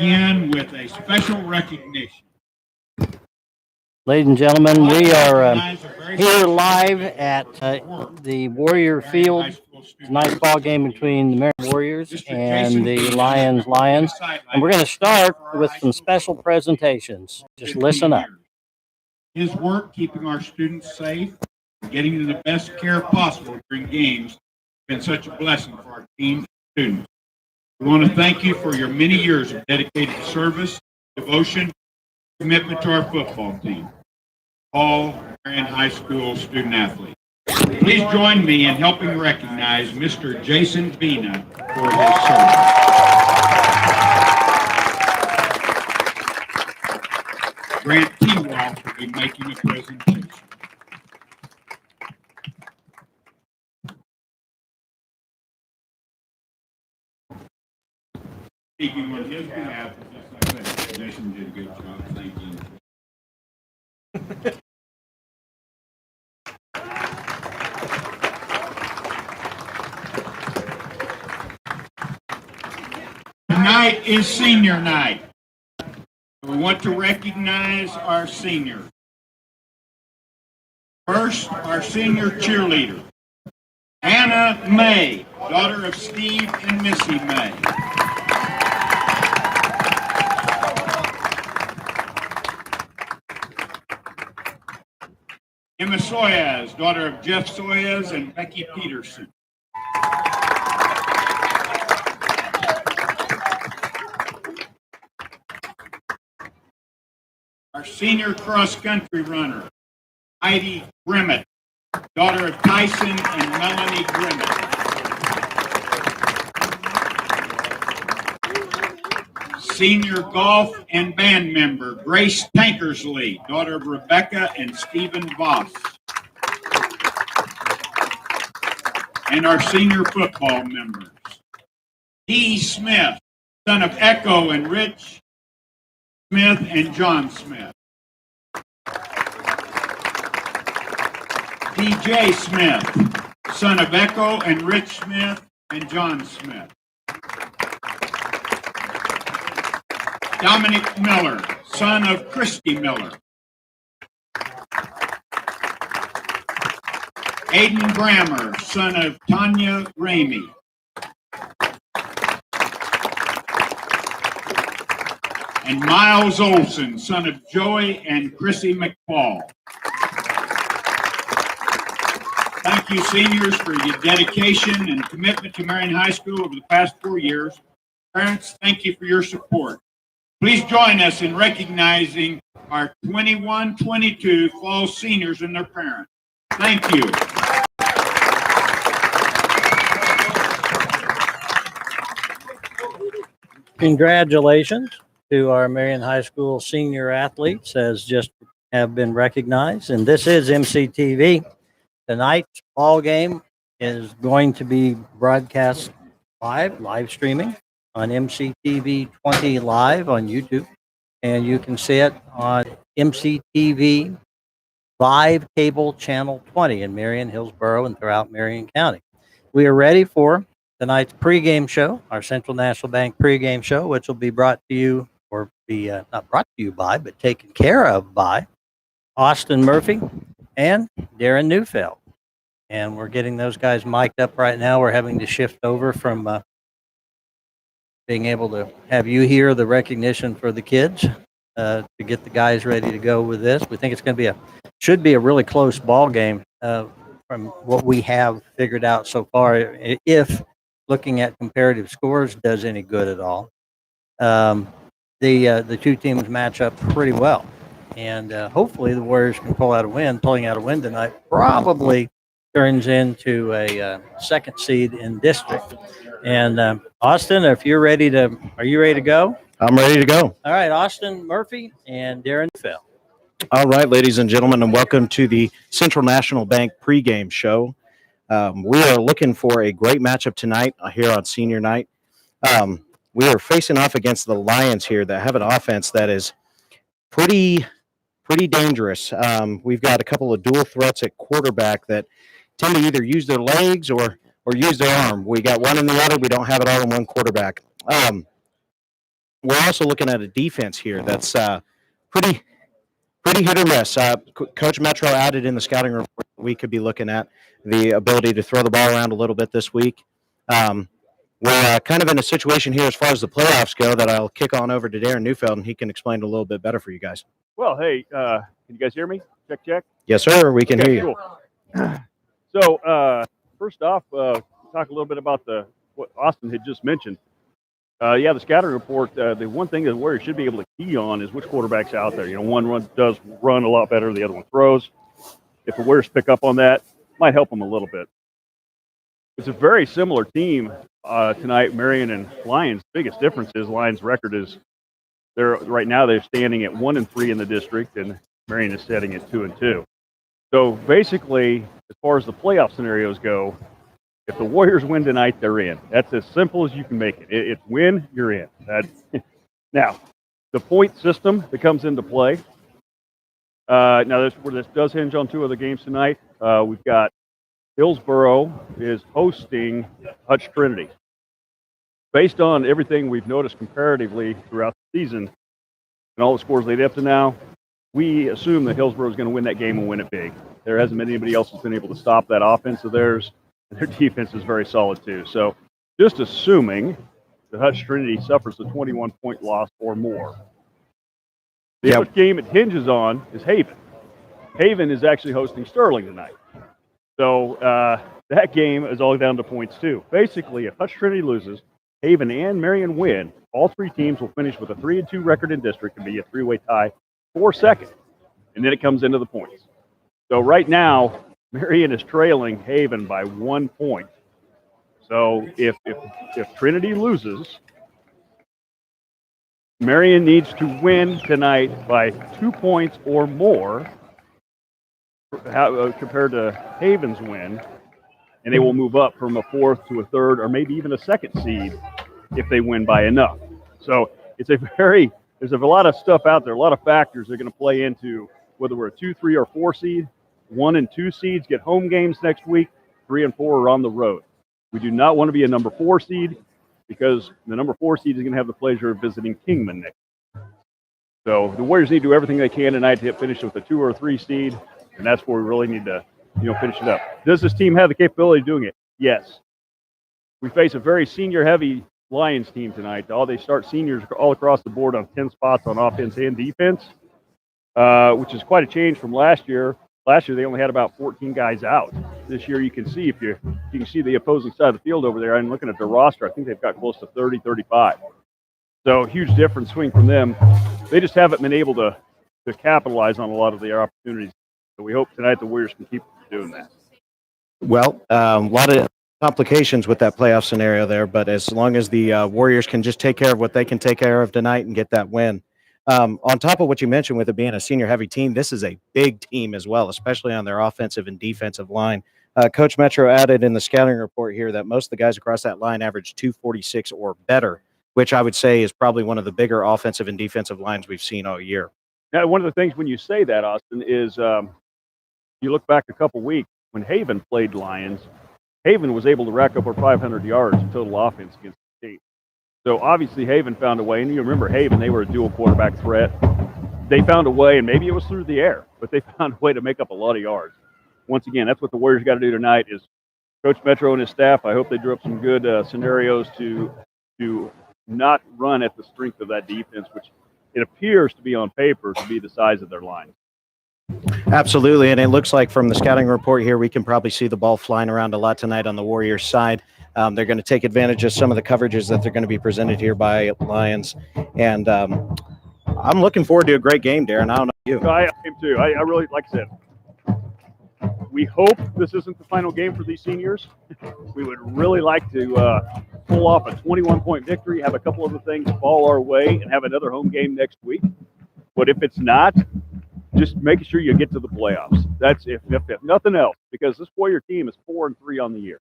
begin with a special recognition. Ladies and gentlemen, we are here live at the Warrior Field. Tonight's ball game between the Marion Warriors and the Lyons. And we're going to start with some special presentations. Just listen up. His work keeping our students safe and getting them the best care possible during games has been such a blessing for our team and students. We want to thank you for your many years of dedicated service, devotion, commitment to our football team. All Marion High School student athletes. Please join me in helping recognize Mr. Jason Vina for his service. Grant T. Walsh will be making a presentation. Speaking on his behalf, just like that, Jason did a good job. Thank you. Tonight is senior night. We want to recognize our seniors. First, our senior cheerleader, Anna May, daughter of Steve and Missy May. Emma Soyaz, daughter of Jeff Soyaz and Becky Peterson. Our senior cross-country runner, Heidi Grimmett, daughter of Tyson and Melanie Grimmett. Senior golf and band member, Grace Tankersley, daughter of Rebecca and Stephen Voss. And our senior football members, Dee Smith, son of Echo and Rich Smith and John Smith. DJ Smith, son of Echo and Rich Smith and John Smith. Dominic Miller, son of Christy Miller. Aiden Brammer, son of Tanya Ramey. And Miles Olson, son of Joey and Chrissy McFall. Thank you, seniors, for your dedication and commitment to Marion High School over the past 4 years. Parents, thank you for your support. Please join us in recognizing our 21-22 fall seniors and their parents. Thank you. Congratulations to our Marion High School senior athletes as just have been recognized. And this is MCTV. Tonight's ball game is going to be broadcast live streaming on mctv20live on YouTube. And you can see it on MCTV Live Cable Channel 20 in Marion, Hillsborough, and throughout Marion County. We are ready for tonight's pregame show, our Central National Bank pregame show, which will be brought to you, or be not brought to you by, but taken care of by Austin Murphy and Darren Neufeld. And we're getting those guys mic'd up right now. We're having to shift over from being able to have you hear the recognition for the kids to get the guys ready to go with this. We think it's going to be should be a really close ball game from what we have figured out so far, if looking at comparative scores does any good at all. The two teams match up pretty well, and hopefully the Warriors can pull out a win. Pulling out a win tonight probably turns into a second seed in district. And Austin, if you're ready to, are you ready to go? I'm ready to go. All right, Austin Murphy and Darren Fell. All right, ladies and gentlemen, and welcome to the Central National Bank pregame show. We are looking for a great matchup tonight here on senior night. We are facing off against the Lions here that have an offense that is pretty dangerous. We've got a couple of dual threats at quarterback that tend to either use their legs or use their arm. We got one in the other. We don't have it all in one quarterback. we're also looking at a defense here that's pretty hit or miss. Coach Metro added in the scouting report we could be looking at the ability to throw the ball around a little bit this week. We're kind of in a situation here as far as the playoffs go that I'll kick on over to Darren Neufeld, and he can explain it a little bit better for you guys. Well, hey, can you guys hear me? Check. Yes, sir. We can hear you. Cool. So, first off, talk a little bit about what Austin had just mentioned. The scouting report, the one thing that the Warriors should be able to key on is which quarterback's out there. One does run a lot better, the other one throws. If the Warriors pick up on that, might help them a little bit. It's a very similar team tonight, Marion and Lyons. The biggest difference is Lyons' record is right now they're standing at 1-3 in the district, and Marion is sitting at 2-2. So basically, as far as the playoff scenarios go, if the Warriors win tonight, they're in. That's as simple as you can make it. It's win, you're in. Now, the point system that comes into play. Now, this does hinge on two other games tonight. We've got Hillsboro is hosting Hutch Trinity. Based on everything we've noticed comparatively throughout the season and all the scores leading up to now, we assume that Hillsboro is going to win that game and win it big. There hasn't been anybody else who's been able to stop that offense of theirs. Their defense is very solid, too. So just assuming that Hutch Trinity suffers a 21-point loss or more. The other game it hinges on is Haven. Haven is actually hosting Sterling tonight. So that game is all down to points, too. Basically, if Hutch Trinity loses, Haven and Marion win, all three teams will finish with a 3-2 record in district and be a three-way tie for second. And then it comes into the points. So right now, Marion is trailing Haven by 1 point. So if Trinity loses, Marion needs to win tonight by 2 points or more compared to Haven's win, and they will move up from a fourth to a third or maybe even a second seed if they win by enough. So there's a lot of stuff out there, a lot of factors that are going to play into whether we're a 2, 3, or 4 seed. 1 and 2 seeds get home games next week. 3 and 4 are on the road. We do not want to be a number 4 seed because the number 4 seed is going to have the pleasure of visiting Kingman next week. So the Warriors need to do everything they can tonight to finish with a 2 or 3 seed, and that's where we really need to, finish it up. Does this team have the capability of doing it? Yes. We face a very senior-heavy Lions team tonight. They start seniors all across the board on 10 spots on offense and defense, which is quite a change from last year. Last year, they only had about 14 guys out. This year, you can see you can see the opposing side of the field over there. I'm looking at their roster. I think they've got close to 30, 35. So huge difference swing from them. They just haven't been able to capitalize on a lot of their opportunities. So we hope tonight the Warriors can keep doing that. Well, a lot of complications with that playoff scenario there, but as long as the Warriors can just take care of what they can take care of tonight and get that win. On top of what you mentioned with it being a senior-heavy team, this is a big team as well, especially on their offensive and defensive line. Coach Metro added in the scouting report here that most of the guys across that line average 246 or better, which I would say is probably one of the bigger offensive and defensive lines we've seen all year. Now, one of the things when you say that, Austin, is you look back a couple weeks when Haven played Lyons, Haven was able to rack up over 500 yards in total offense against the team. So obviously Haven found a way, and you remember Haven, they were a dual quarterback threat. They found a way, and maybe it was through the air, but they found a way to make up a lot of yards. Once again, that's what the Warriors got to do tonight is Coach Metro and his staff, I hope they drew up some good scenarios to not run at the strength of that defense, which it appears to be on paper to be the size of their line. Absolutely, and it looks like from the scouting report here, we can probably see the ball flying around a lot tonight on the Warriors side. They're going to take advantage of some of the coverages that they're going to be presented here by Lyons, and I'm looking forward to a great game, Darren. I don't know you. I am too. I really, like I said, we hope this isn't the final game for these seniors. We would really like to pull off a 21-point victory, have a couple of the things fall our way, and have another home game next week. But if it's not, just making sure you get to the playoffs. That's if nothing else, because this Warrior team is 4-3 on the year.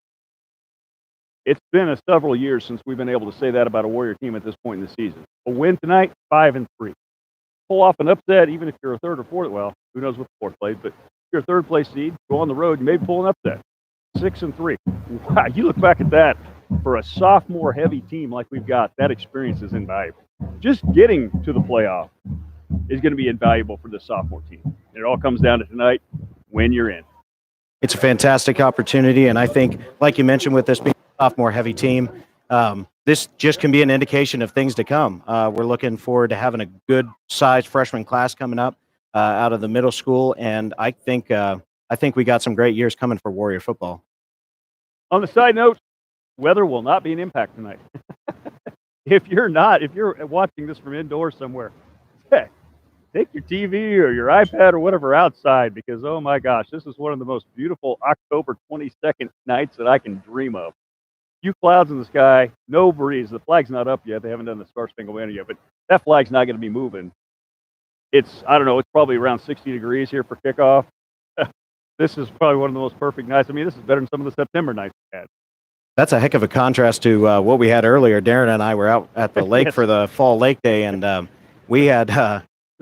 It's been several years since we've been able to say that about a Warrior team at this point in the season. A win tonight, 5-3. Pull off an upset, even if you're a third or fourth. Well, who knows what the fourth place, but if you're a third place seed, go on the road, you may pull an upset. 6-3. Wow, you look back at that for a sophomore heavy team like we've got, that experience is invaluable. just getting to the playoff is going to be invaluable for this sophomore team. And it all comes down to tonight, when you're in. It's a fantastic opportunity, and I think, like you mentioned, with this being a sophomore-heavy team, this just can be an indication of things to come. We're looking forward to having a good-sized freshman class coming up out of the middle school, and I think we got some great years coming for Warrior football. On the side note, weather will not be an impact tonight. If you're watching this from indoors somewhere, take your TV or your iPad or whatever outside, because, oh my gosh, this is one of the most beautiful October 22nd nights that I can dream of. Few clouds in the sky, no breeze. The flag's not up yet. They haven't done the Star Spangled Banner yet, but that flag's not going to be moving. It's probably around 60 degrees here for kickoff. This is probably one of the most perfect nights. I mean, this is better than some of the September nights we had. That's a heck of a contrast to what we had earlier. Darren and I were out at the lake for the fall lake day, and we had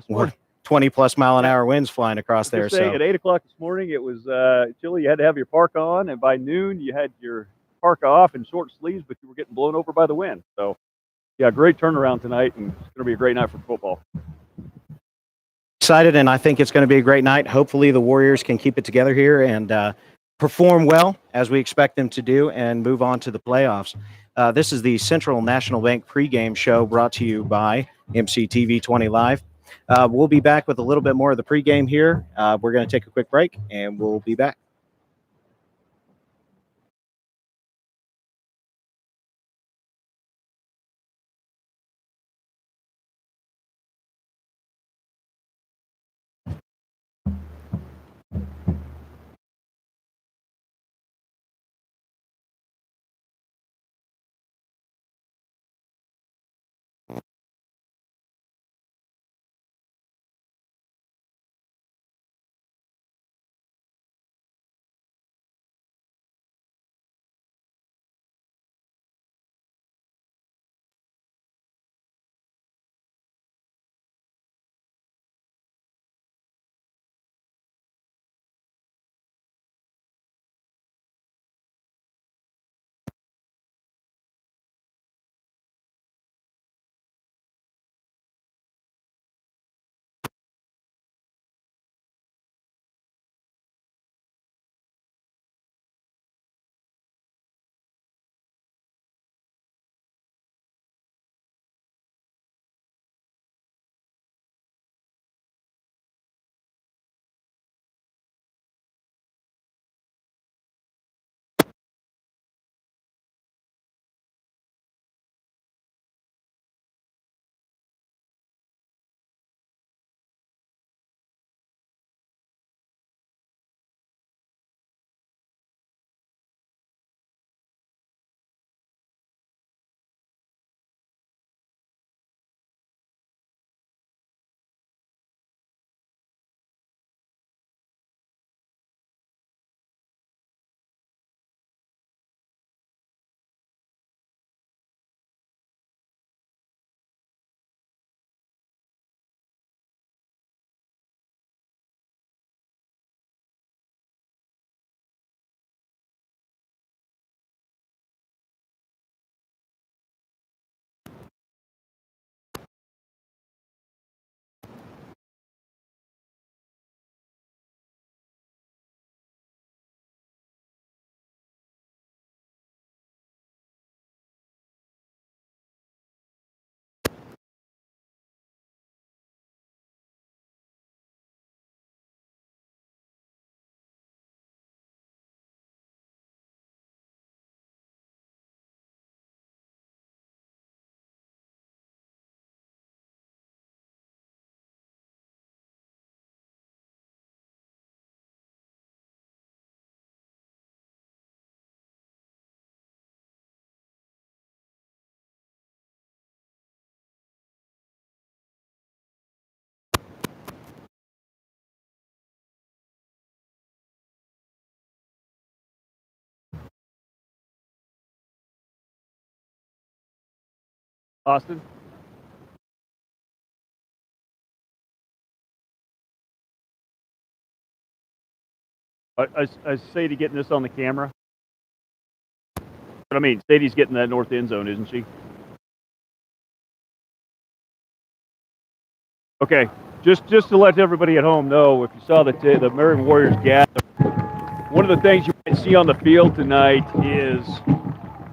20-plus mile-an-hour winds flying across there. So at 8 o'clock this morning, it was chilly. You had to have your parka on, and by noon, you had your parka off and short sleeves, but you were getting blown over by the wind. So, yeah, great turnaround tonight, and it's going to be a great night for football. Excited, and I think it's going to be a great night. Hopefully the Warriors can keep it together here and perform well, as we expect them to do, and move on to the playoffs. This is the Central National Bank pregame show brought to you by mctv20live. We'll be back with a little bit more of the pregame here. We're going to take a quick break, and we'll be back. Austin? I Sadie getting this on the camera? But I mean, Sadie's getting that north end zone, isn't she? Okay, just to let everybody at home know, if you saw the Marion Warriors gather, one of the things you might see on the field tonight is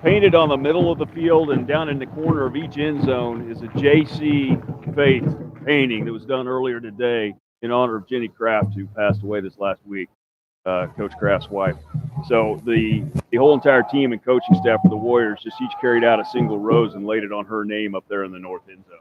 painted on the middle of the field and down in the corner of each end zone is a JC Faith painting that was done earlier today in honor of Jenny Kraft, who passed away this last week, Coach Kraft's wife. So the whole entire team and coaching staff for the Warriors just each carried out a single rose and laid it on her name up there in the north end zone.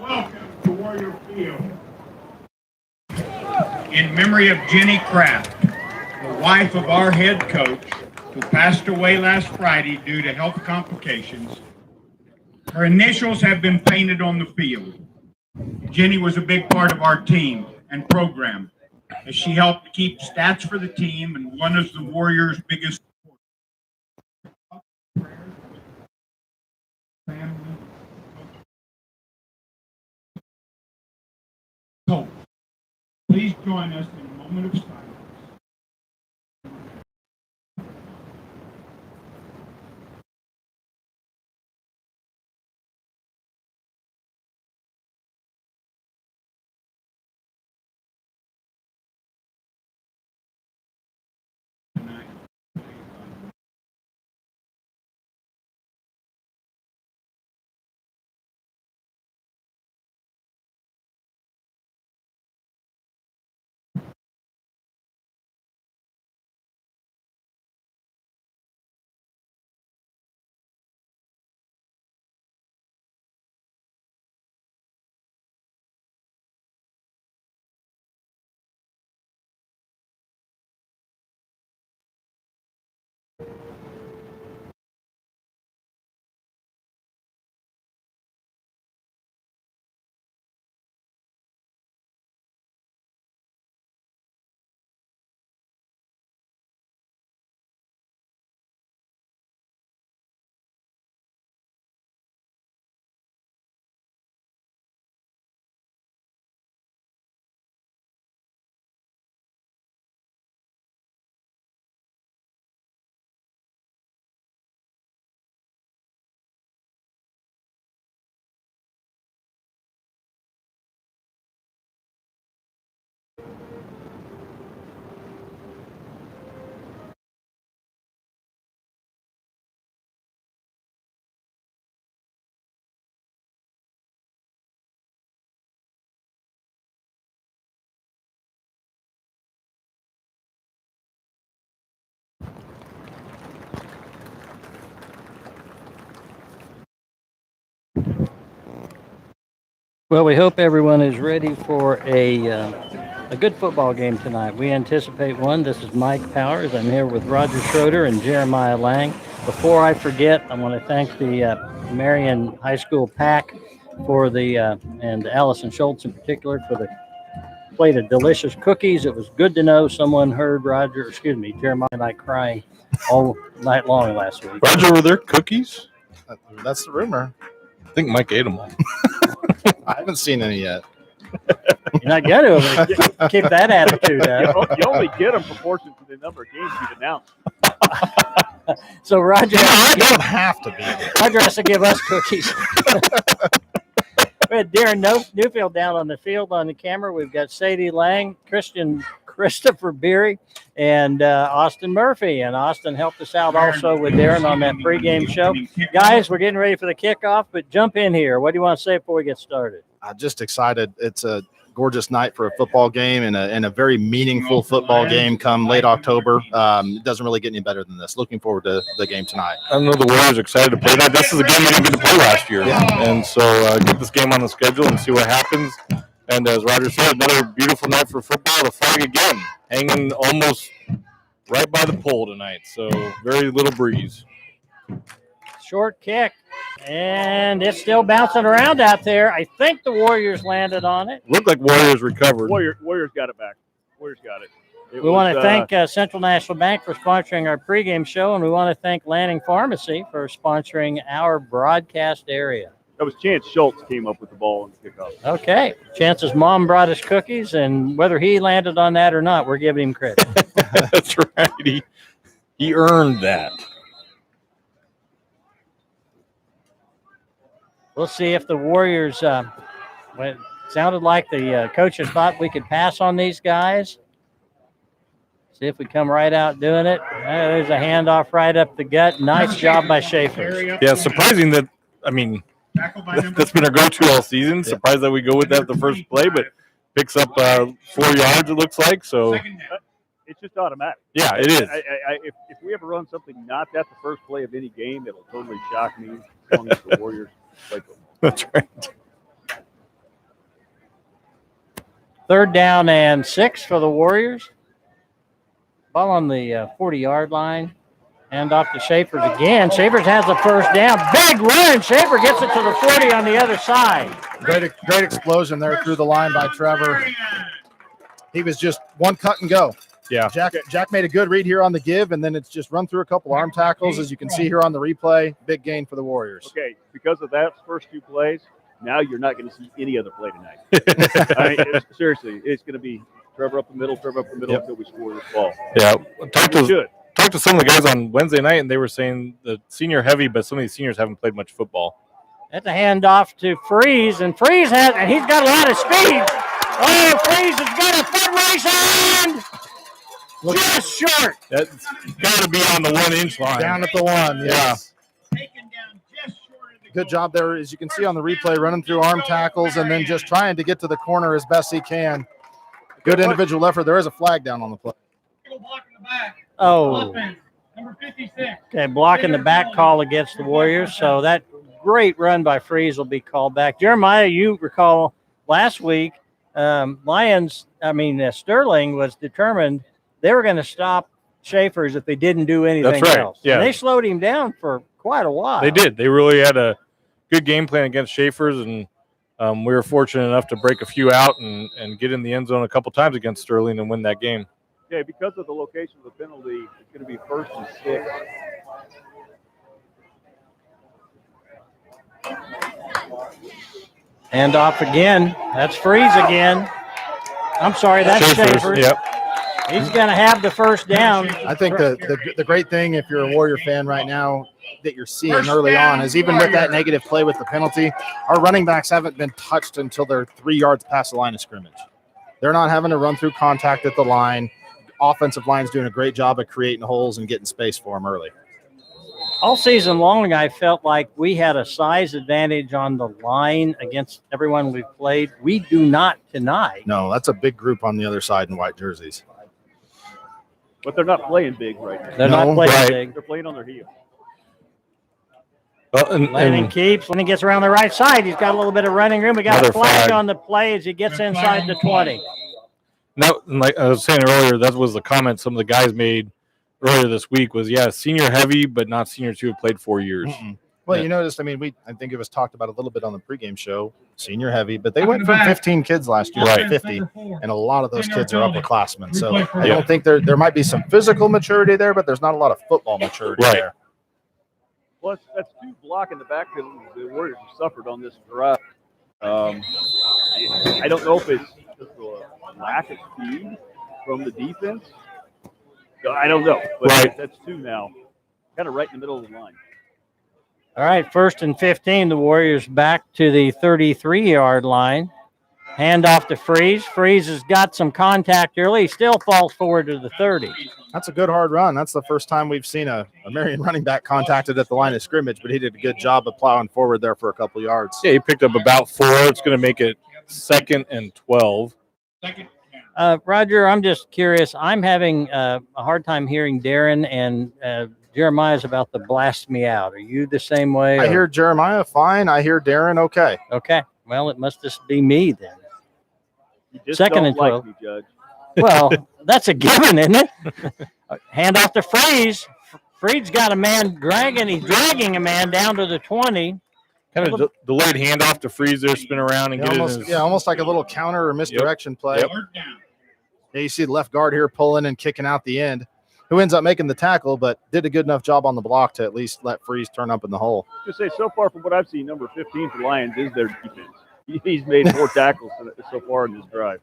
Welcome to Warrior Field. In memory of Jenny Kraft, the wife of our head coach, who passed away last Friday due to health complications, her initials have been painted on the field. Jenny was a big part of our team and program, as she helped keep stats for the team and one of the Warriors' biggest family coach. Please join us in a moment of silence. Well, we hope everyone is ready for a good football game tonight. We anticipate one. This is Mike Powers. I'm here with Roger Schroeder and Jeremiah Lang. Before I forget, I want to thank the Marion High School PAC for and Allison Schultz in particular for the plate of delicious cookies. It was good to know someone heard Jeremiah and I crying all night long last week. Roger, were there cookies? That's the rumor. I think Mike ate them all. I haven't seen any yet. You're not going to keep that attitude up. You only get them proportionate to the number of games you've announced. So Roger, I don't have to be there. Roger has to give us cookies. We had Darren Newfield down on the field on the camera. We've got Sadie Lang, Christopher Beery, and Austin Murphy. And Austin helped us out also with Darren on that pregame show. Guys, we're getting ready for the kickoff, but jump in here. What do you want to say before we get started? I'm just excited. It's a gorgeous night for a football game and a very meaningful football game come late October. It doesn't really get any better than this. Looking forward to the game tonight. I know the Warriors are excited to play that. This is a game we didn't get to play last year. Yeah. And so get this game on the schedule and see what happens. And as Roger said, another beautiful night for football. The flag again, hanging almost right by the pole tonight. So very little breeze. Short kick. And it's still bouncing around out there. I think the Warriors landed on it. Looked like Warriors recovered. Warriors got it back. Warriors got it. We want to thank Central National Bank for sponsoring our pregame show, and we want to thank Lanning Pharmacy for sponsoring our broadcast area. That was Chance Schultz came up with the ball on the kickoff. Okay. Chance's mom brought us cookies, and whether he landed on that or not, we're giving him credit. That's right. He earned that. We'll see if the Warriors, it sounded like the coaches thought we could pass on these guys. See if we come right out doing it. There's a handoff right up the gut. Nice job by Schaefer. Yeah, surprising that, that's been our go-to all season. Surprised that we go with that the first play, but picks up 4 yards, it looks like. So It's just automatic. yeah, it is. If we ever run something not that the first play of any game, it'll totally shock me. As long as the Warriors play them. That's right. 3rd down and 6 for the Warriors. Ball on the 40-yard line. Hand off to Schaefer again. Schaefer has the first down. Big run. Schaefer gets it to the 40 on the other side. Great explosion there through the line by Trevor. He was just one cut and go. Yeah. Jack made a good read here on the give, and then it's just run through a couple arm tackles, as you can see here on the replay. Big gain for the Warriors. Okay, because of that first 2 plays, now you're not going to see any other play tonight. Seriously, it's going to be Trevor up the middle until we score this ball. Yeah. Talked to some of the guys on Wednesday night, and they were saying the senior heavy, but some of these seniors haven't played much football. That's a handoff to Freeze, and Freeze and he's got a lot of speed. Oh, Freeze has got a foot race on. Just short. That's got to be on the 1-inch line. Down at the 1, yes. Good job there, as you can see on the replay, running through arm tackles and then just trying to get to the corner as best he can. Good individual effort. There is a flag down on the play. Oh. Okay, blocking the back call against the Warriors. So that great run by Freeze will be called back. Jeremiah, you recall last week, Sterling was determined they were going to stop Schaefer's if they didn't do anything else. Yeah. And they slowed him down for quite a while. They did. They really had a good game plan against Schaefer's, and we were fortunate enough to break a few out and get in the end zone a couple times against Sterling and win that game. Okay, because of the location of the penalty, it's going to be 1st and 6. Hand off again. That's Freeze again. I'm sorry, that's Schaefer. Yep. He's going to have the first down. I think the great thing, if you're a Warrior fan right now, that you're seeing early on is even with that negative play with the penalty, our running backs haven't been touched until they're 3 yards past the line of scrimmage. They're not having to run through contact at the line. Offensive line's doing a great job of creating holes and getting space for them early. All season long, I felt like we had a size advantage on the line against everyone we've played. We do not tonight. No, that's a big group on the other side in white jerseys. But they're not playing big right now. They're not playing big. They're playing on their heel. Landon keeps. When he gets around the right side, he's got a little bit of running room. We got a Another flag flag. on the play as he gets inside the 20. No, like I was saying earlier, that was the comment some of the guys made earlier this week was, senior heavy, but not seniors who have played 4 years. Well, Yeah. you noticed, I think it was talked about a little bit on the pregame show, senior heavy, but they went from 15 kids last year to Right. 50, and a lot of those kids are upperclassmen. So I don't think there might be some physical maturity there, but there's not a lot of football maturity Right. there. Well, that's two block in the backfield the Warriors have suffered on this drive. I don't know if it's just a lack of speed from the defense. I don't know, but Right. that's two now, kind of right in the middle of the line. All right, 1st and 15. The Warriors back to the 33-yard line. Hand off to Freeze. Freeze has got some contact early. He still falls forward to the 30. That's a good hard run. That's the first time we've seen a Marion running back contacted at the line of scrimmage, but he did a good job of plowing forward there for a couple yards. Yeah, he picked up about 4. It's going to make it 2nd and 12. Roger, I'm just curious. I'm having a hard time hearing Darren and Jeremiah's about the blast me out. Are you the same way? I or- hear Jeremiah fine. I hear Darren okay. Okay. Well, it must just be me then. You just 2nd don't and like 12. me, Judge. Well, that's a given, isn't it? Hand off to Freeze. Freed's got a man dragging. He's dragging a man down to the 20. Kind of delayed handoff to Freeze there, spin around and get Almost, in his. almost like a little counter or misdirection play. Yep. Yeah, you see the left guard here pulling and kicking out the end, who ends up making the tackle, but did a good enough job on the block to at least let Freeze turn up in the hole. Just say, so far from what I've seen, number 15 for Lyons is their defense. He's made 4 tackles so far in this drive.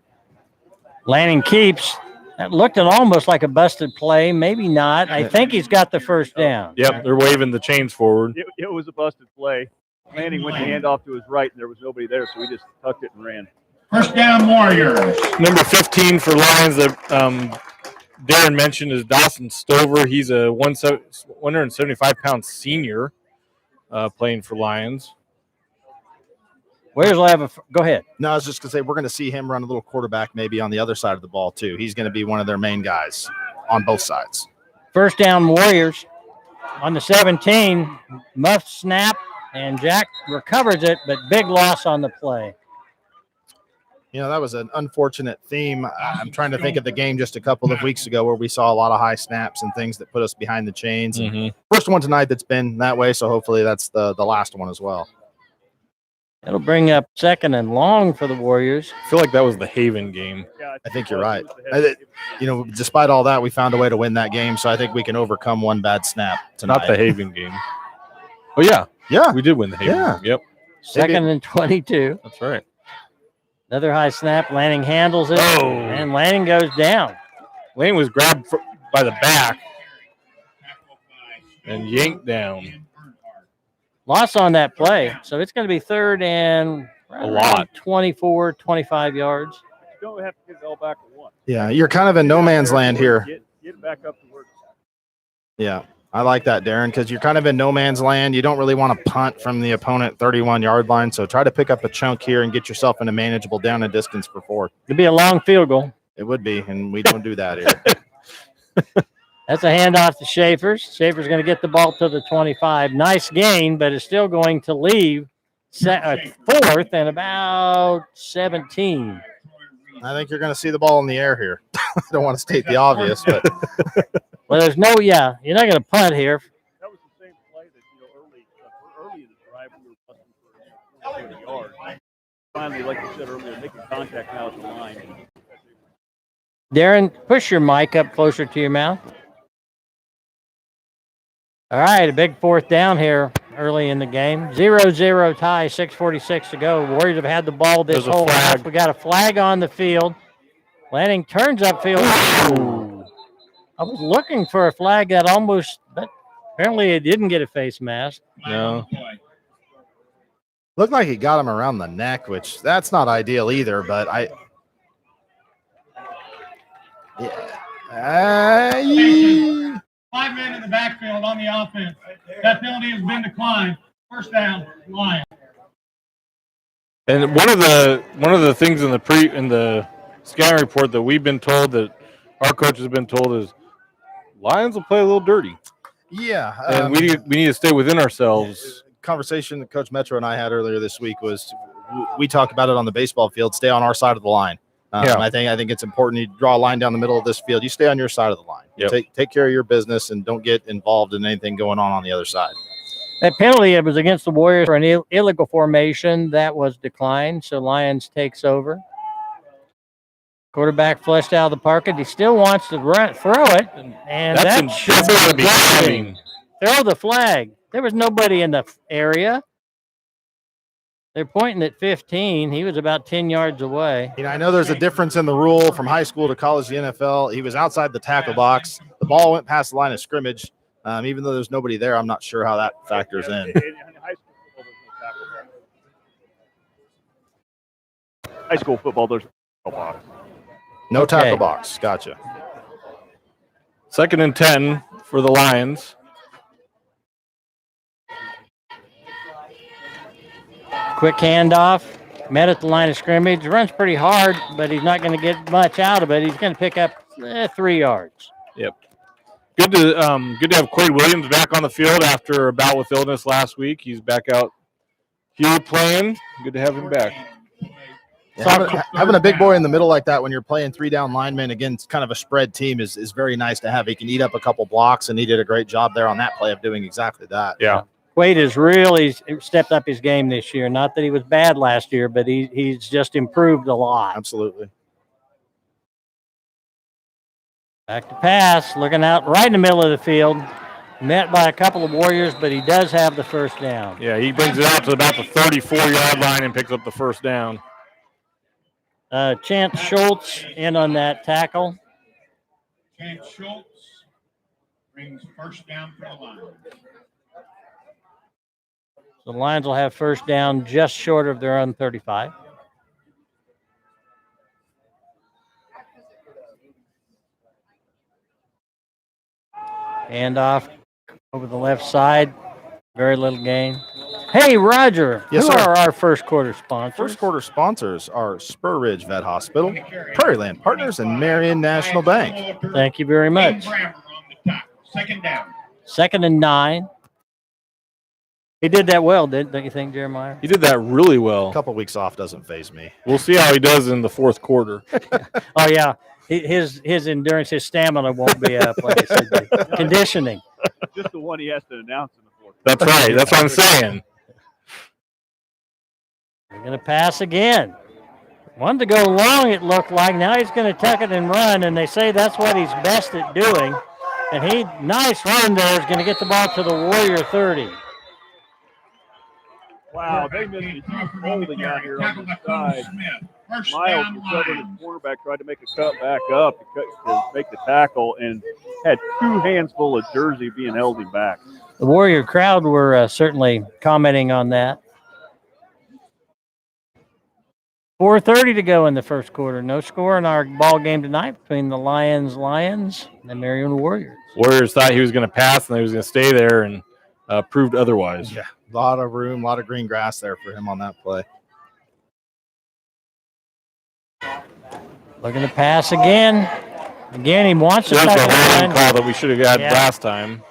Lanning keeps. That looked almost like a busted play. Maybe not. I think he's got the first down. Yep, they're waving the chains forward. It was a busted play. Manning went the handoff to his right, and there was nobody there, so he just tucked it and ran. First down, Warriors. Number 15 for Lions that Darren mentioned is Dawson Stover. He's a 175-pound senior playing for Lions. Where's Lava? Go ahead. No, I was just going to say we're going to see him run a little quarterback maybe on the other side of the ball too. He's going to be one of their main guys on both sides. First down, Warriors on the 17. Muff snap, and Jack recovers it, but big loss on the play. That was an unfortunate theme. I'm trying to think of the game just a couple of weeks ago where we saw a lot of high snaps and things that put us behind the chains. And first one tonight that's been that way, so hopefully that's the last one as well. It'll bring up 2nd and long for the Warriors. I feel like that was the Haven game. Yeah, I think you're right. Despite all that, we found a way to win that game, so I think we can overcome one bad snap tonight. Not the Haven game. Oh, yeah. Yeah. We did win the Haven Yeah. game. Yep. 2nd and 22. That's right. Another high snap. Lanning handles it, Oh. and Lanning goes down. Lane was grabbed by the back and yanked down. Loss on that play. So it's going to be 3rd and A lot. 24, 25 yards. You don't have to get it all back at once. Yeah, you're kind of in no man's land here. Get it back up to work. Yeah, I like that, Darren, because you're kind of in no man's land. You don't really want to punt from the opponent 31-yard line, so try to pick up a chunk here and get yourself in a manageable down and distance for 4. It'll be a long field goal. It would be, and we don't do that here. That's a handoff to Schaefer's. Schaefer's going to get the ball to the 25. Nice gain, but it's still going to leave 4th and about 17. I think you're going to see the ball in the air here. I don't want to state the obvious, but Well, you're not going to punt here. That was the same play that early in the drive we were busting for 30 yards. Finally, like you said earlier, making contact now at the line. Darren, push your mic up closer to your mouth. All right, a big 4th down here early in the game. 0-0 tie, 6:46 to go. Warriors have had the ball this There's a whole half. flag. We got a flag on the field. Lanning turns upfield. Ooh. I was looking for a flag that but apparently it didn't get a face mask. No. looked like he got him around the neck, which that's not ideal either, but yeah. 5 men in the backfield on the offense. That penalty has been declined. First down, Lions. And one of the things in the scouting report that we've been told, that our coaches have been told, is Lions will play a little dirty. Yeah. And we need to stay within ourselves. conversation that Coach Metro and I had earlier this week was we talked about it on the baseball field. Stay on our side of the line. I think it's important. You draw a line down the middle of this field. You stay on your side of the line. Yep. Take care of your business and don't get involved in anything going on the other side. That penalty, it was against the Warriors for an illegal formation. That was declined, so Lyons takes over. Quarterback flushed out of the pocket. He still wants to throw it, and That's going to be coming. Throw the flag. There was nobody in the area. They're pointing at 15. He was about 10 yards away. I know there's a difference in the rule from high school to college to the NFL. He was outside the tackle box. The ball went past the line of scrimmage. Even though there's nobody there, I'm not sure how that factors in. In high school football, there's no tackle box. No tackle box. Gotcha. 2nd and 10 for the Lions. Quick handoff. Met at the line of scrimmage. Runs pretty hard, but he's not going to get much out of it. He's going to pick up 3 yards. Yep. Good to have Corey Williams back on the field after a bout with illness last week. He's back out here playing. Good to have him back. Yeah, having a big boy in the middle like that when you're playing 3 down linemen against kind of a spread team is very nice to have. He can eat up a couple blocks, and he did a great job there on that play of doing exactly that. Yeah. Quaid has really stepped up his game this year. Not that he was bad last year, but he's just improved a lot. Absolutely. Back to pass, looking out right in the middle of the field. Met by a couple of Warriors, but he does have the first down. Yeah, he brings it out to about the 34-yard line and picks up the first down. Chance Schultz in on that tackle. Chance Schultz brings first down for the Lions. The Lions will have first down just short of their own 35. Handoff over the left side. Very little gain. Hey, Roger, Yes, who sir. are our first quarter sponsors? First quarter sponsors are Spur Ridge Vet Hospital, Prairie Land Partners, and Marion National Bank. Thank you very much. Brammer on the tackle. Second down. 2nd and 9. He did that well, don't you think, Jeremiah? He did that really A well. couple weeks off doesn't faze me. We'll see how he does in the 4th quarter. Oh, yeah. His endurance, his stamina won't be up like it should be. Conditioning. Just the one he has to announce in the fourth. That's right. That's what I'm saying. They're going to pass again. Wanted to go long, it looked like. Now he's going to tuck it and run, and they say that's what he's best at doing. And nice run there, is going to get the ball to the Warrior 30. Wow, they missed a huge holding out here on the side. First Miles down was covered. Lions. His cornerback tried to make a cut back up to make the tackle and had 2 hands full of jersey being held him back. The Warrior crowd were certainly commenting on that. 4:30 to go in the first quarter. No score in our ball game tonight between the Lions and the Marion Warriors. Warriors thought he was going to pass and he was going to stay there and proved otherwise. Yeah, a lot of room, a lot of green grass there for him on that play. Looking to pass again. Again, he wants to There's tuck the it holding run. call that we should have got Yeah. last time.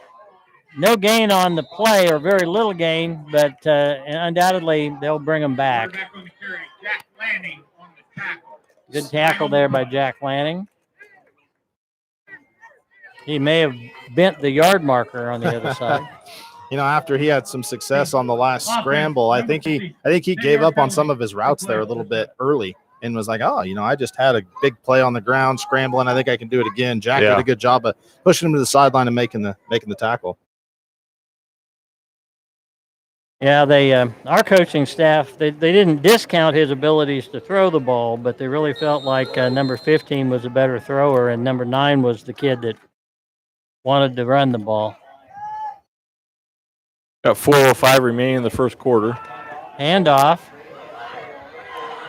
No gain on the play, or very little gain, but undoubtedly they'll bring him back. Quarterback on the carry, Jack Lanning on the tackle. Good tackle there by Jack Lanning. He may have bent the yard marker on the other side. After he had some success on the last scramble, I think he gave up on some of his routes there a little bit early and was like, I just had a big play on the ground scrambling. I think I can do it again. Jack did a good job of pushing him to the sideline and making the tackle. Yeah, our coaching staff, they didn't discount his abilities to throw the ball, but they really felt like number 15 was a better thrower and number 9 was the kid that wanted to run the ball. Got 4:05 remaining in the first quarter. Handoff.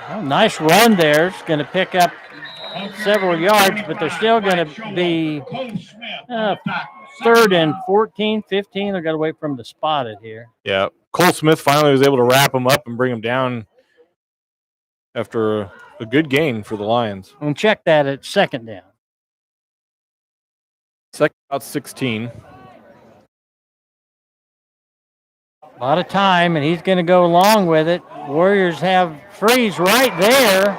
Oh, nice run there. It's going to pick up several yards, but they're still going to be 3rd and 14, 15. They've got to wait for him to spot it here. Yeah. Cole Smith finally was able to wrap him up and bring him down after a good gain for the Lions. And check that at 2nd down. Second about 16. lot of time, and he's going to go along with it. Warriors have freeze right there.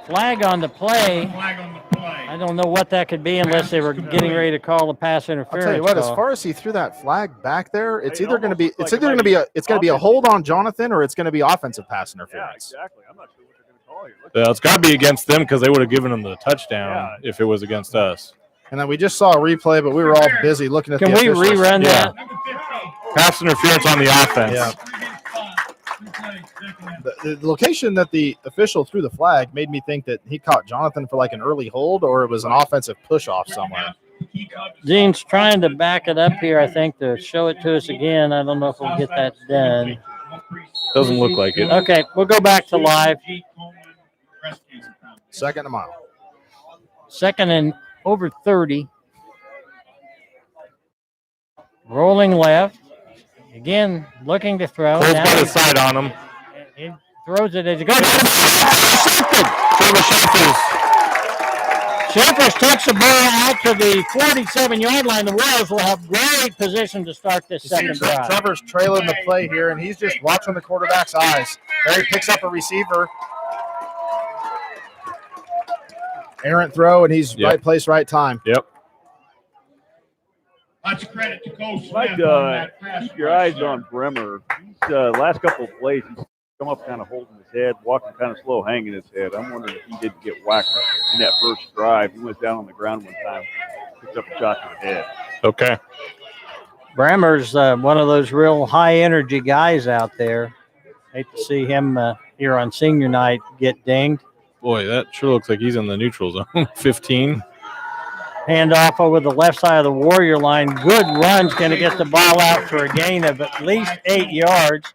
Flag on the play. Flag on the play. I don't know what that could be unless they were getting ready to call the pass interference. I'll tell you what, call. as far as he threw that flag back there, it's either going to be It's a hold on Jonathan or it's going to be offensive pass Yeah, interference. exactly. I'm not sure what they're going to call here. Yeah, it's got to be against them because they would have given them the touchdown if it was against us. And then we just saw a replay, but we were all busy looking at Can the we officials. rerun that? Number 15. Pass interference on the offense. Yeah. Replay, second down. The location that the official threw the flag made me think that he caught Jonathan for like an early hold or it was an offensive push off somewhere. Gene's trying to back it up here, I think, to show it to us again. I don't know if we'll get that done. Doesn't look like it. Okay, we'll go back to live. Second a mile. Second and over 30. Rolling left. Again, looking to throw. Close Now by the side on him. he throws it as he goes. Trevor Schaefer's. Schaefer's takes the ball out to the 47-yard line. The Warriors will have great position to start this second drive. Trevor's trailing the play here, and he's just watching the quarterback's eyes. There he picks up a receiver. Errant throw, and he's right place, right time. Yep. Lots of credit to Coach Smith Like, on that pass. keep your eyes on Bremer. He's last couple of plays, he's come up kind of holding his head, walking kind of slow, hanging his head. I'm wondering if he didn't get whacked in that first drive. He went down on the ground one time, picked up a shot to the head. Okay. Brammer's one of those real high-energy guys out there. Hate to see him here on senior night get dinged. Boy, that sure looks like he's in the neutral zone. 15. Handoff over the left side of the Warrior line. Good run's going to get the ball out for a gain of at least 8 yards.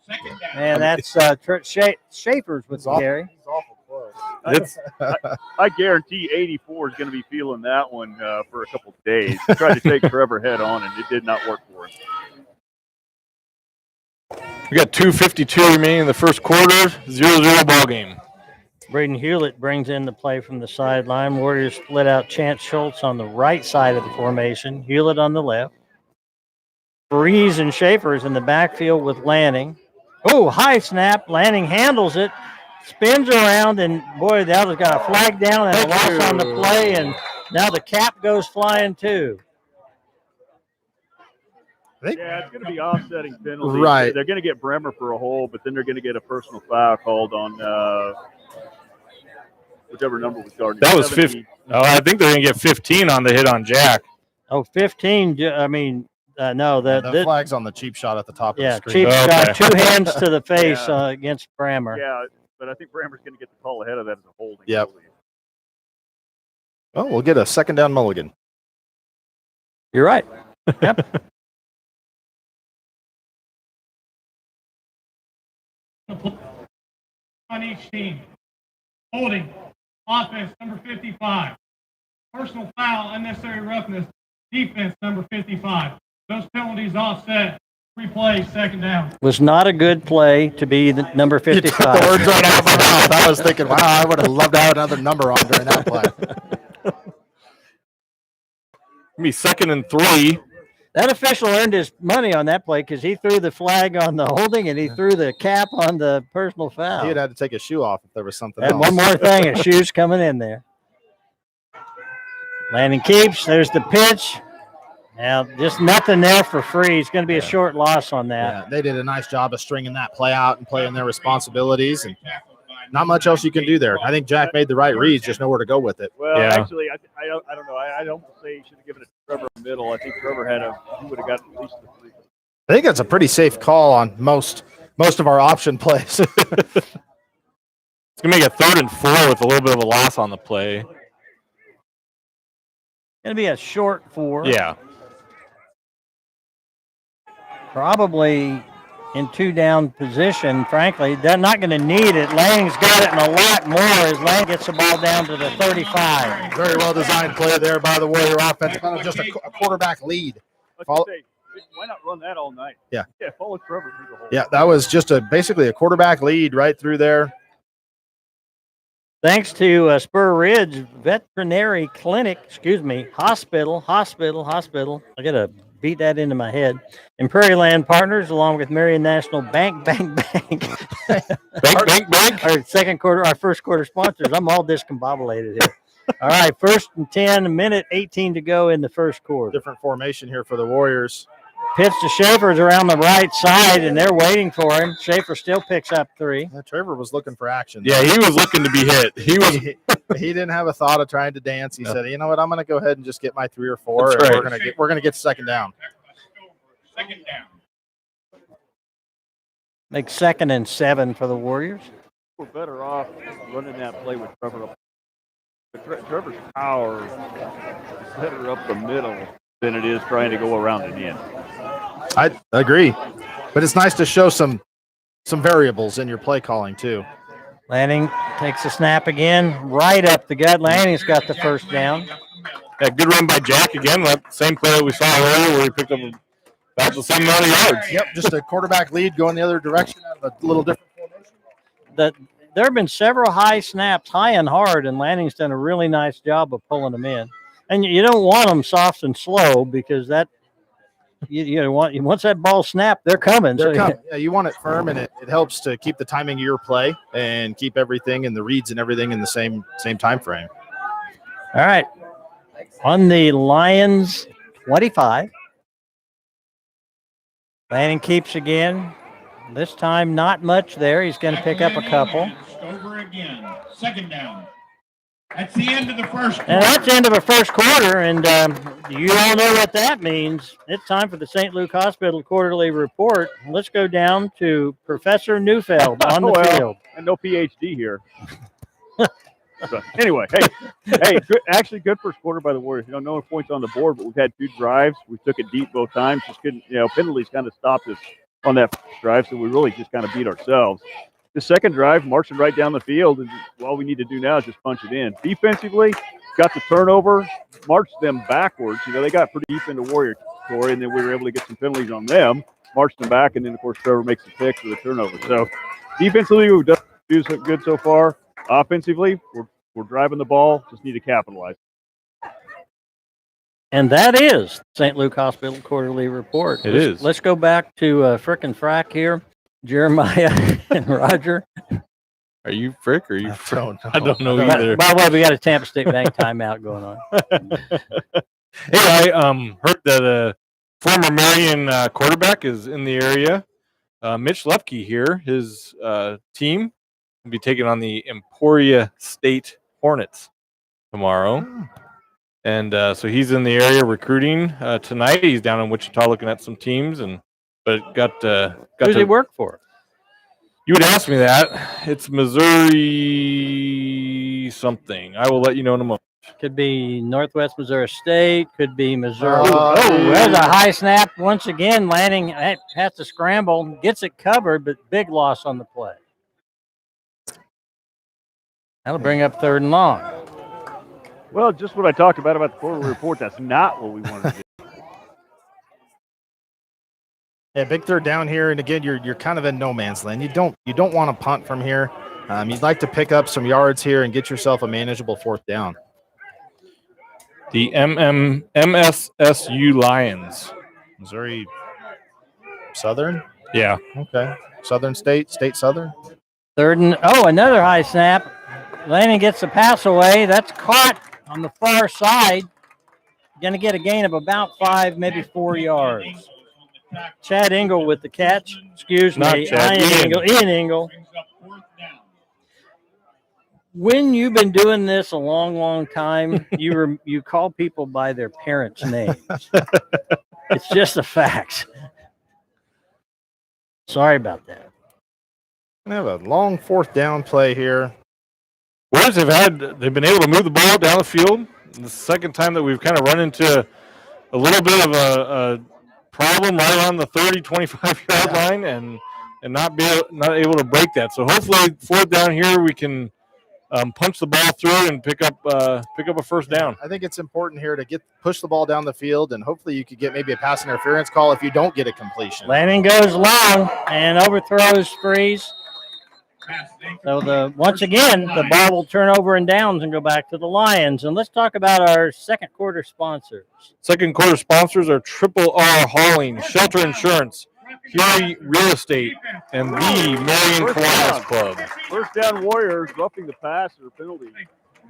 Second down. And that's Schaefer's with the carry. He's awful close. I guarantee 84 is going to be feeling that one for a couple of days. He tried to take Trevor head on, and it did not work for him. We got 2:52 remaining in the first quarter. 0-0 ball game. Braden Hewlett brings in the play from the sideline. Warriors split out Chance Schultz on the right side of the formation. Hewlett on the left. Breeze and Schaefer's in the backfield with Lanning. Oh, high snap. Lanning handles it, spins around, and boy, that was got a flag down and a loss on the play, and now the cap goes flying too. Yeah, it's going to be offsetting penalties. Right. They're going to get Bremer for a hold, but then they're going to get a personal foul called on whichever number was guarding. That was 50. Oh, I think they're going to get 15 on the hit on Jack. Oh, 15. I mean, no. The flag's on the cheap shot at the top of the screen. Cheap Okay. shot, 2 hands to the face against Brammer. Yeah, but I think Bremer's going to get the call ahead of that as a holding. Yep. Oh, we'll get a second down mulligan. You're right. Yep. On each team. Holding. Offense, number 55. Personal foul, unnecessary roughness. Defense, number 55. Those penalties offset. Replay, second down. Was not a good play to be the number You took 55. the words right out of my mouth. I was thinking, wow, I would have loved to have another number on during that play. Be 2nd and 3. That official earned his money on that play because he threw the flag on the holding and he threw the cap on the personal foul. He'd had to take his shoe off if there was something And else. one more thing, a shoe's coming in there. Landing keeps. There's the pitch. Now, just nothing there for free. It's going to be a short loss on that. Yeah, they did a nice job of stringing that play out and playing their responsibilities, and not much else you can do there. I think Jack made the right reads, just know where to go with it. Well, Yeah. actually, I don't know. I don't say he should have given it to Trevor in the middle. I think Trevor he would have got at least the 3. I think that's a pretty safe call on most of our option plays. It's going to make a 3rd and 4 with a little bit of a loss on the play. Going to be a short 4. Yeah. Probably in 2-down position, frankly. They're not going to need it. Lang's got it and a lot more as Lang gets the ball down to the 35. Very well designed play there by the Warrior offense. Kind of just a quarterback lead. Let's Follow- say, why not run that all night? Yeah. Yeah, follow Trevor through the whole. Yeah, that was just basically a quarterback lead right through there. Thanks to Spur Ridge Veterinary Clinic, hospital. I got a beat that into my head. And Prairie Land Partners, along with Marion National Bank. Bank, bank. Our first quarter sponsors. I'm all discombobulated here. All right, 1st and 10, a minute 18 to go in the first quarter. Different formation here for the Warriors. Pitch to Schaefer's around the right side, and they're waiting for him. Schaefer still picks up 3. Yeah, Trevor was looking for action. Yeah, he was looking to be hit. He didn't have a thought of trying to dance. He said, "You know what? I'm going to go ahead and just get my 3 or 4, That's and right. we're going to get second down." Second down. Make 2nd and 7 for the Warriors. We're better off running that play with Trevor up. Trevor's power is better up the middle than it is trying to go around and in. I agree, but it's nice to show some variables in your play calling too. Lanning takes a snap again, right up the gut. Lanning's got the first down. Yeah, good run by Jack again. That same play that we saw earlier where he picked up about the same amount of yards. Yep, just a quarterback lead going the other direction, a little different formation. There have been several high snaps, high and hard, and Lanning's done a really nice job of pulling them in. And you don't want them soft and slow because that once that ball snapped, they're coming. They're coming. Yeah, you want it firm, and it helps to keep the timing of your play and keep everything and the reads and everything in the same time frame. All right. On the Lyons 25. Lanning keeps again. This time, not much there. He's going to pick up a couple. Over again. Second down. That's the end of the first quarter. And that's the end of the first quarter, and you all know what that means. It's time for the St. Luke Hospital Quarterly Report. Let's go down to Professor Neufeld on the field. And no PhD here. So, anyway, hey, good first quarter by the Warriors. No points on the board, but we've had 2 drives. We took it deep both times. Just couldn't, penalties kind of stopped us on that first drive, so we really just kind of beat ourselves. The second drive, marching right down the field, and all we need to do now is just punch it in. Defensively, got the turnover, marched them backwards. They got pretty deep into Warrior territory, and then we were able to get some penalties on them, marched them back, and then, of course, Trevor makes the pick for the turnover. So defensively, we've done good so far. Offensively, we're driving the ball, just need to capitalize. And that is St. Luke Hospital Quarterly Report. Let's go back to Frickin' Frack here. Jeremiah and Roger. Are you Frick or are you Frick? I don't know either. By the way, we got a Tampa State Bank timeout going on. Hey, I heard that a former Marion quarterback is in the area. Mitch Lefke here. His team will be taking on the Emporia State Hornets tomorrow. And so he's in the area recruiting tonight. He's down in Wichita looking at some teams, but got Who does he work for? You would ask me that. It's Missouri something. I will let you know in a moment. Could be Northwest Missouri State. Could be Missouri. There's a high snap. Once again, Lanning has to scramble. Gets it covered, but big loss on the play. That'll bring up 3rd and long. Well, just what I talked about the quarterly report, that's not what we wanted to do. Yeah, big 3rd down here, and again, you're kind of in no man's land. You don't want to punt from here. You'd like to pick up some yards here and get yourself a manageable 4th down. The MSSU Lyons, Missouri Southern. Yeah. Okay. Southern State Southern. 3rd and another high snap. Lanning gets the pass away. That's caught on the far side. Going to get a gain of about 5, maybe 4 yards. Chad Engel with the catch. Excuse me. Ian Engel. When you've been doing this a long, long time, you call people by their parents' names. It's just a fact. Sorry about that. We have a long 4th down play here. Warriors they've been able to move the ball down the field. The second time that we've kind of run into a little bit of a problem right on the 30, 25-yard line and not able to break that. So hopefully 4th down here we can punch the ball through and pick up a 1st down. I think it's important here to push the ball down the field, and hopefully you could get maybe a pass interference call if you don't get a completion. Lanning goes long and overthrows Freeze. So once again, the ball will turn over and downs and go back to the Lions. And let's talk about our second quarter sponsors. Second quarter sponsors are Triple R Hauling, Shelter Insurance, Huey Real Estate, and the Marion Kiwanis Club. First down Warriors, roughing the pass or penalty.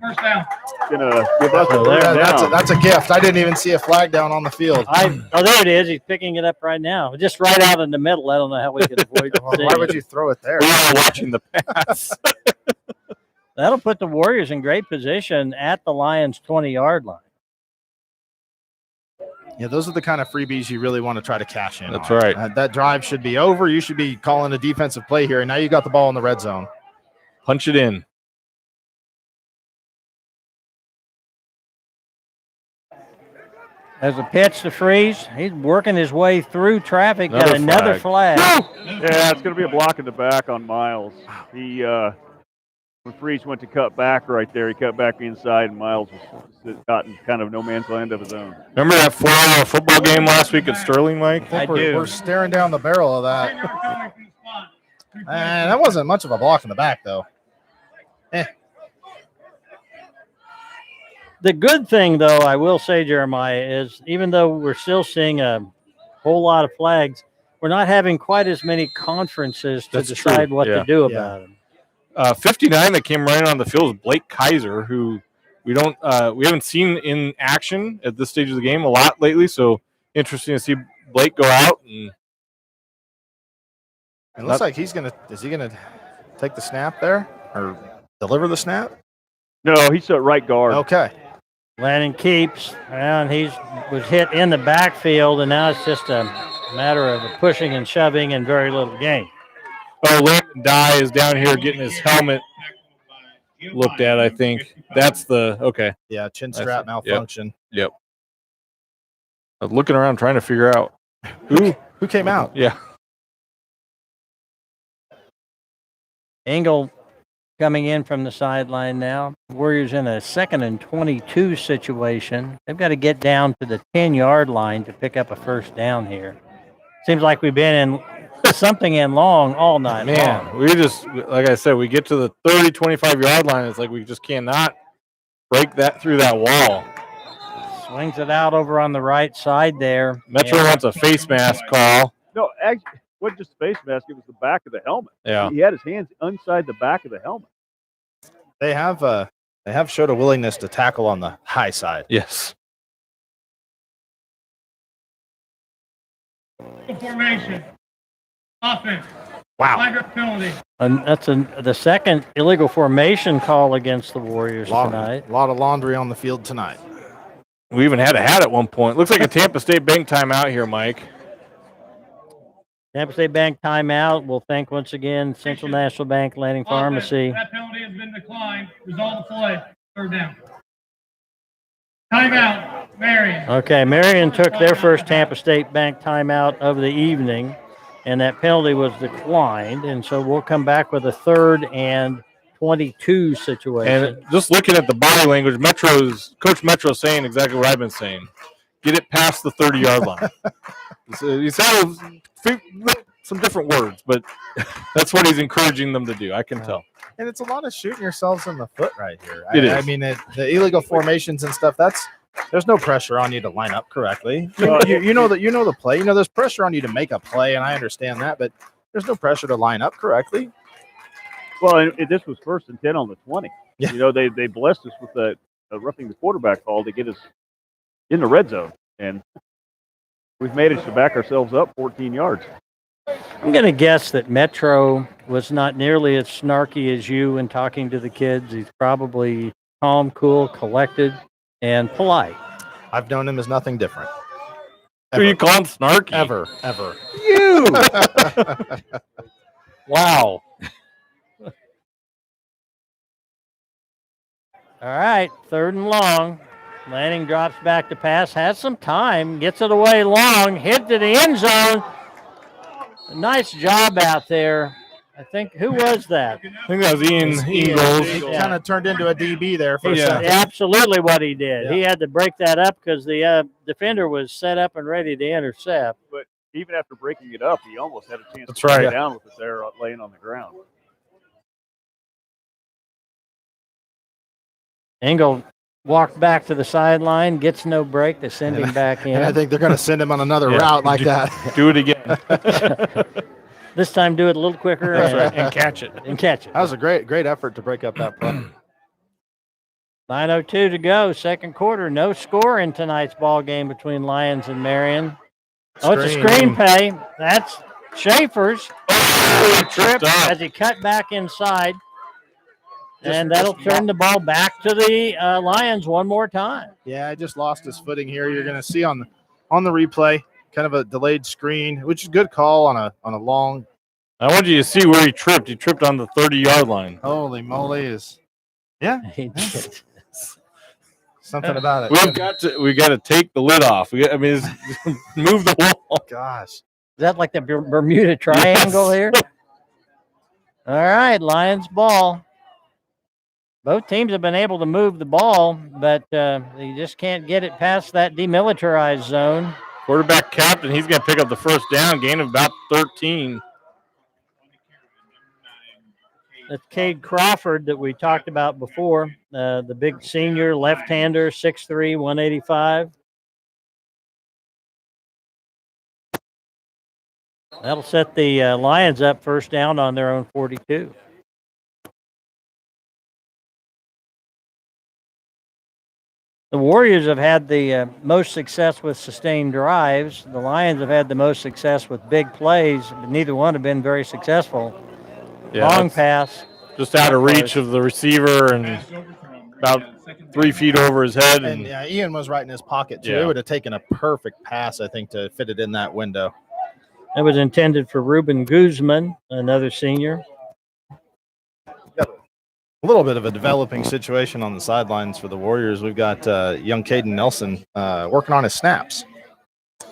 First down. Gonna give us So a there- third down. That's a gift. I didn't even see a flag down on the field. There it is. He's picking it up right now. Just right out in the middle. I don't know how we could avoid Well, why would you throw it there? We are watching the pass. That'll put the Warriors in great position at the Lions' 20-yard line. Yeah, those are the kind of freebies you really want to try to cash in. That's on. right. That drive should be over. You should be calling a defensive play here. And now you got the ball in the red zone. Punch it in. As a pitch to Freeze, he's working his way through traffic. Got Another another flag. Yeah, it's going to be a block in the back on Miles. He when Freeze went to cut back right there, he cut back inside, and Miles was gotten kind of no man's land of his own. Remember that 4-hour football game last week at Sterling, Mike? I do. We're staring down the barrel of that. And that wasn't much of a block in the back, though. The good thing, though, I will say, Jeremiah, is even though we're still seeing a whole lot of flags, we're not having quite as many conferences to That's decide true. what Yeah. to do about them. 59 that came running on the field is Blake Kaiser, who we haven't seen in action at this stage of the game a lot lately. So interesting to see Blake go out. And It looks like is he gonna take the snap there or deliver the snap? No, he's at right guard. Okay. Lannon keeps, and he was hit in the backfield, and now it's just a matter of pushing and shoving and very little gain. Landon Dye is down here getting his helmet looked at, I think. That's the okay. Yeah, chin That's strap it. malfunction. Yep. I was looking around trying to figure out Who came out? Yeah. Engel coming in from the sideline now. Warriors in a 2nd and 22 situation. They've got to get down to the 10-yard line to pick up a first down here. Seems like we've been in something in long all night long. Man, we just, like I said, we get to the 30, 25-yard line. It's like we just cannot break that through that wall. Swings it out over on the right side there. Metro wants a face mask call. No, actually, it wasn't just the face mask. It was the back of the helmet. Yeah. He had his hands inside the back of the helmet. They have showed a willingness to tackle on the high side. Yes. Formation. Offense. Wow. Flag penalty. And that's the second illegal formation call against the Warriors tonight. A lot of laundry on the field tonight. We even had a hat at one point. Looks like a Tampa State Bank timeout here, Mike. Tampa State Bank timeout. We'll thank once again Central National Bank Landing Pharmacy. That penalty has been declined. Result of play. Third down. Timeout. Marion. Okay, Marion took their first Tampa State Bank timeout of the evening, and that penalty was declined. And so we'll come back with a 3rd and 22 situation. And just looking at the body language, Coach Metro's saying exactly what I've been saying. Get it past the 30-yard line. He said some different words, but that's what he's encouraging them to do. I can tell. And it's a lot of shooting yourselves in the foot right here. It is. I mean, the illegal formations and stuff. There's no pressure on you to line up correctly. You know the play. You know there's pressure on you to make a play, and I understand that, but there's no pressure to line up correctly. Well, and this was 1st and 10 on the 20. Yeah. You know, they blessed us with the roughing the quarterback call to get us in the red zone, and we've managed to back ourselves up 14 yards. I'm going to guess that Metro was not nearly as snarky as you in talking to the kids. He's probably calm, cool, collected, and polite. I've known him as nothing different. Who you call him snarky? Ever. You. Wow. All right, 3rd and long. Lanning drops back to pass, has some time, gets it away long, hit to the end zone. A nice job out there. I think, who was that? I think that was Ian Eagles. He kind of turned into a DB there for a Yeah. second. Absolutely what he did. Yeah. He had to break that up because the defender was set up and ready to intercept. But even after breaking it up, he almost had a chance That's to right. get down with it there laying on the ground. Engel walked back to the sideline, gets no break. They send him back in. And I think they're going to send him on another Yeah. route like that. Do it again. This time do it a little quicker That's right. And catch it. and catch it. That was a great effort to break up that play. 9:02 to go, second quarter. No score in tonight's ball game between Lyons and Marion. Oh, it's a screen play. That's Schaefer's. Trip as he cut back inside. And that'll turn the ball back to the Lions one more time. Yeah, I just lost his footing here. You're going to see on the replay, kind of a delayed screen, which is a good call on a long. I want you to see where he tripped. He tripped on the 30-yard line. Holy moly! He did. Something about it. We got to take the lid off. Move the wall. Gosh. Is that like the Bermuda Triangle here? All right, Lions ball. Both teams have been able to move the ball, but they just can't get it past that demilitarized zone. Quarterback captain, he's going to pick up the first down, gain of about 13. That's Cade Crawford that we talked about before, the big senior left-hander, 6'3", 185. That'll set the Lions up first down on their own 42. The Warriors have had the most success with sustained drives. The Lions have had the most success with big plays, but neither one have been very successful. Yeah, Long pass. Just out of reach of the receiver and about 3 feet over his head. And Ian was right in his pocket, too. Yeah. It would have taken a perfect pass, I think, to fit it in that window. That was intended for Ruben Guzman, another senior. A little bit of a developing situation on the sidelines for the Warriors. We've got young Caden Nelson working on his snaps.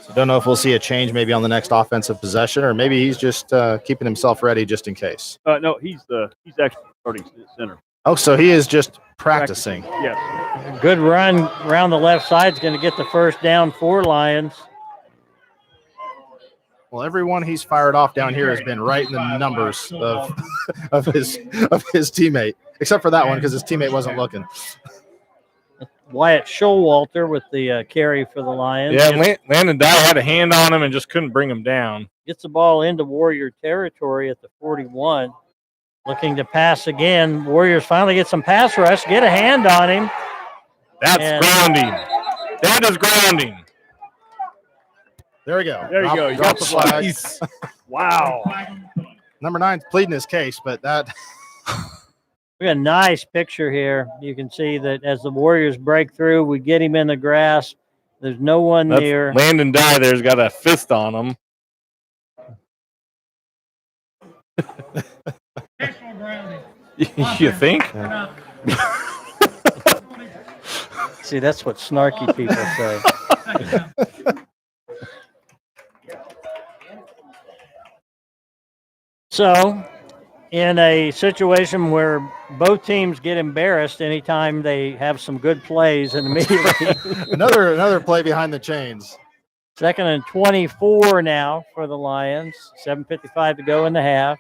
So don't know if we'll see a change maybe on the next offensive possession, or maybe he's just keeping himself ready just in case. No, he's actually starting center. Oh, so he is just practicing. Yes. Good run around the left side is going to get the first down for Lions. Well, everyone he's fired off down here has been right in the numbers of his teammate, except for that one because his teammate wasn't looking. Wyatt Showalter with the carry for the Lions. Yeah, Landon Dye had a hand on him and just couldn't bring him down. Gets the ball into Warrior territory at the 41. Looking to pass again. Warriors finally get some pass rush, get a hand on him. That's grounding. That is grounding. There we go. There you go. You got the flag. Nice. Wow. Number 9's pleading his case, but that We got a nice picture here. You can see that as the Warriors break through, we get him in the grass. There's no one near. Landon Dye there's got a fist on him. You think? See, that's what snarky people say. So, in a situation where both teams get embarrassed anytime they have some good plays, and immediately another play behind the chains. 2nd and 24 now for the Lions. 7:55 to go in the half.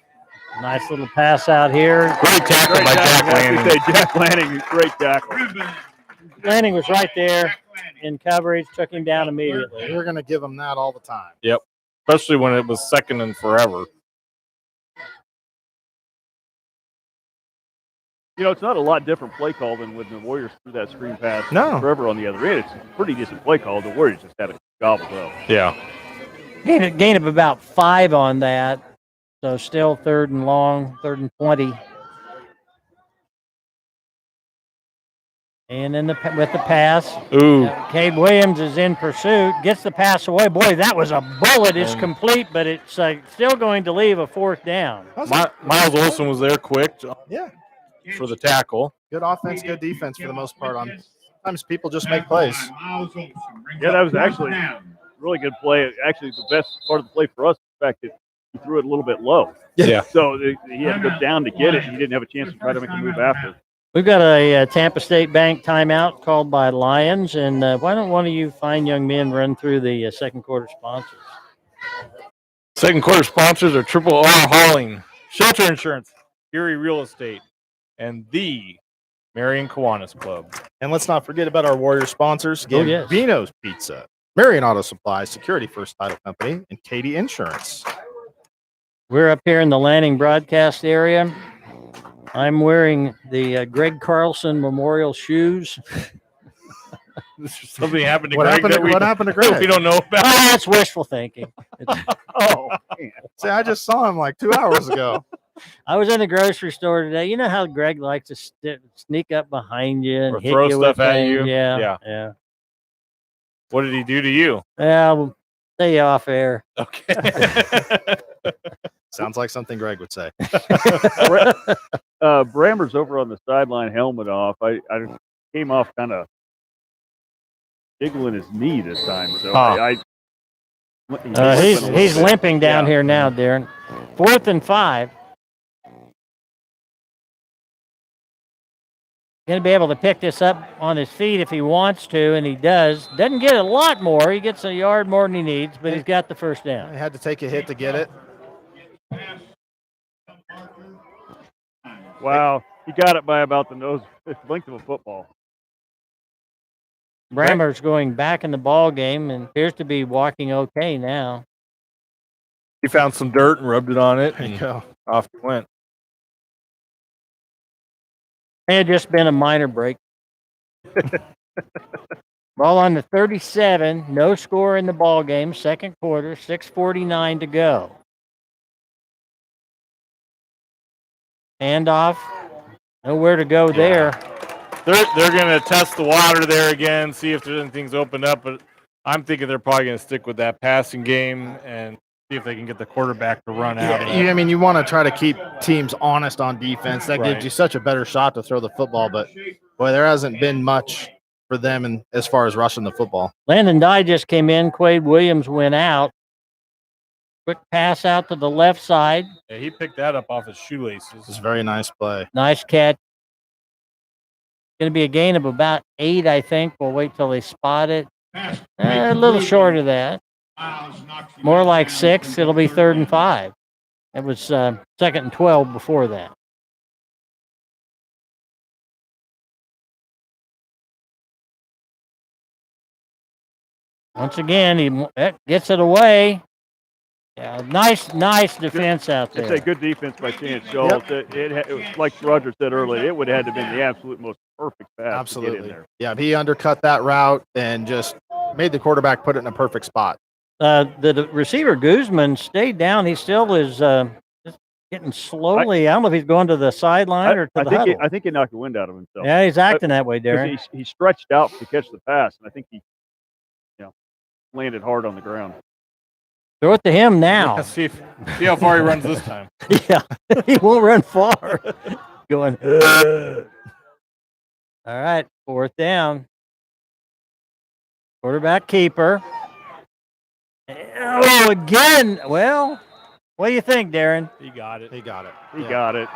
Nice little pass out here. Great tackle by Jack Lanning. Jack Lanning, great tackle. Lanning was right there in coverage, took him down immediately. You're going to give him that all the time. Yep. Especially when it was second and forever. You know, it's not a lot different play call than when the Warriors threw that screen pass forever on the other end. It's a pretty decent play call. The Warriors just had it gobbled up. Yeah. Gain of about 5 on that. So still 3rd and long, 3rd and 20. And then with the pass, Ooh. Cade Williams is in pursuit, gets the pass away. Boy, that was a bullet. It's complete, but it's still going to leave a 4th down. Miles Olson was there quick Yeah. for the tackle. Good offense, good defense for the most part. Sometimes people just make plays. Yeah, that was actually a really good play. Actually, the best part of the play for us is the fact that he threw it a little bit low. Yeah. So he had to go down to get it. He didn't have a chance to try to make a move after. We've got a Tampa State Bank timeout called by Lyons, and why don't one of you fine young men run through the second quarter sponsors? Second quarter sponsors are Triple R Hauling, Shelter Insurance, Erie Real Estate, and the Marion Kiwanis Club. And let's not forget about our Warrior sponsors, yes. Gambino's Pizza, Marion Auto Supply, Security First Title Company, and Katie Insurance. We're up here in the Lanning broadcast area. I'm wearing the Greg Carlson Memorial shoes. Something happened to What Greg happened to, that we, what happened to that we Greg? don't know about. Oh, that's wishful thinking. Oh, man. See, I just saw him like 2 hours ago. I was in the grocery store today. You know how Greg likes to sneak up behind you and Or hit throw you stuff with at things. you. Yeah. What did he do to you? Well, stay off air. Okay. Sounds like something Greg would say. Brammer's over on the sideline, helmet off. I came off kind of jiggling his knee this time, so He's limping down here now, Darren. 4th and 5. Going to be able to pick this up on his feet if he wants to, and he does. Doesn't get a lot more. He gets a yard more than he needs, but he's got the first down. I had to take a hit to get it. Wow, he got it by about the nose length of a football. Brammer's going back in the ball game and appears to be walking okay now. He found some dirt and rubbed it on it, There you and go. off it went. It had just been a minor break. Ball on the 37. No score in the ball game. Second quarter. 6:49 to go. Handoff. Nowhere to go there. They're going to test the water there again, see if there's anything's opened up. But I'm thinking they're probably going to stick with that passing game and see if they can get the quarterback to run out. I mean, you want to try to keep teams honest on defense. That Right. gives you such a better shot to throw the football. But, boy, there hasn't been much for them as far as rushing the football. Landon Dye just came in. Quade Williams went out. Quick pass out to the left side. Yeah, he picked that up off his shoelaces. This is a very nice play. Nice catch. Going to be a gain of about 8, I think. We'll wait till they spot it. A little short of that. More like 6. It'll be 3rd and 5. It was 2nd and 12 before that. Once again, he gets it away. Yeah, nice defense out there. It's a good defense by Chance Schultz. It was, like Roger said earlier, it would have had to have been the absolute most perfect pass to get in Absolutely. there. Yeah, he undercut that route and just made the quarterback put it in a perfect spot. The receiver Guzman stayed down. He still is just getting slowly. I don't know if he's going to the sideline or to the huddle. I think he knocked the wind out of himself. Yeah, he's acting that way, Darren. He stretched out to catch the pass, and I think he landed hard on the ground. Throw it to him now. Yeah, see how far he runs this time. Yeah, he won't run far. Going. All right, 4th down. Quarterback keeper. Oh, again. Well, what do you think, Darren? He got it. He got it. He got it.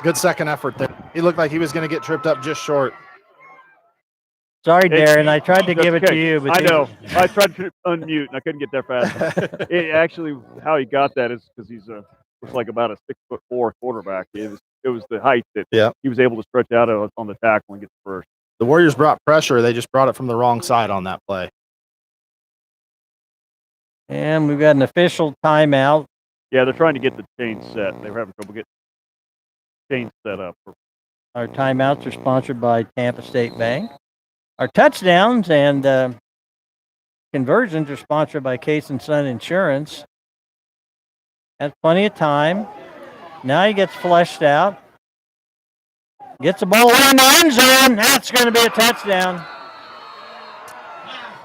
Good second effort there. He looked like he was going to get tripped up just short. Sorry, Darren. I tried to That's give it to okay. you, but I know. I tried to unmute, and I couldn't get there fast. It actually, how he got that is because he's looks like about a 6'4" quarterback. It was the height that he was able to stretch out on the tackle and get the first. The Warriors brought pressure. They just brought it from the wrong side on that play. And we've got an official timeout. Yeah, they're trying to get the chain set. They were having trouble getting chain set up. Our timeouts are sponsored by Tampa State Bank. Our touchdowns and conversions are sponsored by Case & Son Insurance. Has plenty of time. Now he gets flushed out. Gets the ball in the end zone. That's going to be a touchdown.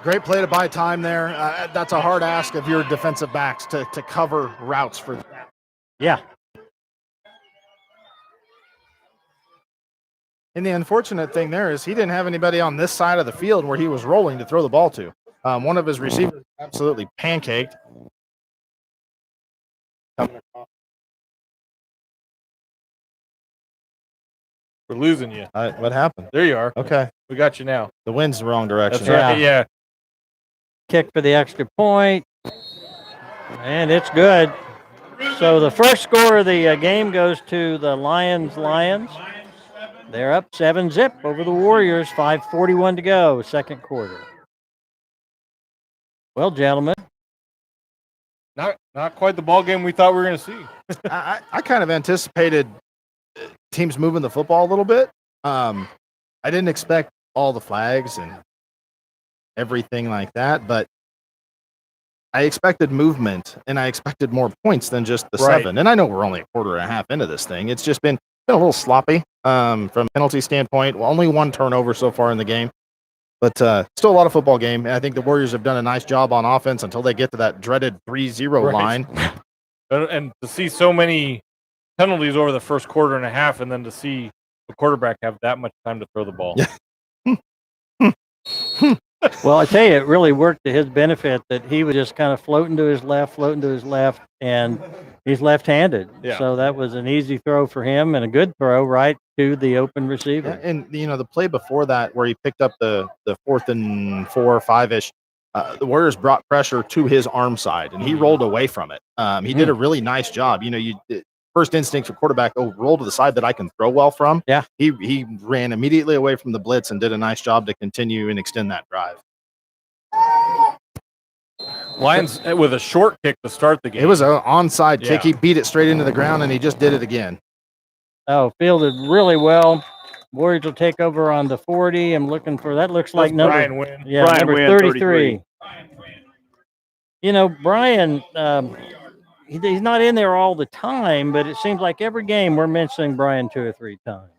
Great play to buy time there. That's a hard ask of your defensive backs to cover routes for that. Yeah. And the unfortunate thing there is he didn't have anybody on this side of the field where he was rolling to throw the ball to. One of his receivers absolutely pancaked. We're losing you. What happened? There you are. Okay. We got you now. The wind's the wrong direction. That's right. Yeah. Kick for the extra point. And it's good. So the first score of the game goes to the Lyons. They're up 7-0 over the Warriors. 5:41 to go, second quarter. Well, gentlemen, Not quite the ball game we thought we were going to see. I kind of anticipated teams moving the football a little bit. I didn't expect all the flags and everything like that, but I expected movement and I expected more points than just the Right. 7. And I know we're only a quarter and a half into this thing. It's just been a little sloppy from a penalty standpoint. Well, only one turnover so far in the game, but still a lot of football game. And I think the Warriors have done a nice job on offense until they get to that dreaded 3-0 Right. line. And to see so many penalties over the first quarter and a half, and then to see the quarterback have that much time to throw the ball. Yeah. well, I tell you, it really worked to his benefit that he was just kind of floating to his left, and he's left-handed. Yeah. So that was an easy throw for him and a good throw right to the open receiver. Yeah, and the play before that where he picked up the 4th and 4 or 5-ish, the Warriors brought pressure to his arm side and he rolled away from it. He did a really nice job. First instinct for quarterback, roll to the side that I can throw well from. Yeah. He ran immediately away from the blitz and did a nice job to continue and extend that drive. Lions with a short kick to start the game. It was an onside kick. Yeah. He beat it straight into the ground and he just did it again. Oh, fielded really well. Warriors will take over on the 40. I'm looking for that. Looks like number Brian Wynn. yeah, Brian number Wynn, 33. Brian, he's not in there all the time, but it seems like every game we're mentioning Brian 2 or 3 times.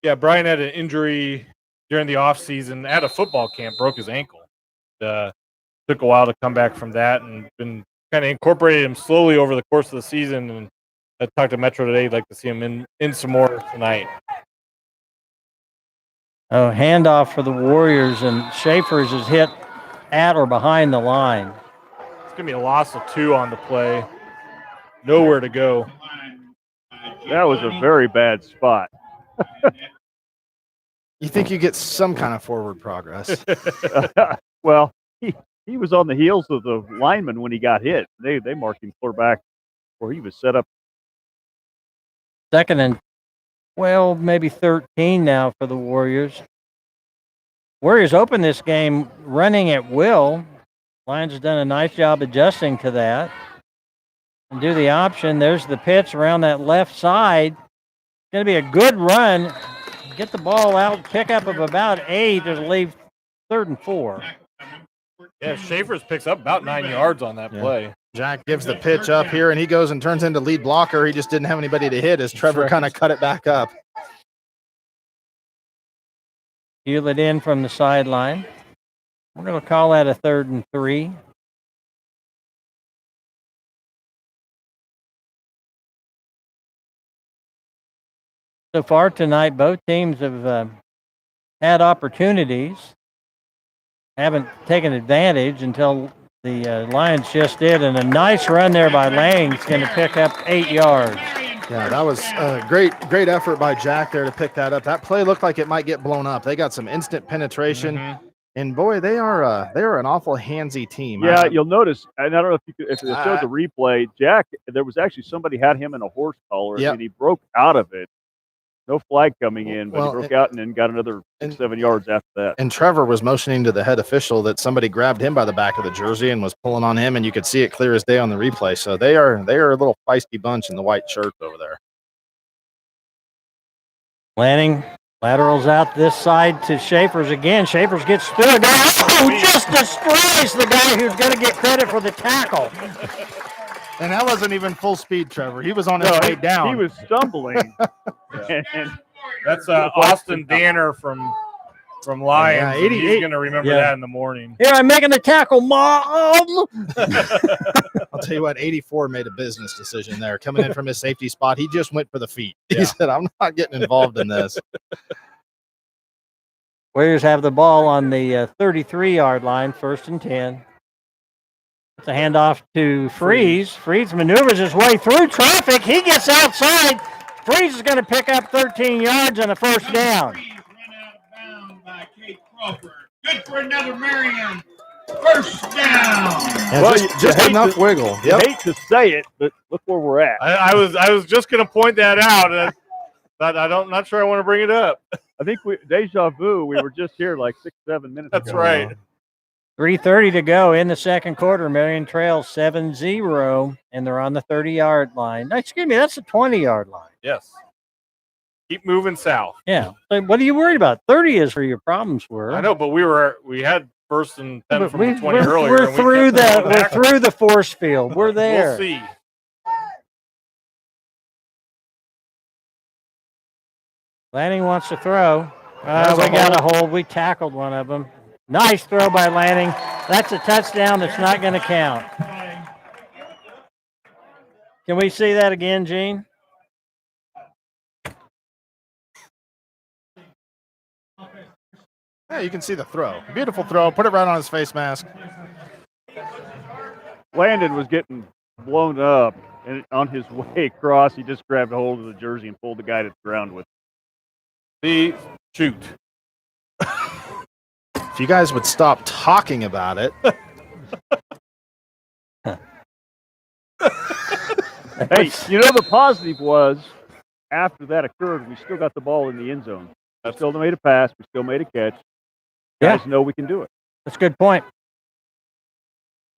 Yeah, Brian had an injury during the offseason at a football camp, broke his ankle. Took a while to come back from that and been kind of incorporated him slowly over the course of the season. And I talked to Metro today. I'd like to see him in some more tonight. Oh, handoff for the Warriors, and Schaefer's is hit at or behind the line. It's going to be a loss of 2 on the play. Nowhere to go. That was a very bad spot. You think you get some kind of forward progress. Well, he was on the heels of the lineman when he got hit. They marked him clear back where he was set up. Second and 12, maybe 13 now for the Warriors. Warriors open this game running at will. Lyons has done a nice job adjusting to that. And do the option. There's the pitch around that left side. It's going to be a good run. Get the ball out, pick up of about 8. It'll leave 3rd and 4. Yeah, Schaefer's picks up about 9 yards on that play. Jack gives the pitch up here, and he goes and turns into lead blocker. He just didn't have anybody to hit as Trevor kind of cut it back up. Heel it in from the sideline. We're going to call that a 3rd and 3. So far tonight, both teams have had opportunities, haven't taken advantage until the Lions just did, and a nice run there by Lang's going to pick up 8 yards. Yeah, that was a great effort by Jack there to pick that up. That play looked like it might get blown up. They got some instant penetration, and boy, they are an awful handsy team. Yeah, you'll notice, and I don't know if it showed the replay, Jack, there was actually somebody had him in a horse collar, and he broke out of it. No flag coming in, but he broke out and then got another 7 yards after that. And Trevor was motioning to the head official that somebody grabbed him by the back of the jersey and was pulling on him, and you could see it clear as day on the replay. So they are a little feisty bunch in the white shirts over there. Lanning laterals out this side to Schaefer's again. Schaefer's gets through a guy. Oh, just destroys the guy who's going to get credit for the tackle. And that wasn't even full speed, Trevor. He was on his way down. He was stumbling. That's Austin Danner from Lyons. Yeah, He's going to remember that in the morning. Here, I'm making the tackle, Mom. I'll tell you what, 84 made a business decision there. Coming in from his safety spot, he just went for the feet. He said, I'm not getting involved in this. Warriors have the ball on the 33-yard line, 1st and 10. It's a handoff to Freeze. Freeze maneuvers his way through traffic. He gets outside. Freeze is going to pick up 13 yards and a 1st down. Run out of bounds by Kate Crawford. Good for another Marion. 1st down. Yeah, Well, just you enough wiggle. I hate to say it, but look where we're at. I was just going to point that out. But not sure I want to bring it up. I think deja vu. We were just here like 6-7 minutes That's ago. right. 3:30 to go in the second quarter. Marion trails 7-0, and they're on the 30-yard line. No, excuse me, that's the 20-yard line. Yes. Keep moving south. Yeah. So what are you worried about? 30 is where your problems were. I know, but we had first and 10 But from the 20 we're earlier. We're and we through kept them we're back. through the force field. We're there. We'll see. Lanning wants to throw. There's We a got a hold. We tackled one of them. Nice throw by Lanning. That's a touchdown that's not going to count. Can we see that again, Gene? Yeah, you can see the throw. Beautiful throw. Put it right on his face mask. Landon was getting blown up, and on his way across, he just grabbed a hold of the jersey and pulled the guy to the ground with. Shoot. If you guys would stop talking about it. Hey, you know the positive was after that occurred, we still got the ball in the end zone. We still made a pass. We still made a catch. Yeah. Guys know we can do it. That's a good point.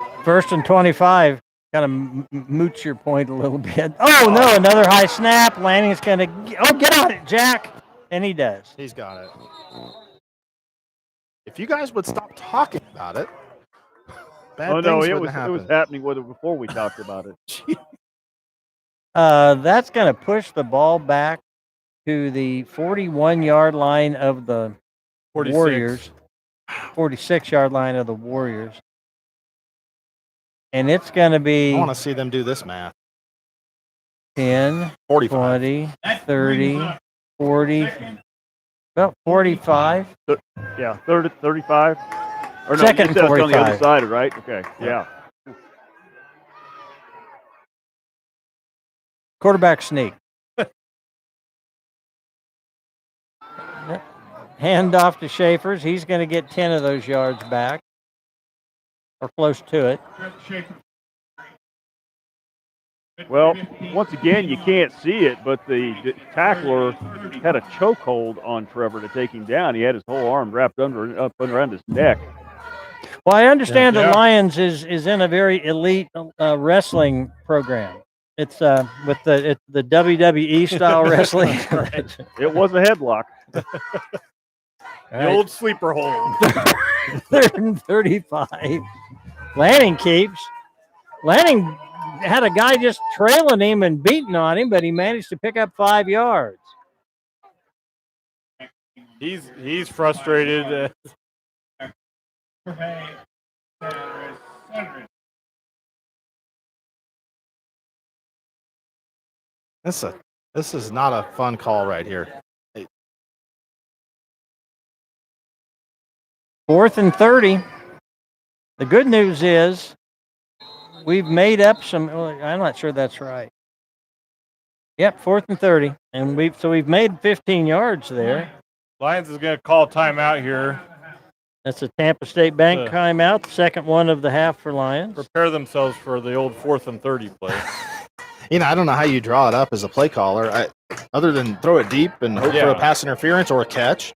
1st and 25. Kind of moots your point a little bit. Oh, no, another high snap. Lanning's going to, get on it, Jack. And he does. He's got it. If you guys would stop talking about it, bad things wouldn't happen. It was happening with it before we talked about it. That's going to push the ball back to the 41-yard line of the 46. Warriors. 46-yard line of the Warriors. And it's going to be I want to see them do this math. 10, 45. 20, 30, 40, about 45. Yeah, 30, 35. Or no, Second you said it's on the other 45. side, right? Okay, yeah. Quarterback sneak. Hand off to Schaefer's. He's going to get 10 of those yards back, or close to it. Well, once again, you can't see it, but the tackler had a chokehold on Trevor to take him down. He had his whole arm wrapped up around his neck. Well, I understand Yeah. that Lyons is in a very elite wrestling program. It's with the WWE style wrestling. It was a headlock. The old sleeper hole. 3rd and 35. Lanning keeps. Lanning had a guy just trailing him and beating on him, but he managed to pick up 5 yards. He's frustrated. This is not a fun call right here. 4th and 30. The good news is we've made up some. I'm not sure that's right. Yep, 4th and 30, and we've made 15 yards there. Lyons is going to call timeout here. That's a Tampa State Bank timeout, the second one of the half for Lyons. Prepare themselves for the old 4th and 30 play. I don't know how you draw it up as a play caller, other than throw it deep and hope for a pass interference or a catch.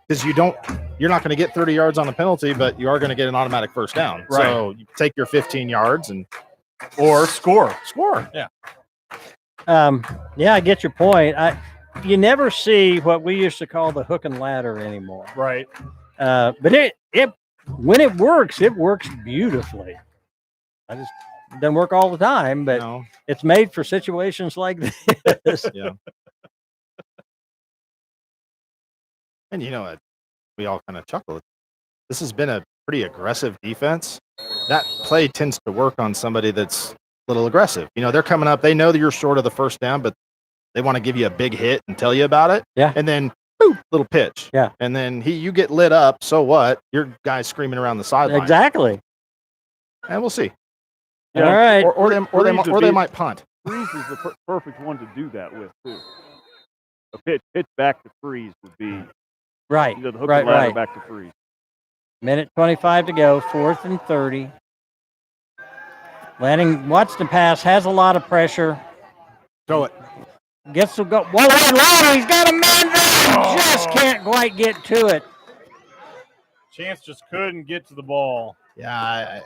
Because you're not going to get 30 yards on a penalty, but you are going to get an automatic first down. Right. So you take your 15 yards Or score. Yeah. I get your point. You never see what we used to call the hook and ladder anymore. Right. But it when it works beautifully. It doesn't work all the time, but it's made for situations like this. Yeah. And we all kind of chuckle. This has been a pretty aggressive defense. That play tends to work on somebody that's a little aggressive. They're coming up. They know that you're short of the first down, but they want to give you a big hit and tell you about it. Yeah. And then, boop, little pitch. Yeah. And then you get lit up. So what? Your guy's screaming around the sideline. Exactly. And we'll see. Yeah. All right. Or they might punt. Freeze is the perfect one to do that with, too. A pitch back to Freeze would be Right. the hook and ladder back to Freeze. Minute 25 to go, 4th and 30. Lanning wants to pass, has a lot of pressure. Throw it. Gets to go. Whoa, louder. He's got a man down. Just can't quite get to it. Chance just couldn't get to the ball. Yeah,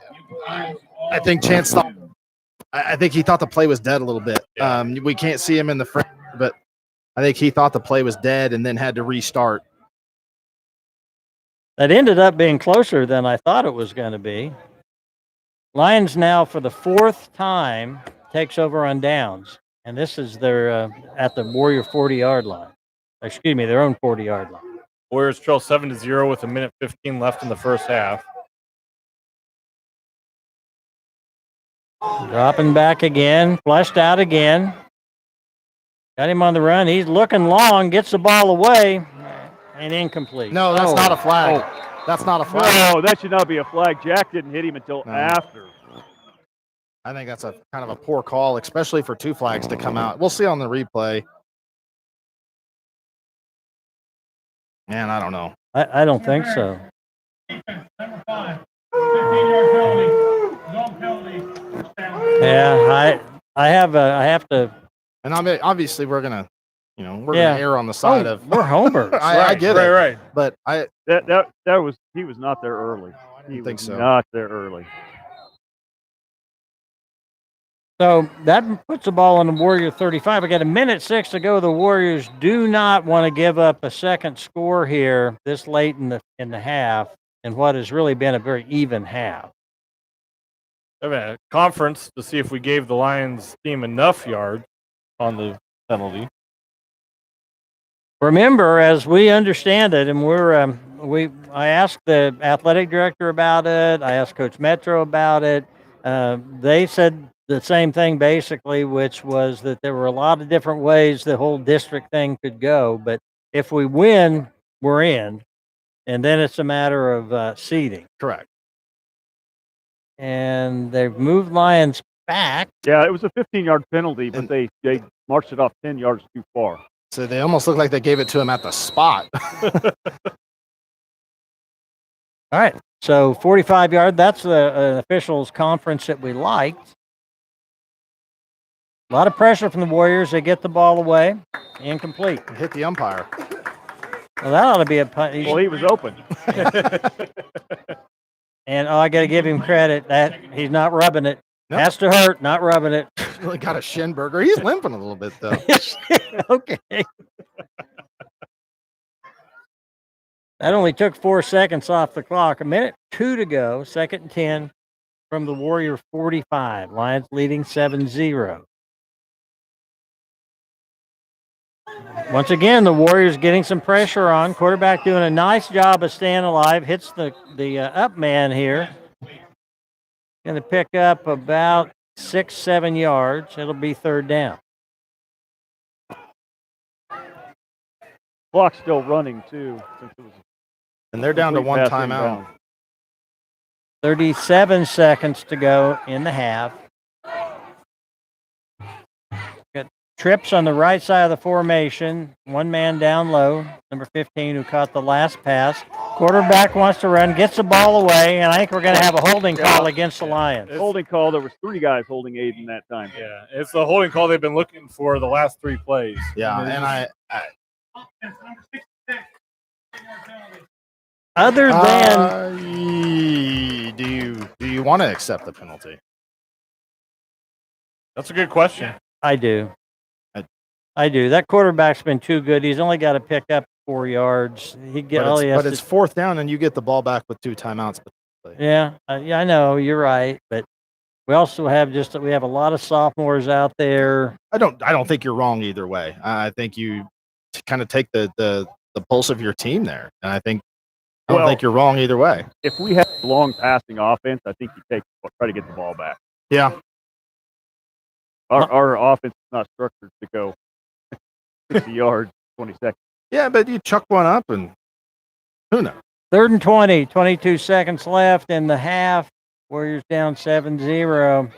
I think Chance thought. I think he thought the play was dead a little bit. Yeah. We can't see him in the frame, but I think he thought the play was dead and then had to restart. That ended up being closer than I thought it was going to be. Lyons now, for the 4th time, takes over on downs. And this is their at the Warrior 40-yard line. Excuse me, their own 40-yard line. Warriors trail 7-0 with 1:15 left in the first half. Dropping back again, flushed out again. Got him on the run. He's looking long, gets the ball away, and incomplete. No, that's not a flag. That's not a flag. No, that should not be a flag. Jack didn't hit him until after. I think that's a kind of a poor call, especially for 2 flags to come out. We'll see on the replay. Man, I don't know. I don't think so. Number 5, 15-yard penalty, zone penalty. Yeah, I have to. And I mean, obviously, we're gonna err on the side of we're homers. I get it, Right. but He was not there early. He think was so. not there early. So that puts the ball on the Warrior 35. We got 1:06 to go. The Warriors do not want to give up a second score here this late in the half, in what has really been a very even half. I have a conference to see if we gave the Lions team enough yards on the penalty. Remember, as we understand it, and I asked the athletic director about it. I asked Coach Metro about it. They said the same thing basically, which was that there were a lot of different ways the whole district thing could go. But if we win, we're in, and then it's a matter of seeding. correct. And they've moved Lyons back. Yeah, it was a 15-yard penalty, but they marched it off 10 yards too far. So they almost look like they gave it to him at the spot. All right, so 45-yard. That's an officials' conference that we liked. A lot of pressure from the Warriors. They get the ball away. Incomplete. Hit the umpire. Well, that ought to be a punt. Well, he was open. And I got to give him credit that he's not rubbing it. Nope. Has to hurt, not rubbing it. Really got a shin burger. He's limping a little bit though. Okay. That only took 4 seconds off the clock. 1:02 to go. 2nd and 10 from the Warrior 45. Lions leading 7-0. Once again, the Warriors getting some pressure on. Quarterback doing a nice job of staying alive. Hits the up man here. Going to pick up about 6-7 yards. It'll be 3rd down. Clock's still running, too. Since it was And they're down to complete one pass timeout. inbound. 37 seconds to go in the half. Got trips on the right side of the formation. One man down low, number 15, who caught the last pass. Quarterback wants to run, gets the ball away, and I think we're going to have a holding call against the Lions. Holding call. There was 3 guys holding Aiden that time. Yeah, it's the holding call they've been looking for the last 3 plays. Yeah, and I Other than do you want to accept the penalty? That's a good question. I do. That quarterback's been too good. He's only got to pick up 4 yards. But it's 4th down, and you get the ball back with 2 timeouts. Yeah, I know you're right, but we also have we have a lot of sophomores out there. I don't think you're wrong either way. I think you kind of take the pulse of your team there, and I don't think you're wrong either way. If we have a long passing offense, I think you try to get the ball back. Yeah. Our offense is not structured to go 60 yards, 20 seconds. Yeah, but you chuck one up, and who knows? 3rd and 20, 22 seconds left in the half. Warriors down 7-0.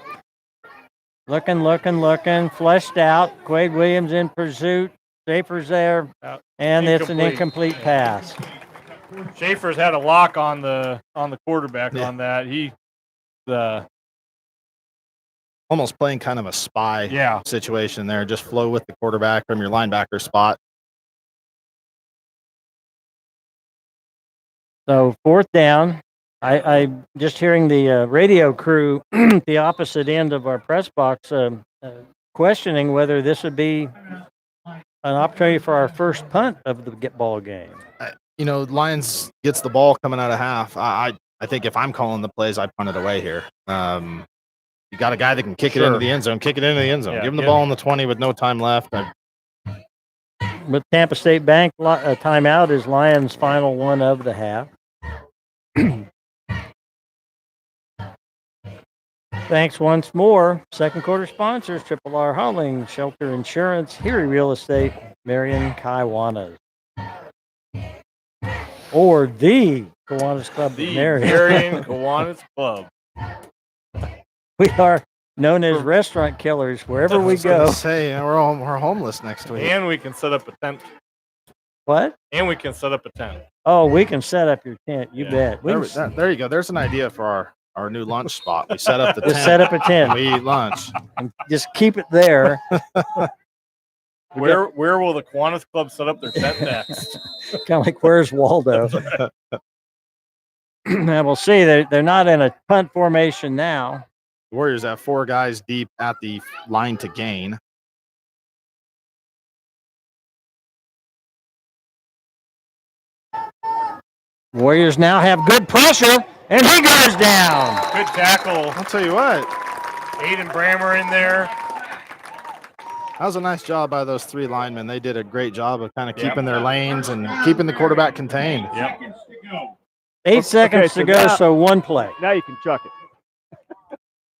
Looking, flushed out. Quade Williams in pursuit. Schaefer's there, and it's an incomplete pass. Schaefer's had a lock on the quarterback on that. almost playing kind of a spy situation there. Just flow with the quarterback from your linebacker spot. So 4th down. I just hearing the radio crew at the opposite end of our press box questioning whether this would be an opportunity for our first punt of the ball game. Lyons gets the ball coming out of half. I think if I'm calling the plays, I punt it away here. You got a guy that can kick it into the end zone. Kick it into the end zone. Yeah, Give him the ball on the 20 with no time left. With Tampa State Bank, timeout is Lyons' final one of the half. Thanks once more. Second quarter sponsors, Triple R Hauling, Shelter Insurance, Erie Real Estate, Marion Kiwanis. Or the Kiwanis Club of The Marion. Marion Kiwanis Club. We are known as restaurant killers wherever we go. Say we're homeless next week. And we can set up a tent. What? And we can set up a tent. Oh, we can set up your tent. You bet. There you go. There's an idea for our new lunch spot. We set up the tent. Just set up a tent. We eat lunch. And just keep it there. Where will the Kiwanis Club set up their tent next? Kind of like, where's Waldo? And we'll see. They're not in a punt formation now. The Warriors have 4 guys deep at the line to gain. Warriors now have good pressure, and he goes down. Good tackle. I'll tell you what. Aiden Brammer in there. That was a nice job by those 3 linemen. They did a great job of kind of keeping their lanes and keeping the quarterback contained. Yep. 8 seconds to go, so 1 play. Now you can chuck it.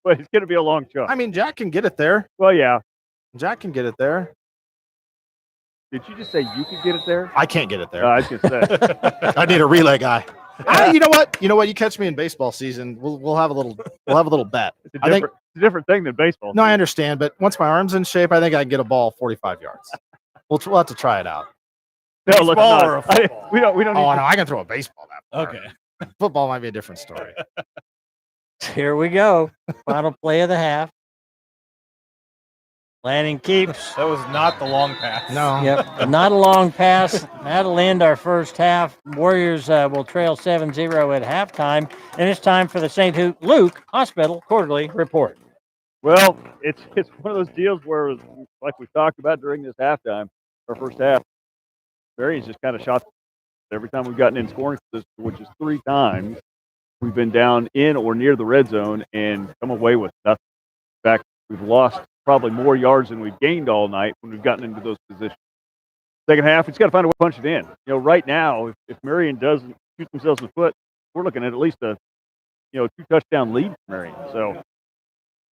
But it's going to be a long chuck. I mean, Jack can get it there. Well, yeah. Jack can get it there. Did you just say you could get it there? I can't get it there. I was going to say. I need a relay guy. You know what? You catch me in baseball season. We'll have a little bet. It's a different thing than baseball. No, I understand, but once my arm's in shape, I think I can get a ball 45 yards. We'll have to try it out. No, let's Baseball not. or a football? We don't. Oh, no, I can throw a baseball that far. Okay. Football might be a different story. Here we go. Final play of the half. Lanning keeps. That was not the long pass. No. Yep, not a long pass. That'll end our first half. Warriors will trail 7-0 at halftime, and it's time for the St. Luke Hospital Quarterly Report. Well, it's one of those deals where, like we talked about during this halftime, our first half, Marion's just kind of shot every time we've gotten in scoring position, which is 3 times. We've been down in or near the red zone and come away with nothing. In fact, we've lost probably more yards than we've gained all night when we've gotten into those positions. Second half, it's got to find a way to punch it in. Right now, if Marion doesn't shoot themselves in the foot, we're looking at least a 2 touchdown lead for Marion. So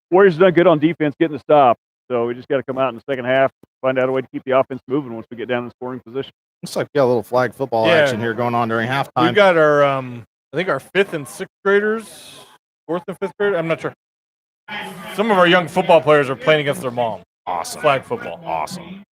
Warriors have done good on defense getting the stop. So we just got to come out in the second half, find out a way to keep the offense moving once we get down in scoring position. Looks like we got a little flag football action here going on during halftime. We've got our, I think our 5th and 6th graders, 4th and 5th graders. I'm not sure. Some of our young football players are playing against their mom. Awesome. Flag football. Awesome.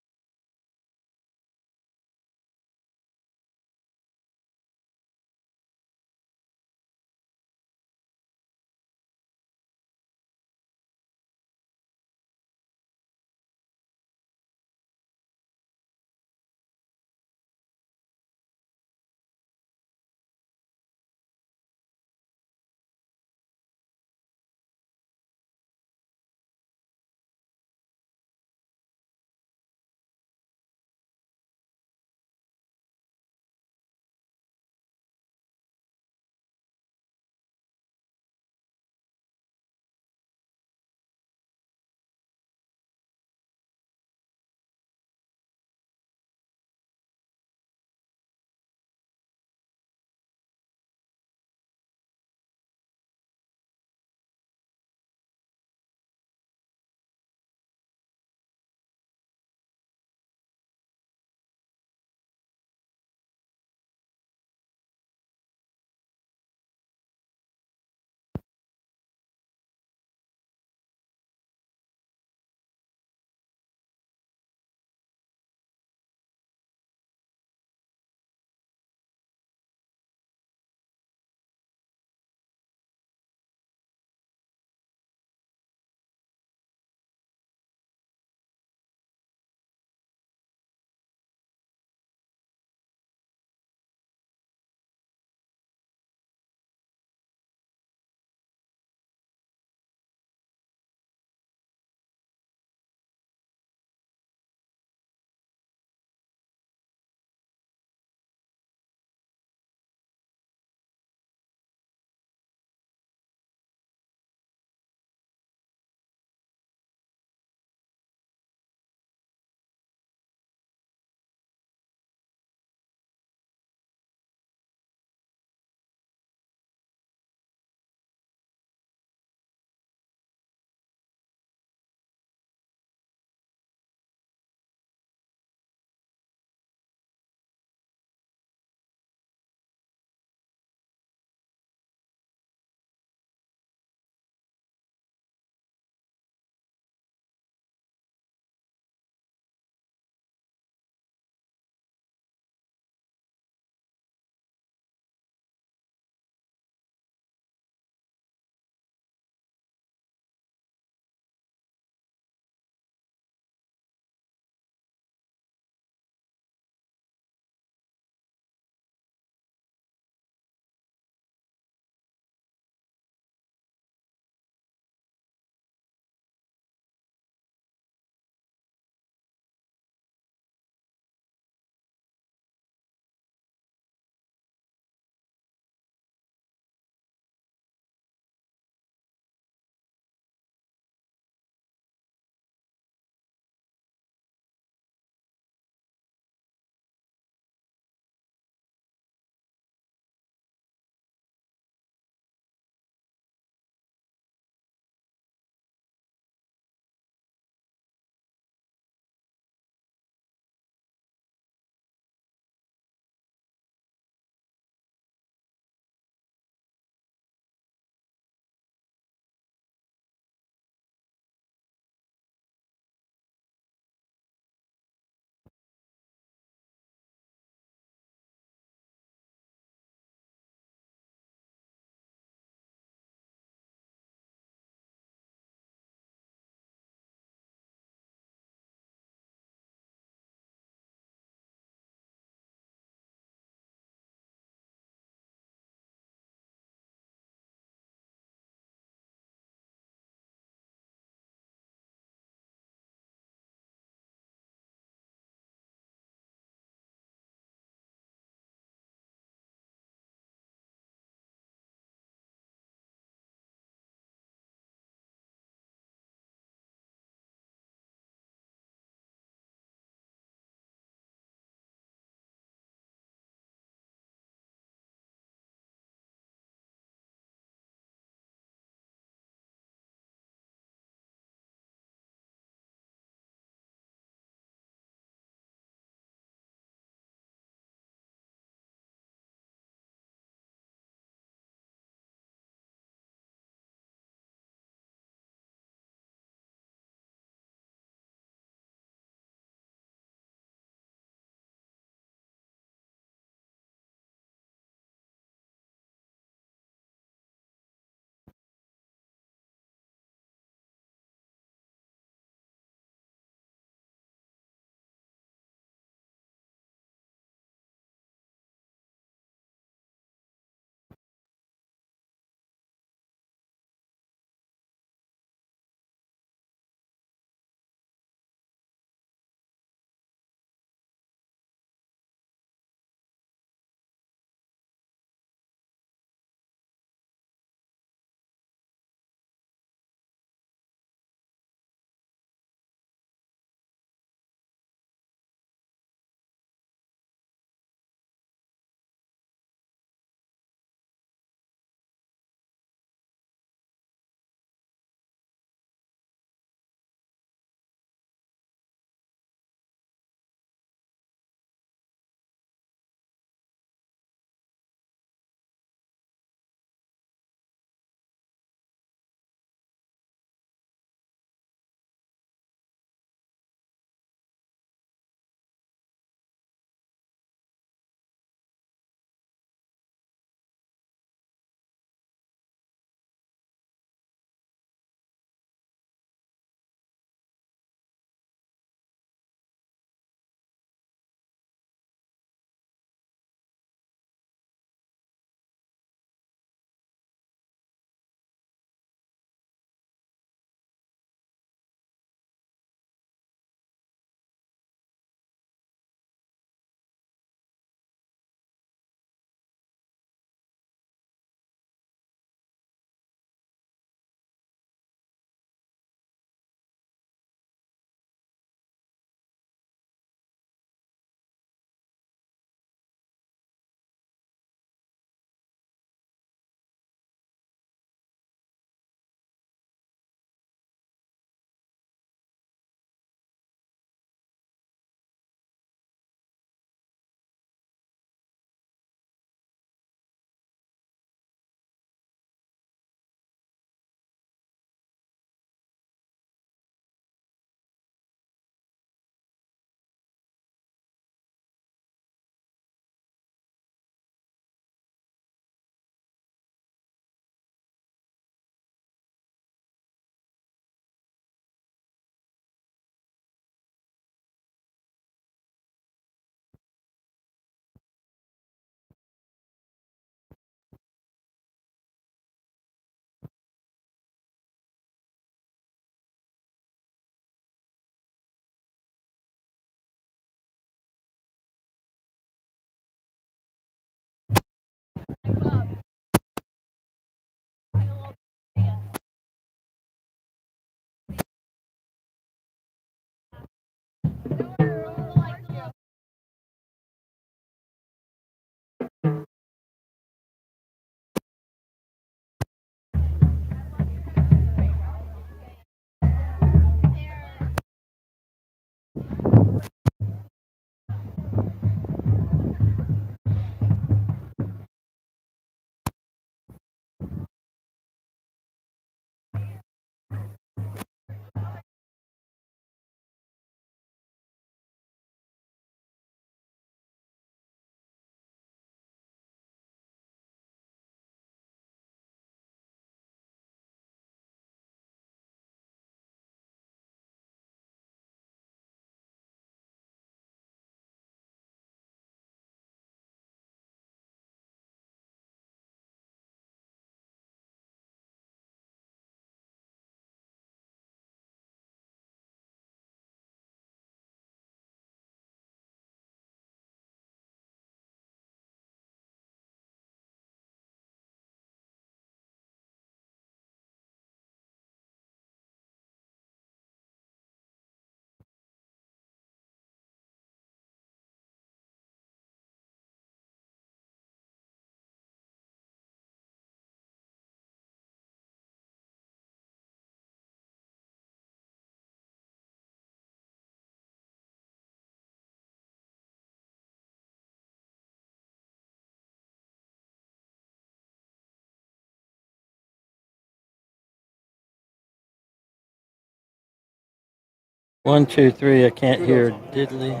1, 2, 3. I can't hear diddly.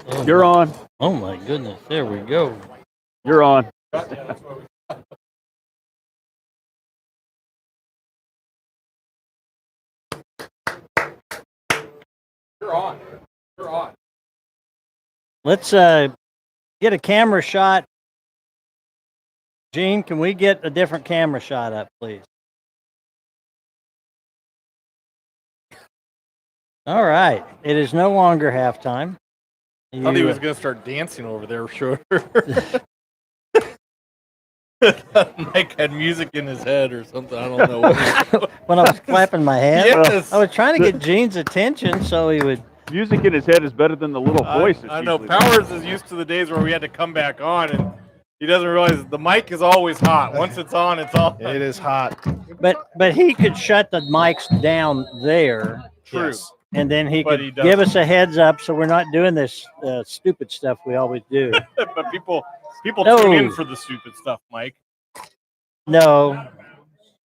Oh, You're on. Oh my goodness! There we go. You're on. Let's get a camera shot. Gene, can we get a different camera shot up, please? All right. It is no longer halftime. I thought he was going to start dancing over there, sure. Mike had music in his head or something. I don't know. When I was clapping my hands, Yes. I was trying to get Gene's attention so he would. Music in his head is better than the little voice. I know. Powers is used to the days where we had to come back on, and he doesn't realize the mic is always hot. Once it's on, it's on. It is hot. But he could shut the mics down there, True. Yes. and then he But could he give doesn't. us a heads up so we're not doing this stupid stuff we always do. But people No. tune in for the stupid stuff, Mike. No,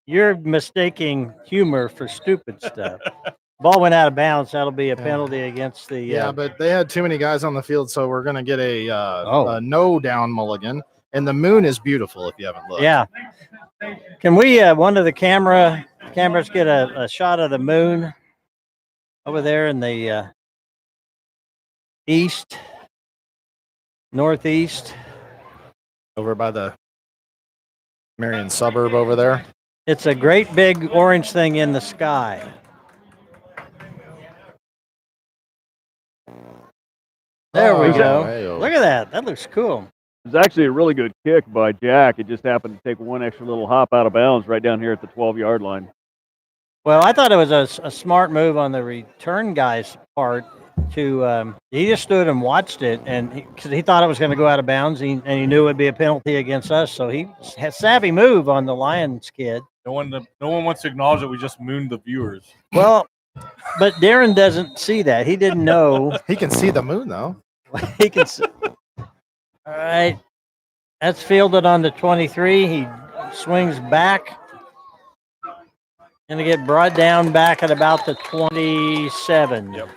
you're mistaking humor for stupid stuff. Ball went out of bounds. That'll be a penalty against the. Yeah, but they had too many guys on the field, so we're going to get a Oh. no down mulligan. And the moon is beautiful if you haven't looked. Yeah. Can we, one of the cameras get a shot of the moon over there in the east, northeast? Over by the Marion suburb over there. It's a great big orange thing in the sky. There we Oh, go. hey-o. Look at that. That looks cool. It was actually a really good kick by Jack. It just happened to take one extra little hop out of bounds right down here at the 12-yard line. Well, I thought it was a smart move on the return guy's part to he just stood and watched it, and because he thought it was going to go out of bounds, and he knew it would be a penalty against us, so he had savvy move on the Lyons kid. No one wants to acknowledge that we just mooned the viewers. Well, but Darren doesn't see that. He didn't know. He can see the moon, though. He can see. All right, that's fielded on the 23. He swings back. Going to get brought down back at about the 27. Yep.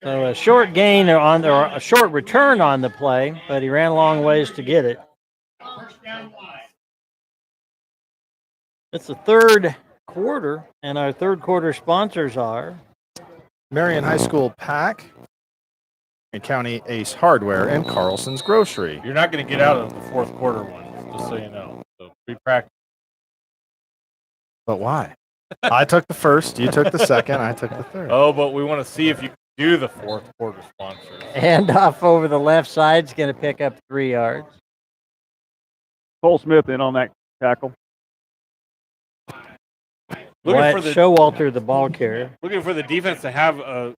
So a short gain or a short return on the play, but he ran a long ways to get it. It's the third quarter, and our third quarter sponsors are Marion High School Pack, and County Ace Hardware, and Carlson's Grocery. You're not going to get out of the fourth quarter one, just so you know. So pre-practice. But why? I took the first, you took the second, I took the third. Oh, but we want to see if you can do the fourth quarter sponsors. handoff over the left side is going to pick up 3 yards. Cole Smith in on that tackle. Wyatt Showalter, the ball carrier. Looking for the defense to have a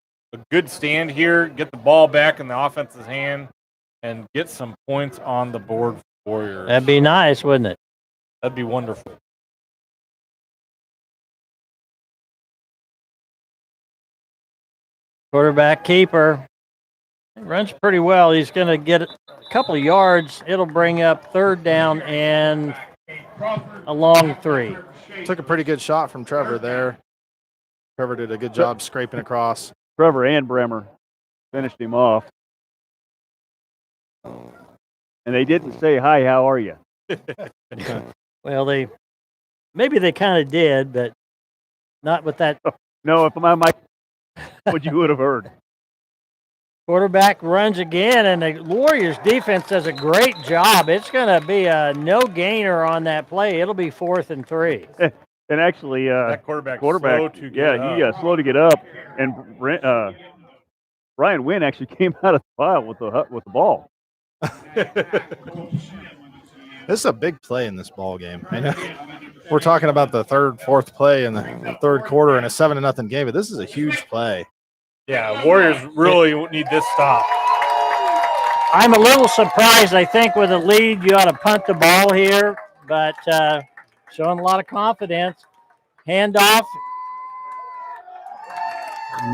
good stand here, get the ball back in the offense's hand, and get some points on the board for Warriors. That'd be nice, wouldn't it? That'd be wonderful. Quarterback keeper. He runs pretty well. He's going to get a couple of yards. It'll bring up third down and a long 3. Took a pretty good shot from Trevor there. Trevor did a good job scraping across. Trevor and Bremer finished him off. And they didn't say, hi, how are you? Well, maybe they kind of did, but not with that. No, if my mic, what you would have heard. Quarterback runs again, and the Warriors defense does a great job. It's going to be a no gainer on that play. It'll be 4th and 3. And actually, That quarterback slow to get up. slow to get up. And Ryan Wynn actually came out of the file with the ball. This is a big play in this ball game. I know we're talking about the third, fourth play in the third quarter in a 7-0 game, but this is a huge play. Yeah, Warriors really need this stop. I'm a little surprised. I think with a lead, you ought to punt the ball here, but showing a lot of confidence. Handoff.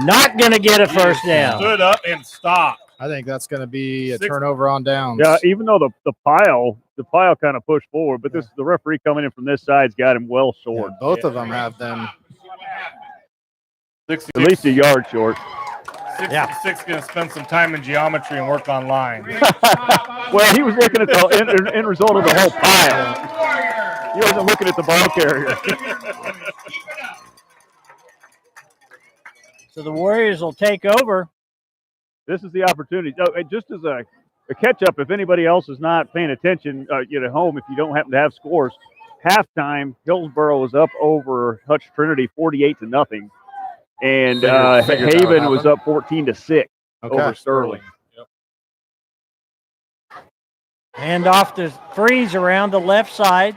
Not going to get a first down. Stood up and stopped. I think that's going to be a 6. turnover on downs. Yeah, even though the pile kind of pushed forward, but the referee coming in from this side's got him well short. Yeah, both of them have them. 66, At least a yard short. 66 going to spend some time in geometry and work on line. Well, he was looking at the end result of the whole pile. He wasn't looking at the ball carrier. So the Warriors will take over. This is the opportunity. Oh, just as a catch-up, if anybody else is not paying attention, at home, if you don't happen to have scores, halftime, Hillsboro was up over Hutch Trinity 48-0. And Figured that would Haven was happen. up 14-6 Okay. over Sterling. Hand off to Freeze around the left side.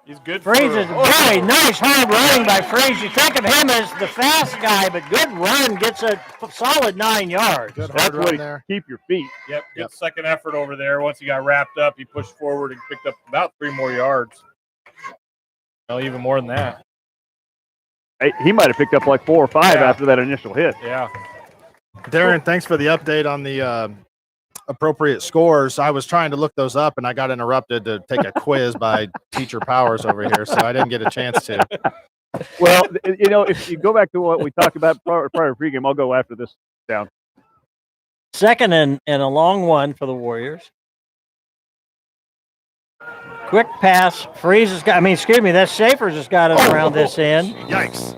He's good. Freeze is very nice hard running by Freeze. You think of him as the fast guy, but good run, gets a solid 9 yards. Good That's hard what run he there. keep your feet. Yep, good second effort over there. Once he got wrapped up, he pushed forward and picked up about 3 more yards. No, even more than that. He might have picked up like 4 or 5 Yeah. after that initial hit. Yeah. Darren, thanks for the update on the appropriate scores. I was trying to look those up, and I got interrupted to take a quiz by Teacher Powers over here, so I didn't get a chance to. Well, if you go back to what we talked about prior pregame, I'll go after this down. Second and a long one for the Warriors. Quick pass. Freeze has got, that's Schaefer's has got it around this end. Yikes.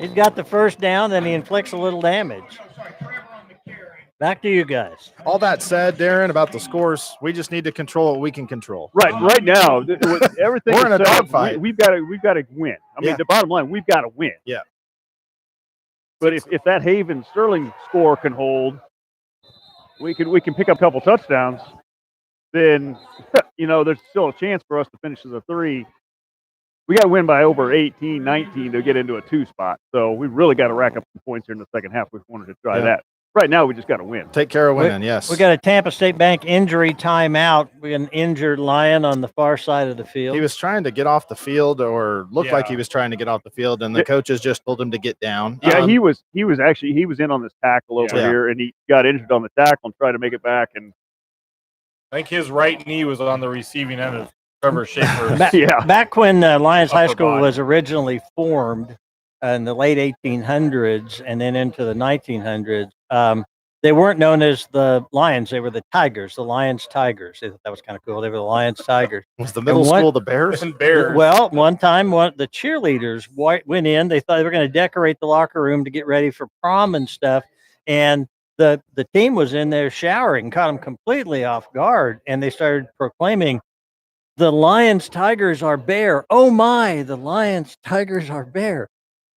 He's got the first down, then he inflicts a little damage. Back to you guys. All that said, Darren, about the scores, we just need to control what we can control. Right now, everything We're in a is set. dogfight. We've got to win. Yeah. The bottom line, we've got to win. Yeah. But if that Haven Sterling score can hold, we can pick up a couple touchdowns. Then there's still a chance for us to finish as a 3. We got to win by over 18, 19 to get into a 2 spot. So we really got to rack up some points here in the second half. We wanted to try that. Right now, we just got to win. Take care of winning, yes. We got a Tampa State Bank injury timeout. We got an injured Lyon on the far side of the field. He was trying to get off the field, or looked like he was trying to get off the field, and the coaches just told him to get down. Yeah, he was in on this tackle over here, and he got injured on the tackle and tried to make it back. And I think his right knee was on the receiving end of Trevor Schaefer's. Back when Lyons High School body. was originally formed in the late 1800s and then into the 1900s, they weren't known as the Lions. They were the Tigers, the Lions Tigers. They thought that was kind of cool. They were the Lions Tigers. Was the middle school the Bears? And Bears. Well, one time, the cheerleaders went in. They thought they were going to decorate the locker room to get ready for prom and stuff. And the team was in there showering, caught them completely off guard. And they started proclaiming, "The Lions Tigers are bare. Oh my, the Lions Tigers are bare."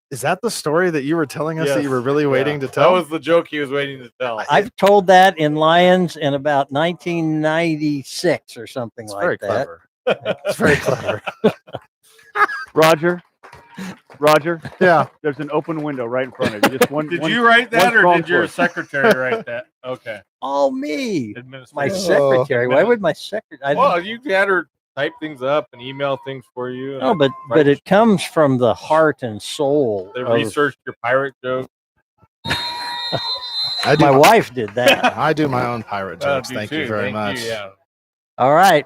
Is that the story that you were telling us that Yes. you were really waiting to That tell? was the joke he was waiting to tell. I've told that in Lyons in about 1996 or something It's like very that. clever. It's very clever. Roger, Yeah. there's an open window right in front of you. Just one. Did one- you write that, one or strong did your push. secretary write that? Okay. Oh, me. My Administrator. secretary. Why would my secretary? Well, you had her type things up and email things for you. No, but it comes from the heart and soul. They of- researched your pirate joke. My wife did that. I do my own pirate jokes. Do Thank too. you very Thank much. yeah. All right.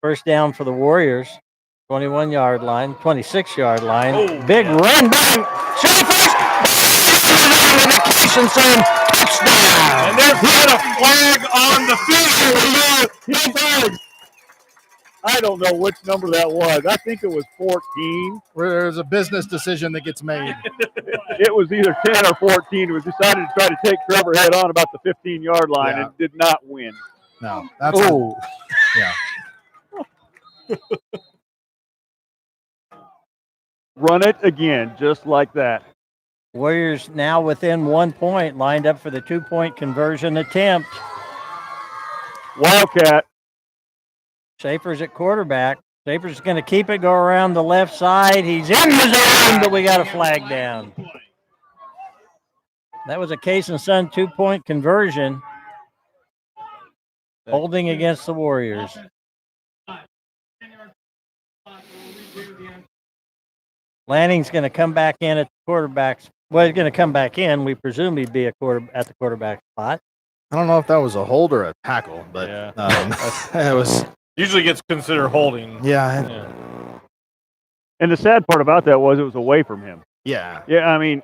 First down for the Warriors. 21-yard line, 26-yard line. Oh, Big yeah. run by Schaefer. Touchdown. And there's not a flag on the field. I don't know which number that was. I think it was 14. Where there's a business decision that gets made. It was either 10 or 14. It was decided to try to take Trevor head on about the 15-yard line Yeah. and did not win. No, that's yeah. Run it again, just like that. Warriors now within 1 point, lined up for the 2-point conversion attempt. Wildcat. Schaefer's at quarterback. Schaefer's going to keep it, go around the left side. He's in the zone, but we got a flag down. That was a Case and Son 2-point conversion. Holding against the Warriors. Lanning's going to come back in at the quarterback's. Well, he's going to come back in. We presume he'd be at the quarterback spot. I don't know if that was a hold or a tackle, but it was. Usually gets considered holding. Yeah. And the sad part about that was it was away from him. Yeah. Yeah, I mean,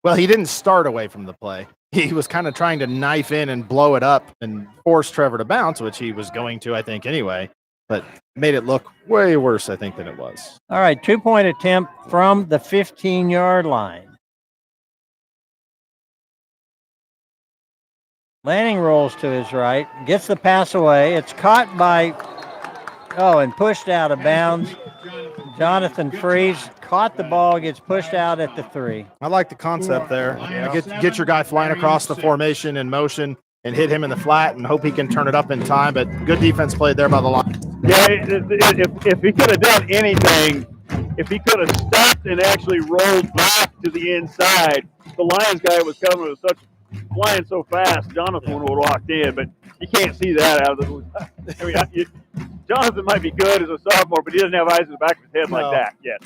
Well, he didn't start away from the play. He was kind of trying to knife in and blow it up and force Trevor to bounce, which he was going to, I think, anyway. But made it look way worse, I think, than it was. All right, 2-point attempt from the 15-yard line. Lanning rolls to his right, gets the pass away. It's caught by, and pushed out of bounds. Jonathan Freeze caught the ball, gets pushed out at the 3. I like the concept there. Get your guy flying across the formation in motion and hit him in the flat and hope he can turn it up in time. But good defense played there by the line. yeah, if he could have done anything, if he could have stopped and actually rolled back to the inside, the Lions guy was coming with flying so fast, Jonathan would have walked in, but you can't see that out of the. I mean, Jonathan might be good as a sophomore, but he doesn't have eyes in the back of his head like that yet.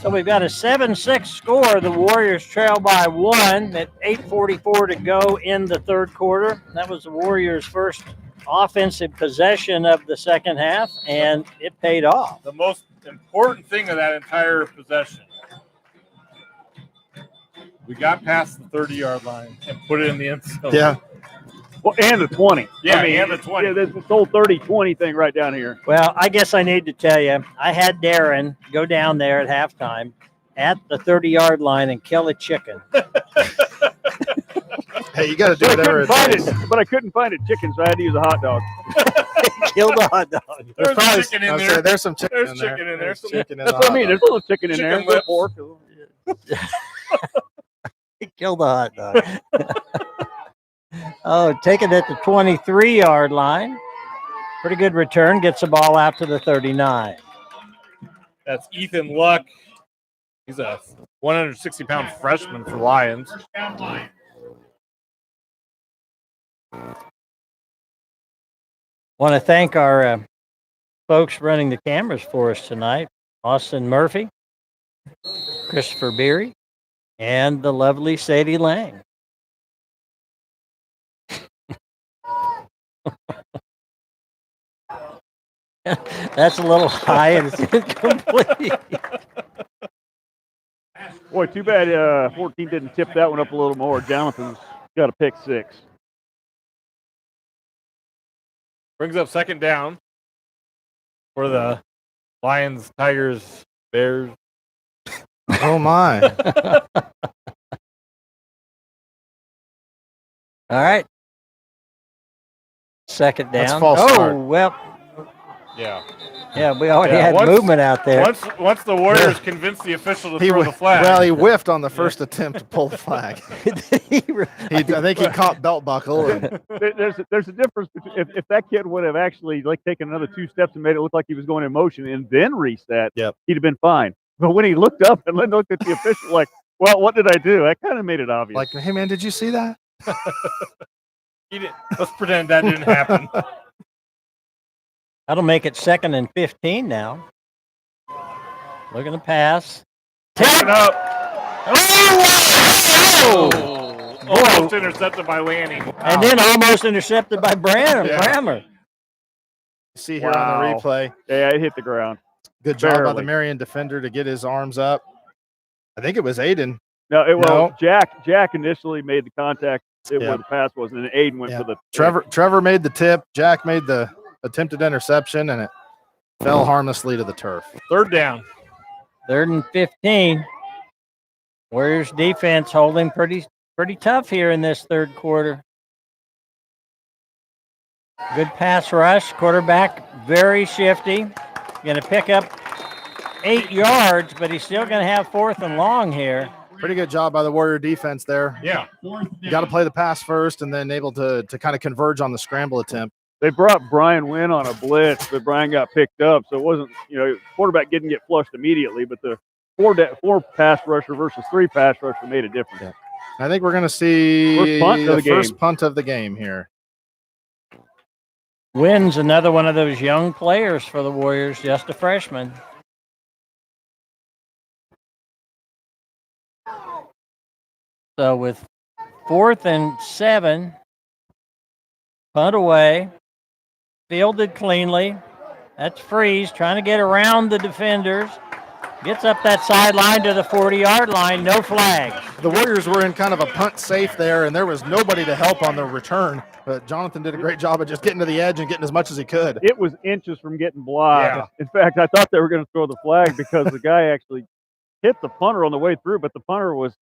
So we've got a 7-6 score. The Warriors trail by 1 at 8:44 to go in the third quarter. That was the Warriors' first offensive possession of the second half, and it paid off. The most important thing of that entire possession. We got past the 30-yard line and put it in the end zone. Yeah. Well, and the 20. Yeah, I mean, and the 20. Yeah, there's this whole 30-20 thing right down here. Well, I guess I need to tell you, I had Darren go down there at halftime at the 30-yard line and kill a chicken. Hey, you got to do whatever it takes. But I couldn't find a chicken, so I had to use a hot dog. Killed a hot dog. There's probably- chicken in I was there. saying, there's some chicken There's in there. chicken in there. There's Some- chicken in That's the what I hot mean. dog. There's a little chicken in there. Chicken lips. Pork. Killed a hot dog. Taken at the 23-yard line. Pretty good return. Gets the ball out to the 39. That's Ethan Luck. He's a 160-pound freshman for Lyons. Want to thank our folks running the cameras for us tonight. Austin Murphy, Christopher Beery, and the lovely Sadie Lang. That's a little high and it's incomplete. Boy, too bad 14 didn't tip that one up a little more. Jonathan's got a pick 6. Brings up second down for the Lions, Tigers, Bears. Oh, my. All right. Second That's down. false start. Well, Yeah. we already Yeah, had once- movement out there. Once the Warriors convinced the official to He throw the flag. Well, he whiffed on the first attempt to pull the flag. I think he caught belt buckle. And, There's a difference between if that kid would have actually taken another 2 steps and made it look like he was going in motion and then reset, Yep. he'd have been fine. But when he looked up and then looked at the official like, well, what did I do? That kind of made it obvious. like, hey, man, did you see that? Let's pretend that didn't happen. That'll make it 2nd and 15 now. Look at the pass. Taken up. Oh! Almost intercepted by Lanning. And then almost intercepted by Yeah. Brammer. See here on Wow. the replay. Yeah, it hit the ground. Good job by the Barely. Marion defender to get his arms up. I think it was Aiden. No, No. Jack initially made the contact Yeah. where the pass was, and then Aiden went Yeah. for the Trevor made the tip. Jack made the attempted interception, and it fell harmlessly to the turf. Third down. 3rd and 15. Warriors defense holding pretty tough here in this third quarter. Good pass rush. Quarterback very shifty. Going to pick up 8 yards, but he's still going to have 4th and long here. Pretty good job by the Warrior defense there. Yeah. You got to play the pass first and then able to kind of converge on the scramble attempt. They brought Brian Wynn on a blitz, but Brian got picked up, so it wasn't, quarterback didn't get flushed immediately, but the four pass rusher versus 3 pass rusher made a difference. Yeah. I think we're going to see First punt of the the game. first punt of the game here. Wynn's another one of those young players for the Warriors, just a freshman. So with 4th and 7. Punt away. Fielded cleanly. That's Freeze trying to get around the defenders. Gets up that sideline to the 40-yard line. No flags. The Warriors were in kind of a punt safe there, and there was nobody to help on the return. But Jonathan did a great job of just getting to the edge and getting as much as he could. It was inches from getting blocked. Yeah. In fact, I thought they were going to throw the flag because the guy actually hit the punter on the way through, but the punter was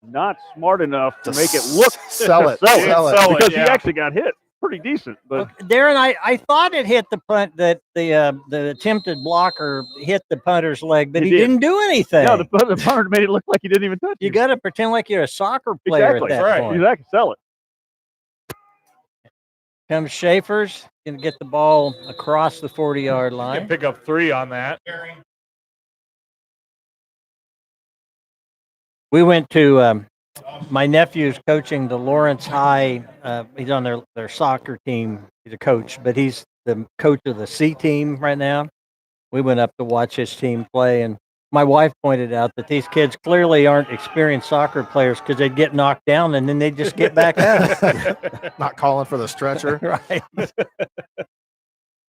not smart enough to make it look sell it because he actually got hit pretty decent. But Darren, I thought it hit the punt, that the attempted blocker hit the punter's leg, but he didn't do anything. no, the punter made it look like he didn't even touch You it. got to pretend like you're a soccer player Exactly. at that point. Exactly. Sell it. Comes Schaefer's going to get the ball across the 40-yard line. Can pick up 3 on that. We went to my nephew's coaching the Lawrence High. He's on their soccer team. He's a coach, but he's the coach of the C team right now. We went up to watch his team play, and my wife pointed out that these kids clearly aren't experienced soccer players because they'd get knocked down and then they'd just get back up. Not calling for the stretcher. Right.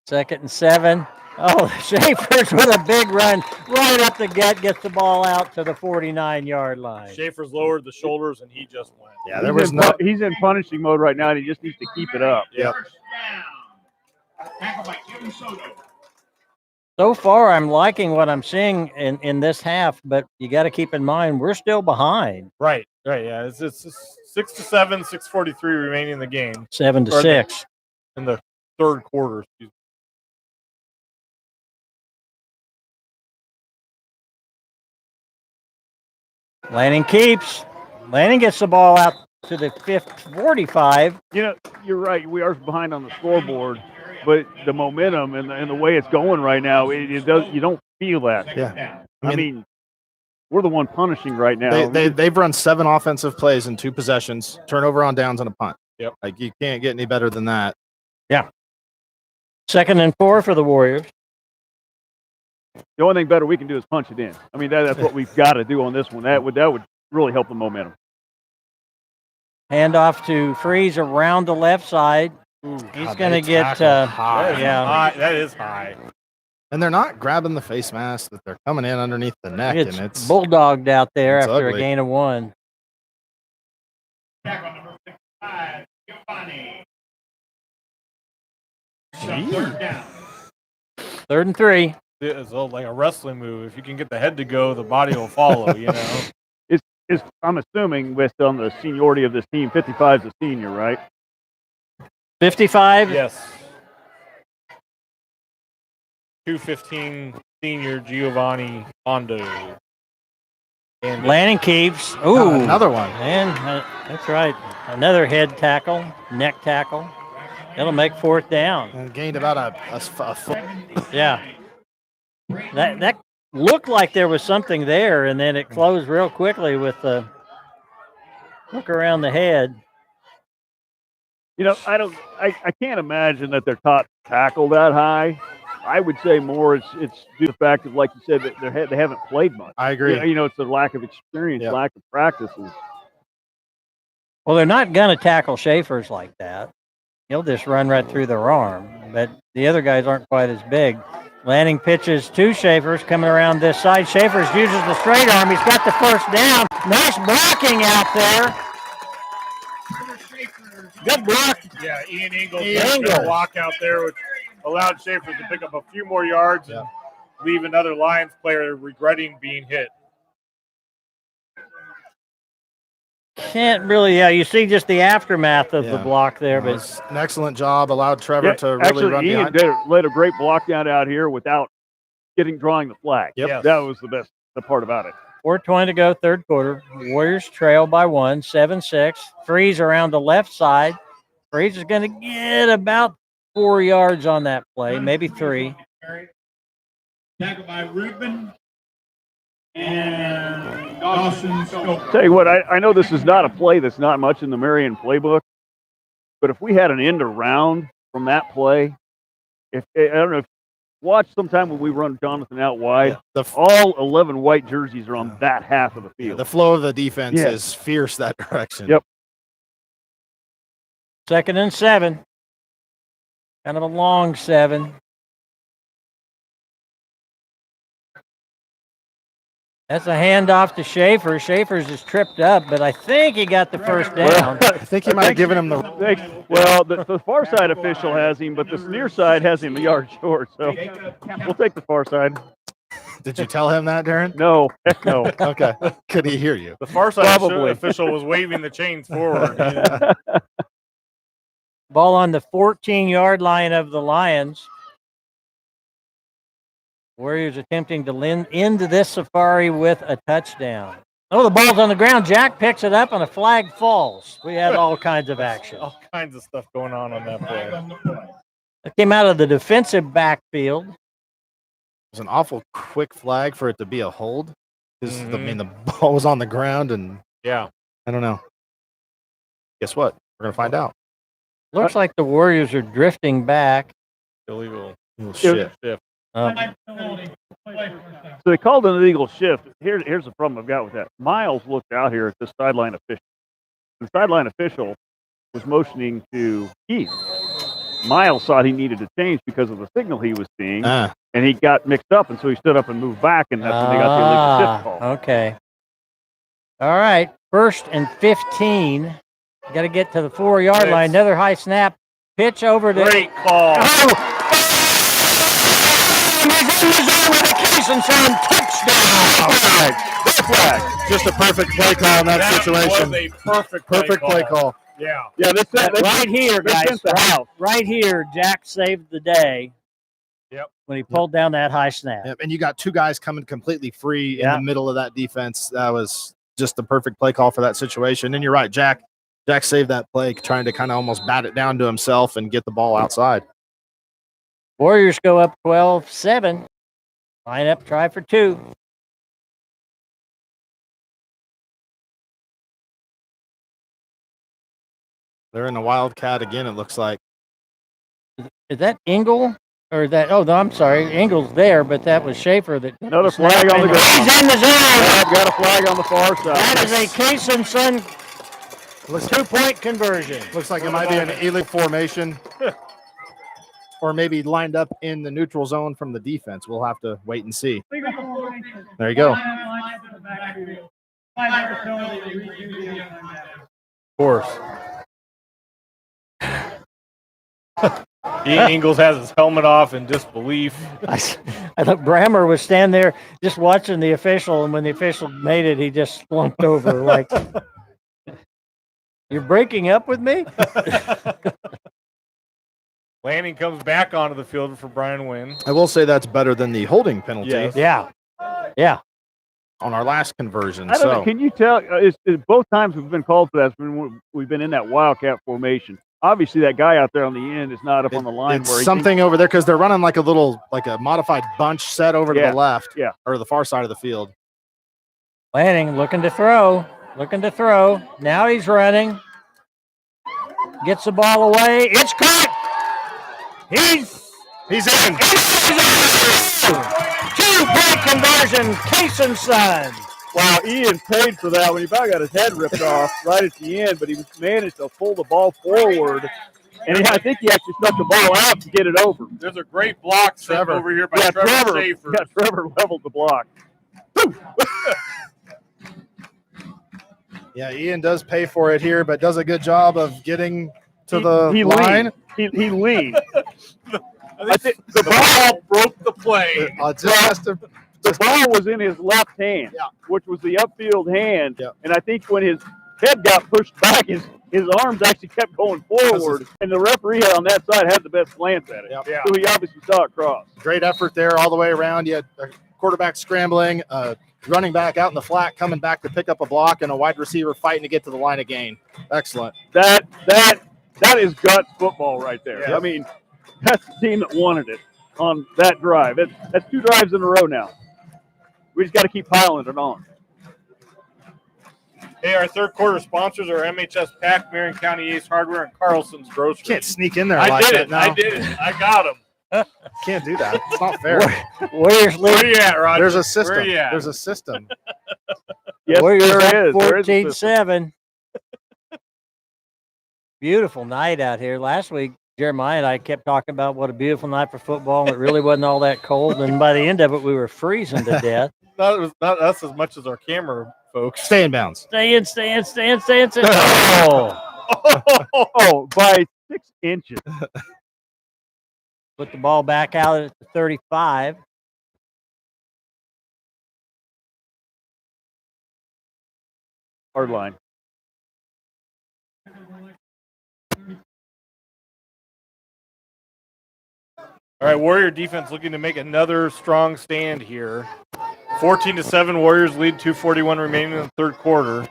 2nd and 7. Oh, Schaefer's with a big run right up the gut, gets the ball out to the 49-yard line. Schaefer's lowered the shoulders and he just went. Yeah, there was He's in punishing mode right now, and he just needs to keep it up. Yep. So far, I'm liking what I'm seeing in this half, but you got to keep in mind we're still behind. Right. Yeah. It's 6-7, 6:43 remaining in the game 7-6. in the third quarter. Excuse me. Lanning keeps. Lanning gets the ball out to the 45. You know, you're right. We are behind on the scoreboard, but the momentum and the way it's going right now, it does. You don't feel that. Yeah. I mean, we're the one punishing right now. They've run 7 offensive plays in 2 possessions, turnover on downs and a punt. Yep. Like, you can't get any better than that. 2nd and 4 for the Warriors. The only thing better we can do is punch it in. I mean, that's what we've got to do on this one. That would really help the momentum. Hand off to Freeze around the left side. He's going to get That is high. And they're not grabbing the face mask, that they're coming in underneath the neck. It's and it's bulldogged out there it's after ugly. a gain of 1. Tackle number 55, Giovanni. Gee. Third down. 3rd and 3. It's like a wrestling move. If you can get the head to go, the body will follow, you know. I'm assuming based on the seniority of this team, 55 is a senior, right? 55. Yes. 215 senior Giovanni Hondo. And Lanning keeps. Ooh, another one. And that's right. Another head tackle, neck tackle. It'll make 4th down. And gained about a foot. Yeah. That looked like there was something there, and then it closed real quickly with the look around the head. You know, I can't imagine that they're taught to tackle that high. I would say more it's due to the fact of, like you said, that they haven't played much. I agree. You know, it's the lack of experience, Yep. lack of practices. Well, they're not going to tackle Schaefer's like that. He'll just run right through their arm, but the other guys aren't quite as big. Lanning pitches to Schaefer's coming around this side. Schaefer's uses the straight arm. He's got the 1st down. Nice blocking out there. Good block. yeah, Ian Ingles Ian had a good Ingles. block out there, which allowed Schaefer to pick up a few more yards and leave another Lions player regretting being hit. Can't really, you see just the aftermath of the Yeah. block there, but It's an excellent job. Allowed Trevor Yeah, to really actually, run Ian behind. laid a great block down out here without drawing the flag. Yep. Yes. That was the part about it. 4:20 to go, 3rd quarter. Warriors trail by 1, 7-6. Freeze around the left side. Freeze is going to get about 4 yards on that play, maybe 3. Tackle by Rubin and Dawson Stoker. Tell you what, I know this is not a play that's not much in the Marion playbook, but if we had an end around from that play, I don't know if watch sometime when we run Jonathan out wide, all 11 white jerseys are on that half of the field. The flow of the defense Yeah. is fierce that direction. Yep. 2nd and 7. Kind of a long 7. That's a handoff to Schaefer. Schaefer's is tripped up, but I think he got the first down. I think he might have given him the. Well, the far side official has him, but the near side has him a yard short. So we'll take the far side. Did you tell him that, Darren? No, heck no. Okay. Could he hear you? The far side Probably. official was waving the chains forward. Ball on the 14-yard line of the Lions. Warriors attempting to end this safari with a touchdown. Oh, the ball's on the ground. Jack picks it up and a flag falls. We had all kinds of action. All kinds of stuff going on that play. It came out of the defensive backfield. It was an awful quick flag for it to be a hold. Because the ball was on the ground, and Yeah. I don't know. Guess what? We're gonna find out. Looks like the Warriors are drifting back. Illegal. Shit. Shift. So they called an illegal shift. Here's the problem I've got with that. Miles looked out here at the sideline official. The sideline official was motioning to Keith. Miles thought he needed to change because of the signal he was seeing, and he got mixed up, and so he stood up and moved back, and that's when they got the illegal shift call. Okay. All right. 1st and 15. Got to get to the 4-yard line. Another high snap. Pitch over to. Great call. Touchdown. Just a perfect play call in that situation. Was a perfect Play call. Yeah. Yeah, this Right here, they guys. sent the house. Right here, Jack saved the day. Yep. When he pulled down that high snap. Yep. And you got two guys coming completely free in Yeah. the middle of that defense. That was just the perfect play call for that situation. And you're right, Jack saved that play, trying to kind of almost bat it down to himself and get the ball outside. Warriors go up 12-7. Line up, try for 2. They're in the Wildcat again, it looks like. Is that Engel? Or that? Oh, no, I'm sorry. Engel's there, but that was Schaefer that. Another flag on the ground. He's in the zone. I've got a flag on the far side. That is a Case and Son 2-point conversion. Looks like it might be an A-League formation. Or maybe lined up in the neutral zone from the defense. We'll have to wait and see. There you go. Of course. Ian Ingles has his helmet off in disbelief. I thought Brammer was standing there just watching the official, and when the official made it, he just slumped over like, "You're breaking up with me?" Lanning comes back onto the field for Brian Wynn. I will say that's better than the holding penalty Yes. Yeah. on our last conversion. I don't know. Can you tell? It's both times we've been called for that. It's been, we've been in that Wildcat formation. Obviously, that guy out there on the end is not up on the line. It's where he something over there because they're running like a modified bunch set over to Yeah. the left, Yeah. or the far side of the field. Lanning looking to throw. Now he's running. Gets the ball away. It's caught. He's in. 2-point conversion. Case and Son. Wow, Ian paid for that when he probably got his head ripped off right at the end, but he managed to pull the ball forward. And I think he actually stuck the ball out to get it over. There's a great block set over here by Trevor Schaefer. Yeah, Trevor leveled the block. Yeah, Ian does pay for it here, but does a good job of getting to the line. He leaned. I think the ball broke the play. The ball was in his left hand, which was the upfield hand. Yeah. And I think when his head got pushed back, his arms actually kept going forward. And the referee on that side had the best glance at it. Yep. Yeah. So he obviously saw it cross. Great effort there all the way around. You had a quarterback scrambling, running back out in the flat, coming back to pick up a block, and a wide receiver fighting to get to the line of gain. Excellent. That is guts football right there. Yeah. I mean, that's the team that wanted it on that drive. That's 2 drives in a row now. We just got to keep piling it on. Hey, our third quarter sponsors are MHS Pack, Marion County Ace Hardware, and Carlson's Grocery. Can't sneak in there I like did that it. now. I did it. I got him. Can't do that. It's not fair. Warriors Where lead. you at, Roger? There's a system. Where you at? There's a system. Yes, Warriors there up is. There is a system. 14-7. beautiful night out here. Last week, Jeremiah and I kept talking about what a beautiful night for football, and it really wasn't all that cold. And by the end of it, we were freezing to death. It was not us as much as our camera folks. Stay in bounds. Stay in. Oh, By 6 inches. put the ball back out at the 35. Hard line. All right, Warrior defense looking to make another strong stand here. 14-7, Warriors lead. 2:41 remaining in the third quarter.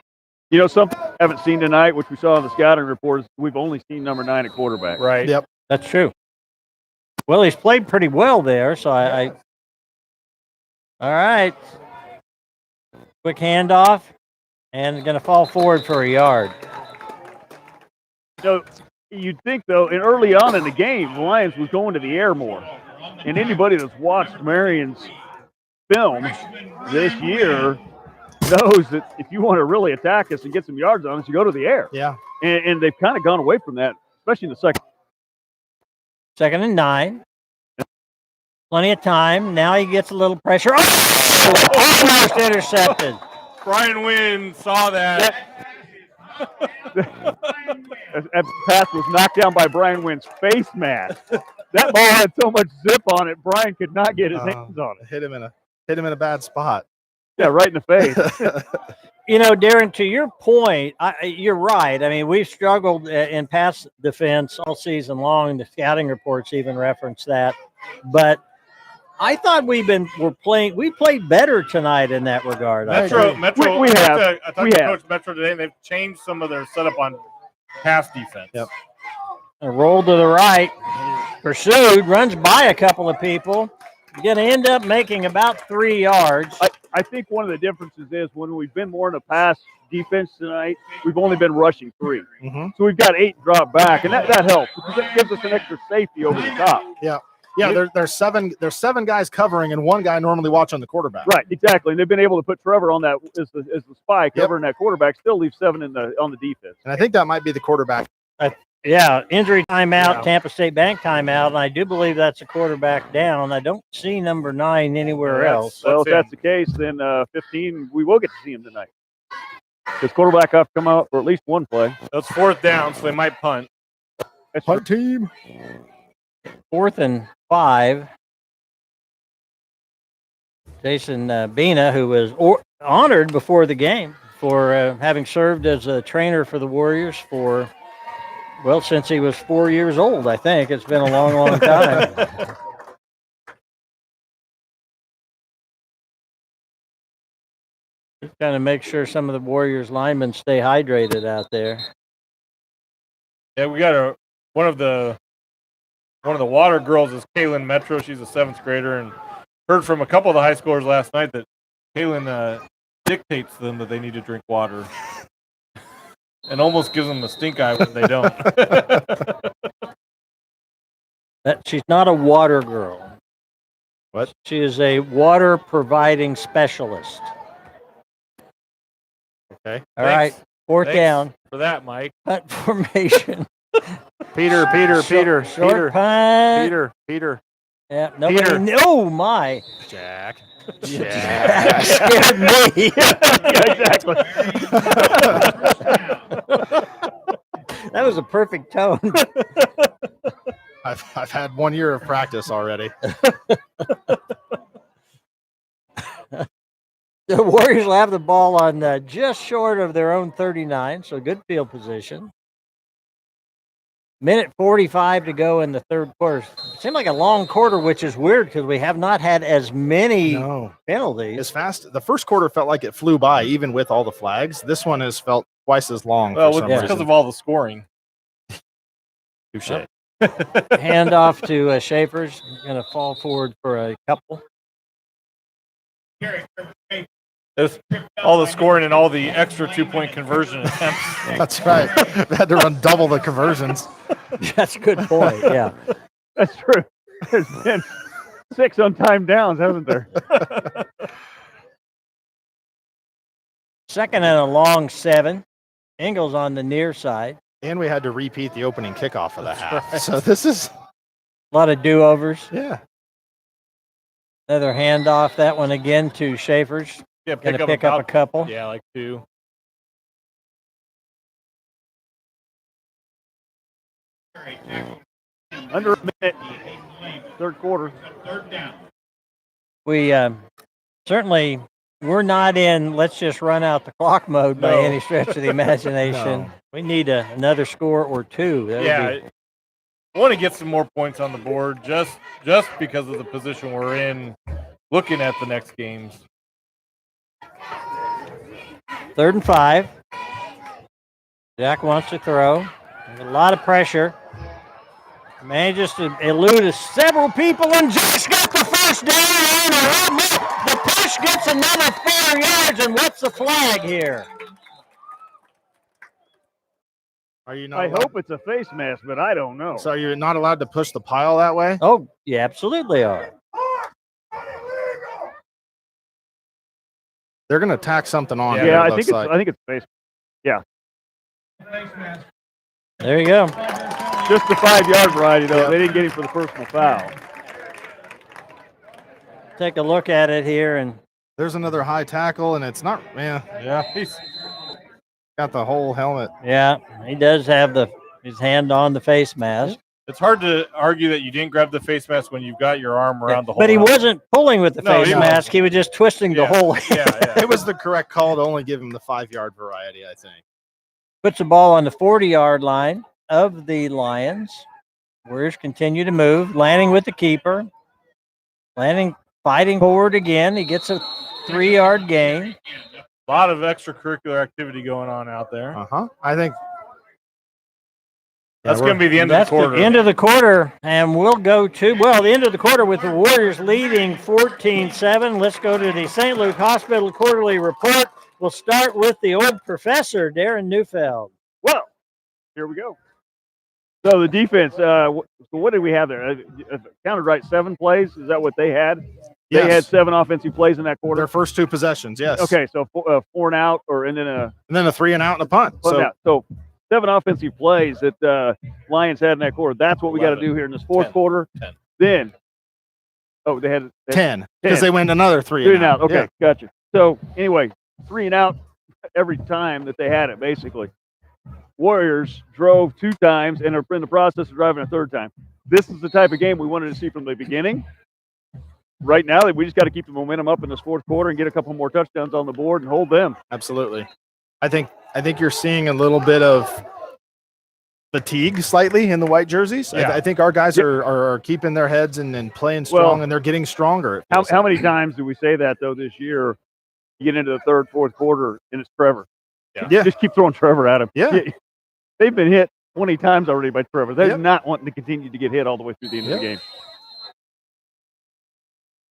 You know, something we haven't seen tonight, which we saw in the scouting report, is we've only seen number 9 at quarterback. Right. Yep. That's true. Well, he's played pretty well there, so I all right. Quick handoff, and going to fall forward for a yard. So you'd think, though, and early on in the game, the Lions was going to the air more. And anybody that's watched Marion's film this year knows that if you want to really attack us and get some yards on us, you go to the air. Yeah. And they've kind of gone away from that, especially in the second. 2nd and 9. Plenty of time. Now he gets a little pressure. Oh! Almost intercepted. Brian Wynn saw that. That pass was knocked down by Brian Wynn's face mask. That ball had so much zip on it, Brian could not get his hands on it. Hit him in a bad spot. Yeah, right in the face. You know, Darren, to your point, you're right. I mean, we've struggled in pass defense all season long. The scouting reports even reference that. But I thought we played better tonight in that regard. Metro. We have. I talked to Coach Metro today, and they've changed some of their setup on pass defense. Yep. A roll to the right, pursued, runs by a couple of people. Going to end up making about 3 yards. I think one of the differences is when we've been more in a pass defense tonight, we've only been rushing 3. Mm-hmm. So we've got 8 drop back, and that helps because it gives us an extra safety over the top. Yeah. Yeah, there's 7 guys covering and 1 guy normally watching the quarterback. Right, exactly. And they've been able to put Trevor on that as the spy covering that quarterback, still leave 7 on the defense. And I think that might be the quarterback. Yeah, injury timeout, Tampa State Bank timeout, and I do believe that's a quarterback down. I don't see number 9 anywhere else. Well, if that's the case, then 15, we will get to see him tonight. Because quarterback have to come out for at least 1 play. That's 4th down, so they might punt. That's Punt team. 4th and 5. Jason Bina, who was honored before the game for having served as a trainer for the Warriors for, well, since he was 4 years old, I think. It's been a long, long time. Just kind of make sure some of the Warriors linemen stay hydrated out there. Yeah, we got one of the water girls is Kaylin Metro. She's a 7th grader, and heard from a couple of the high schoolers last night that Kaylin dictates them that they need to drink water, and almost gives them a stink eye when they don't. She's not a water girl. What? She is a water providing specialist. Okay. All right. 4th Thanks down. for that, Mike. Punt formation. Peter. Short punt. Peter. Yeah. Nobody. Oh my. Jack. That scared me. yeah, exactly. That was a perfect tone. I've had 1 year of practice already. The Warriors will have the ball on just short of their own 39, so good field position. Minute 45 to go in the third quarter. It seemed like a long quarter, which is weird because we have not had as many penalties. As fast. The first quarter felt like it flew by, even with all the flags. This one has felt twice as long. Well, for some it's reason. because of all the scoring. Touche. Hand off to Schaefer's. Going to fall forward for a couple. It's all the scoring and all the extra 2-point conversion attempts. That's right. They had to run double the conversions. That's a good point. Yeah. That's true. There's been 6 untimed downs, hasn't there? 2nd and a long 7. Ingles on the near side. And we had to repeat the opening kickoff of the half. Right. So this is A lot of do-overs. yeah. Another handoff. That one again to Schaefer's. Yeah, Going to pick up a couple. Yeah, like 2. Under a minute, third quarter. Third down. We certainly we're not in let's just run out the clock mode by No. any stretch of the imagination. No. We need another score or two. That would Yeah, be- I want to get some more points on the board just because of the position we're in, looking at the next games. 3rd and 5. Jack wants to throw. There's a lot of pressure. Manages to elude several people, and Jack's got the first down. And the push gets another 4 yards. And what's the flag here? Are you not? I allowed- hope it's a face mask, but I don't know. So you're not allowed to push the pile that way? Oh, you absolutely are. They're going to tack something on. Yeah, here, yeah, it I think looks it's like. face. There you go. Just the 5-yard variety, though. Yep. They didn't get him for the personal foul. Take a look at it here, and There's another high tackle, and it's not. Man, Yeah, he's got the whole helmet. yeah, he does have his hand on the face mask. it's hard to argue that you didn't grab the face mask when you've got your arm around the whole. But he helmet. wasn't pulling with the No, face he mask. He was just twisting the Yeah. whole Yeah. It was the correct call to only give him the 5-yard variety, I think. Puts the ball on the 40-yard line of the Lions. Warriors continue to move. Landing with the keeper. Landing fighting forward again. He gets a 3-yard gain. A lot of extracurricular activity going on out there. I think That's going to be the end That's of the quarter. the end of the quarter, and we'll go to, the end of the quarter with the Warriors leading 14-7. Let's go to the St. Luke Hospital Quarterly Report. We'll start with the old professor, Darren Neufeld. Well, here we go. So the defense, so what did we have there? Counted right, 7 plays? Is that what they had? They yes. had 7 offensive plays in that quarter? Their first 2 possessions, yes. Okay, so 4 and out, and then a And then a 3 and out and a punt. punt So out. So 7 offensive plays that Lions had in that quarter. That's what we got to 11. do here in this fourth 10. quarter. 10. Then, they had 10, because they went another 3 3 and out. Okay, Yeah. gotcha. So anyway, 3 and out every time that they had it, basically. Warriors drove 2 times and are in the process of driving a 3rd time. This is the type of game we wanted to see from the beginning. Right now, we just got to keep the momentum up in this fourth quarter and get a couple more touchdowns on the board and hold them. Absolutely. I think you're seeing a little bit of fatigue slightly in the white jerseys. Yeah. I think our guys are keeping their heads and playing strong, and they're getting stronger. it feels How like. many times do we say that, though, this year? You get into the 3rd, 4th quarter, and it's Trevor. Yeah. Just keep throwing Trevor at him. Yeah. They've been hit 20 times already by Trevor. They're Yep. not wanting to continue to get hit all the way through the end of the game.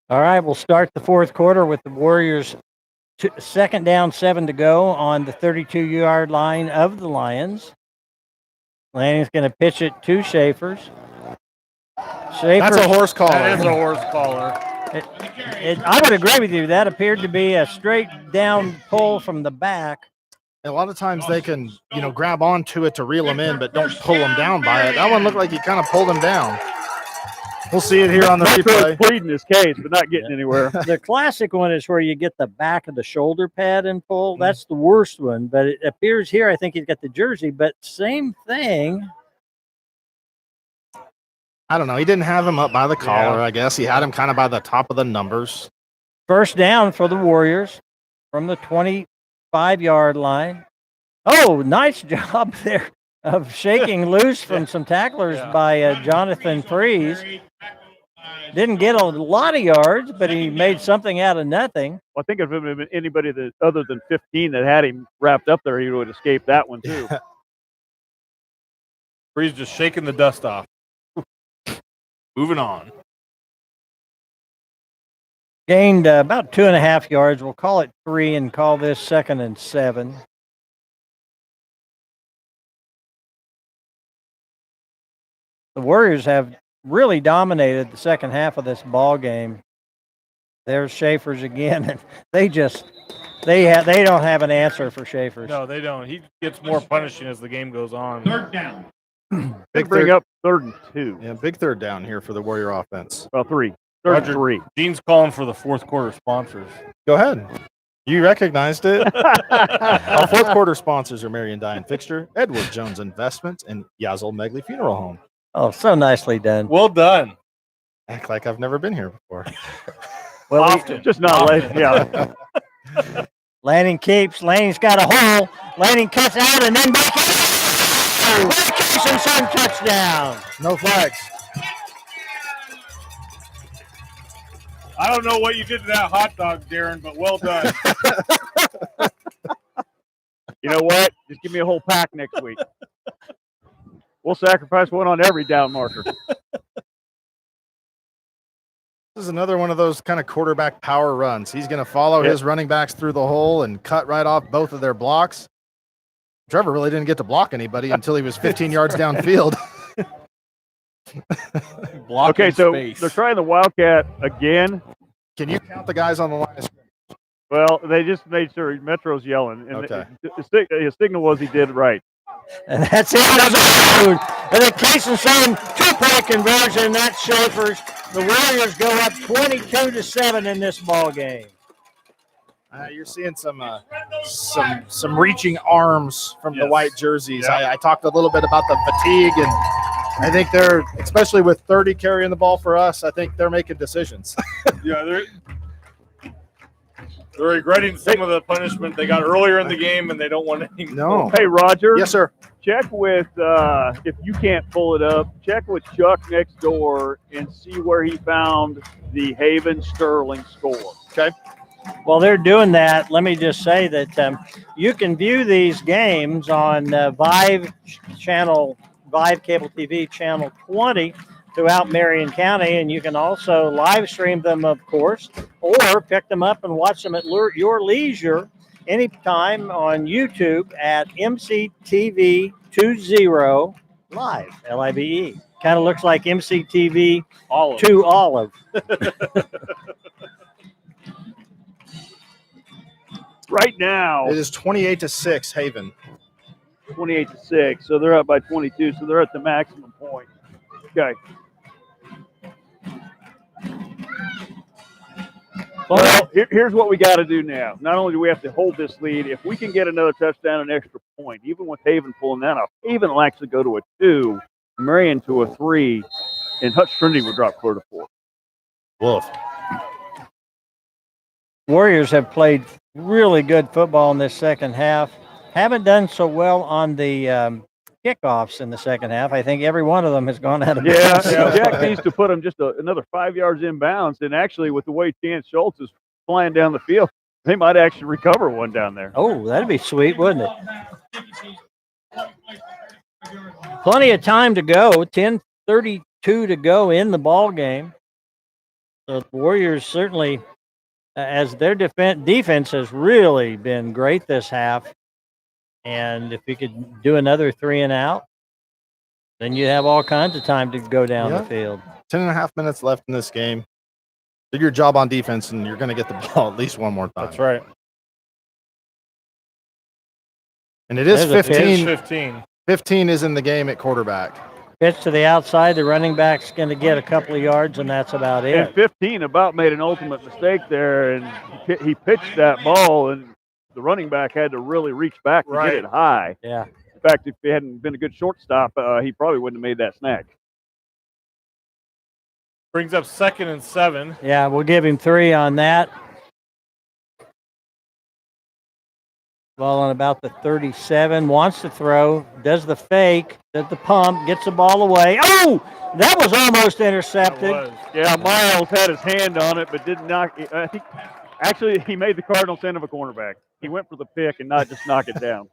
All right, we'll start the fourth quarter with the Warriors. 2nd down, 7 to go on the 32-yard line of the Lions. Lanning's going to pitch it to Schaefer's. That's a horse collar. That is a horse collar. I would agree with you. That appeared to be a straight down pull from the back. A lot of times they can, grab onto it to reel them in, but don't pull them down by it. That one looked like he kind of pulled him down. We'll see it here on the replay. Pleading his case, but not getting anywhere. The classic one is where you get the back of the shoulder pad and pull. Mm-hmm. That's the worst one. But it appears here, I think he's got the jersey, but same thing. I don't know. He didn't have him up by the collar, Yeah. I guess. He had him kind of by the top of the numbers. 1st down for the Warriors from the 25-yard line. Oh, nice job there of shaking loose from some tacklers by Jonathan Freeze. Didn't get a lot of yards, but he made something out of nothing. Well, I think if it had been anybody that other than 15 that had him wrapped up there, he would have escaped that one too. Breeze just shaking the dust off. Moving on. Gained about 2.5 yards. We'll call it 3 and call this 2nd and 7. The Warriors have really dominated the second half of this ball game. There's Schaefer's again, and they just They don't have an answer for Schaefer's. No, they don't. He gets more punishing as the game goes on. Third down. Big bring up 3rd and 2. Yeah, big third down here for the Warrior offense. Well, 3. 3rd and Roger. 3. Dean's calling for the fourth quarter sponsors. Go ahead. You recognized it. Our fourth quarter sponsors are Marion Dye Fixture, Edward Jones Investments, and Yazil Megley Funeral Home. Oh, so nicely done. Well done. Act like I've never been here before. Well, Often. Just not late. Often. Yeah. Lanning keeps. Lanning's got a hole. Lanning cuts out and then back in. Jason Son touchdown. No flags. I don't know what you did to that hot dog, Darren, but well done. You know what? Just give me a whole pack next week. We'll sacrifice one on every down marker. This is another one of those kind of quarterback power runs. He's going to follow his running backs through the hole and cut right off both of their blocks. Trevor really didn't get to block anybody until he was 15 yards downfield. Okay, so they're trying the Wildcat again. Can you count the guys on the line of scrimmage? Well, they just made sure Metro's yelling. And Okay. his signal was he did right. And that's it. And then Jason Son two-point conversion. That's Schaefer's. The Warriors go up 22-7 in this ball game. You're seeing some reaching arms from the white jerseys. Yeah. I talked a little bit about the fatigue, and I think they're, especially with 30 carrying the ball for us, I think they're making decisions. Yeah, they're regretting some of the punishment they got earlier in the game, and they don't want any. No. Hey, Roger. Yes, sir. Check with, if you can't pull it up, check with Chuck next door and see where he found the Haven Sterling score. Okay. While they're doing that, let me just say that you can view these games on Vive Cable TV Channel 20 throughout Marion County, and you can also live stream them, of course, or pick them up and watch them at your leisure anytime on YouTube at mctv20live, Live. Kind of looks like MCTV Olive. 2 Olive. Right now, It is 28-6, Haven. 28-6, so they're up by 22, so they're at the maximum point. Okay. Well, here's what we got to do now. Not only do we have to hold this lead, if we can get another touchdown, an extra point, even with Haven pulling that off, Haven will actually go to a 2, Marion to a 3, and Hutch Trinity will drop clear to 4. Wolf. Warriors have played really good football in this second half. Haven't done so well on the kickoffs in the second half. I think every one of them has gone out of bounds. Jack needs to put them just another 5 yards inbounds. And actually, with the way Chance Schultz is flying down the field, they might actually recover one down there. Oh, that'd be sweet, wouldn't it? Plenty of time to go. 10:32 to go in the ball game. So the Warriors certainly, as their defense has really been great this half. And if we could do another 3 and out, then you have all kinds of time to go down the field. 10.5 minutes left in this game. Do your job on defense, and you're going to get the ball at least one more time. That's right. And it is There's a 15. 15. 15 is in the game at quarterback. Pitch to the outside. The running back's going to get a couple of yards, and that's about And it. 15 about made an ultimate mistake there, and he pitched that ball, and the running back had to really reach back to get it high. Yeah. In fact, if he hadn't been a good shortstop, he probably wouldn't have made that snag. Brings up 2nd and 7. Yeah, we'll give him 3 on that. Ball on about the 37. Wants to throw. Does the fake. Does the pump. Gets the ball away. Oh! That was almost intercepted. Yeah, Miles had his hand on it, but didn't knock it. Actually, he made the Cardinals end of a cornerback. He went for the pick and not just knock it down.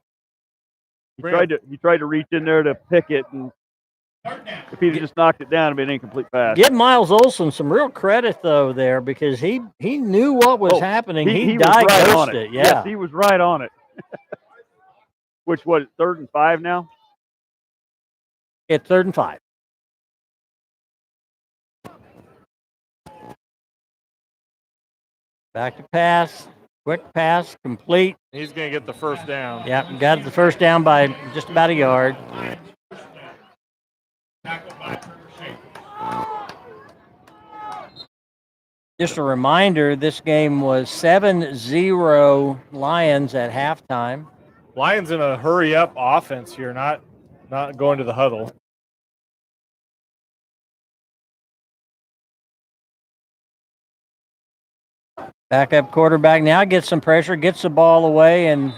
He tried to reach in there to pick it, and if he'd just knocked it down, it'd be an incomplete pass. Give Miles Olson some real credit, though, there, because he knew what was happening. He was right diagnosed on it. Yes, Yeah. he was right on it. Which was 3rd and 5 now? It's 3rd and 5. Back to pass. Quick pass, complete. He's going to get the first down. Yep, got the first down by just about a yard. Just a reminder, this game was 7-0 Lions at halftime. Lions in a hurry up offense here, not going to the huddle. Backup quarterback now gets some pressure, gets the ball away, and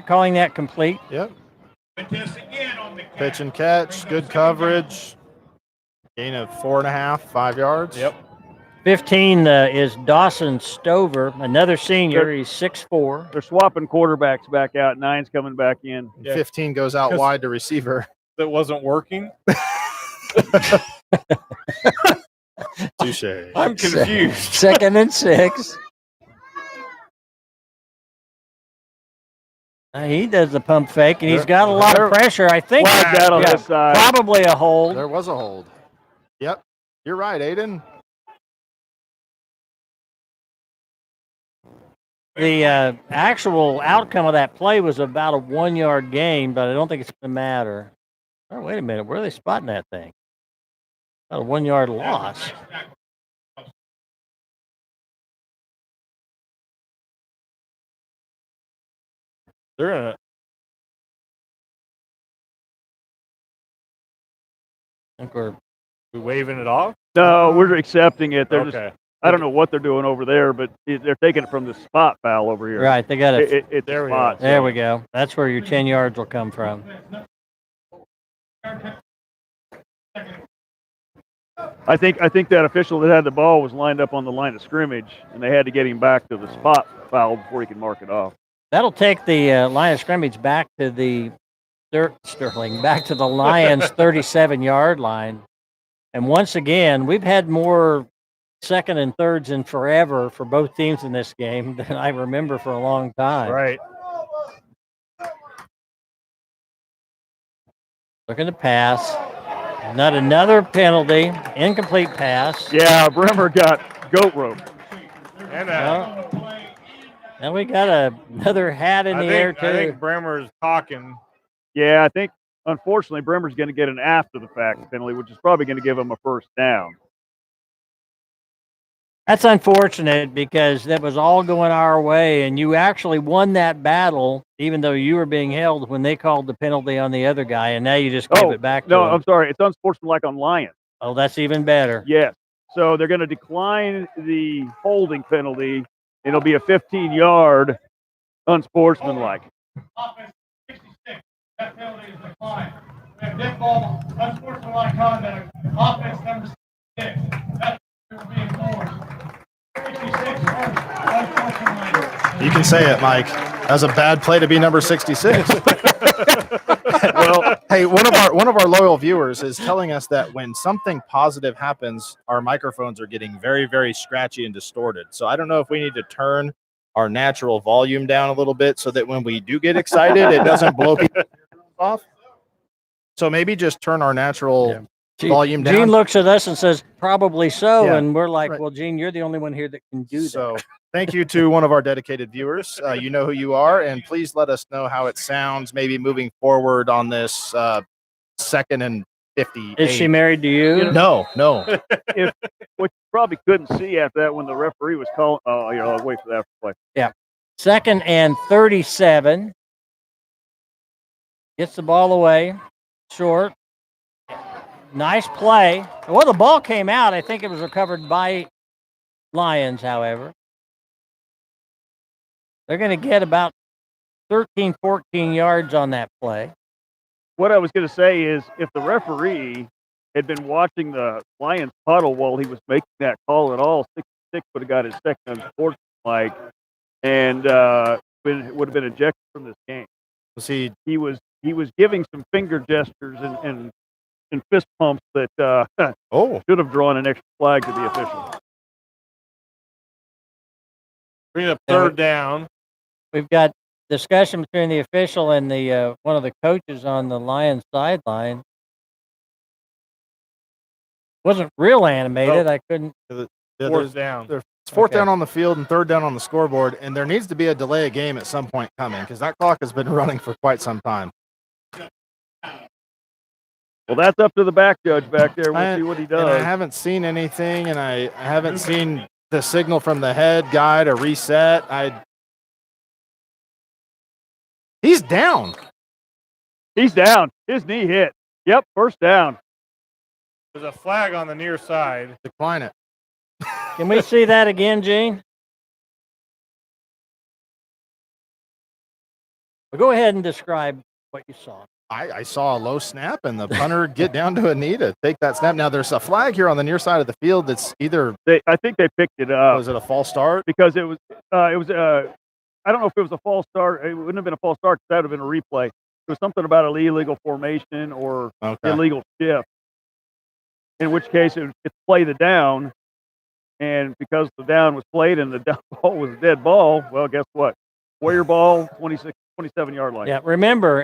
calling that complete. Yep. Pitch and catch, good coverage. Gain of 4.5, 5 yards. Yep. 15 is Dawson Stover, another senior. He's 6'4". They're swapping quarterbacks back out. 9's coming back in. And 15 goes out wide to receiver. That wasn't working. Touche. I'm confused. 2nd and 6. He does the pump fake, and he's got a lot of pressure. I think Flag out on this side. probably a hold. There was a hold. Yep. You're right, Aiden. The actual outcome of that play was about a 1-yard gain, but I don't think it's going to matter. Oh, wait a minute. Where are they spotting that thing? About a 1-yard loss. They're in a. I think we're waving it off? No, we're accepting it. They're Okay. just, I don't know what they're doing over there, but they're taking it from the spot foul over here. right. They got it. It's There a we spot. go. There we go. That's where your 10 yards will come from. I think that official that had the ball was lined up on the line of scrimmage, and they had to get him back to the spot foul before he could mark it off. That'll take the line of scrimmage back to the Sterling, back to the Lions' 37-yard line. And once again, we've had more 2nd and 3rds in forever for both teams in this game than I remember for a long time. Right. Looking to pass. Not another penalty. Incomplete pass. Yeah, Bremer got goat rope. And Now we got another hat in the air, too. I think Bremer's talking. Yeah, I think, unfortunately, Bremer's going to get an after-the-fact penalty, which is probably going to give him a first down. That's unfortunate because that was all going our way, and you actually won that battle, even though you were being held when they called the penalty on the other guy, and now you just give it back to no, him. I'm sorry. It's unsportsmanlike on Lyons. Oh, that's even better. Yes. So they're going to decline the holding penalty. It'll be a 15-yard unsportsmanlike. Offense 66. That penalty is declined. We have dead ball, unsportsmanlike conduct. Offense number 6. That will be ignored. 66 unsportsmanlike. You can say it, Mike. That was a bad play to be number 66. Well, hey, one of our loyal viewers is telling us that when something positive happens, our microphones are getting very, very scratchy and distorted. So I don't know if we need to turn our natural volume down a little bit so that when we do get excited, it doesn't blow people off. So maybe just turn our natural volume down. Gene looks at us and says, probably so. Yeah, And we're like, right. well, Gene, you're the only one here that can do that. So thank you to one of our dedicated viewers. You know who you are, and please let us know how it sounds, maybe moving forward on this 2nd and 50. Is she married to you? No. What you probably couldn't see after that when the referee was calling. Oh, I'll wait for that play. 2nd and 37. Gets the ball away. Short. Nice play. Well, the ball came out. I think it was recovered by Lyons, however. They're going to get about 13, 14 yards on that play. What I was going to say is if the referee had been watching the Lions huddle while he was making that call at all, 66 would have got his 2nd unsportsmanlike and would have been ejected from this game. See, He was giving some finger gestures and fist pumps that should have drawn an extra flag to the official. Bring up 3rd down. We've got discussion between the official and the one of the coaches on the Lions sideline. Wasn't real animated. I couldn't. 4th down. It's fourth Okay. down on the field and third down on the scoreboard, and there needs to be a delay of game at some point coming because that clock has been running for quite some time. Well, that's up to the back judge back there. We'll see what he And I does. haven't seen anything, and I haven't seen the signal from the head guy to reset. He's down. He's down. His knee hit. Yep, first down. There's a flag on the near side. Decline it. Can we see that again, Gene? Well, go ahead and describe what you saw. I saw a low snap and the punter get down to a knee to take that snap. Now there's a flag here on the near side of the field that's either I think they picked it up. was it a false start? Because it was I don't know if it was a false start. It wouldn't have been a false start. That would have been a replay. It was something about an illegal formation or illegal shift. In which case it's play the down, and because the down was played and the down ball was a dead ball, well, guess what? Warrior ball, 27-yard line. Yeah, remember,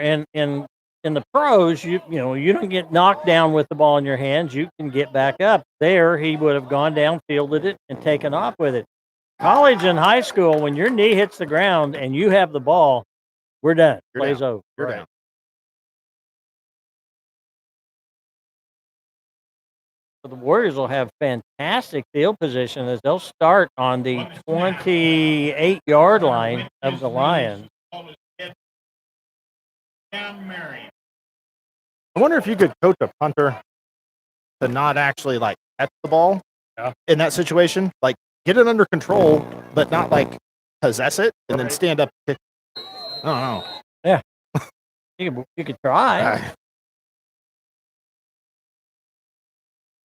in the pros, you don't get knocked down with the ball in your hands. You can get back up. There, he would have gone down, fielded it, and taken off with it. College and high school, when your knee hits the ground and you have the ball, we're done. Play's over. You're down. The Warriors will have fantastic field position as they'll start on the 28-yard line of the Lions. Down Marion. I wonder if you could coach a punter to not actually like catch the ball in that situation, like get it under control, but not like possess it and then stand up. I don't know. Yeah, you could try.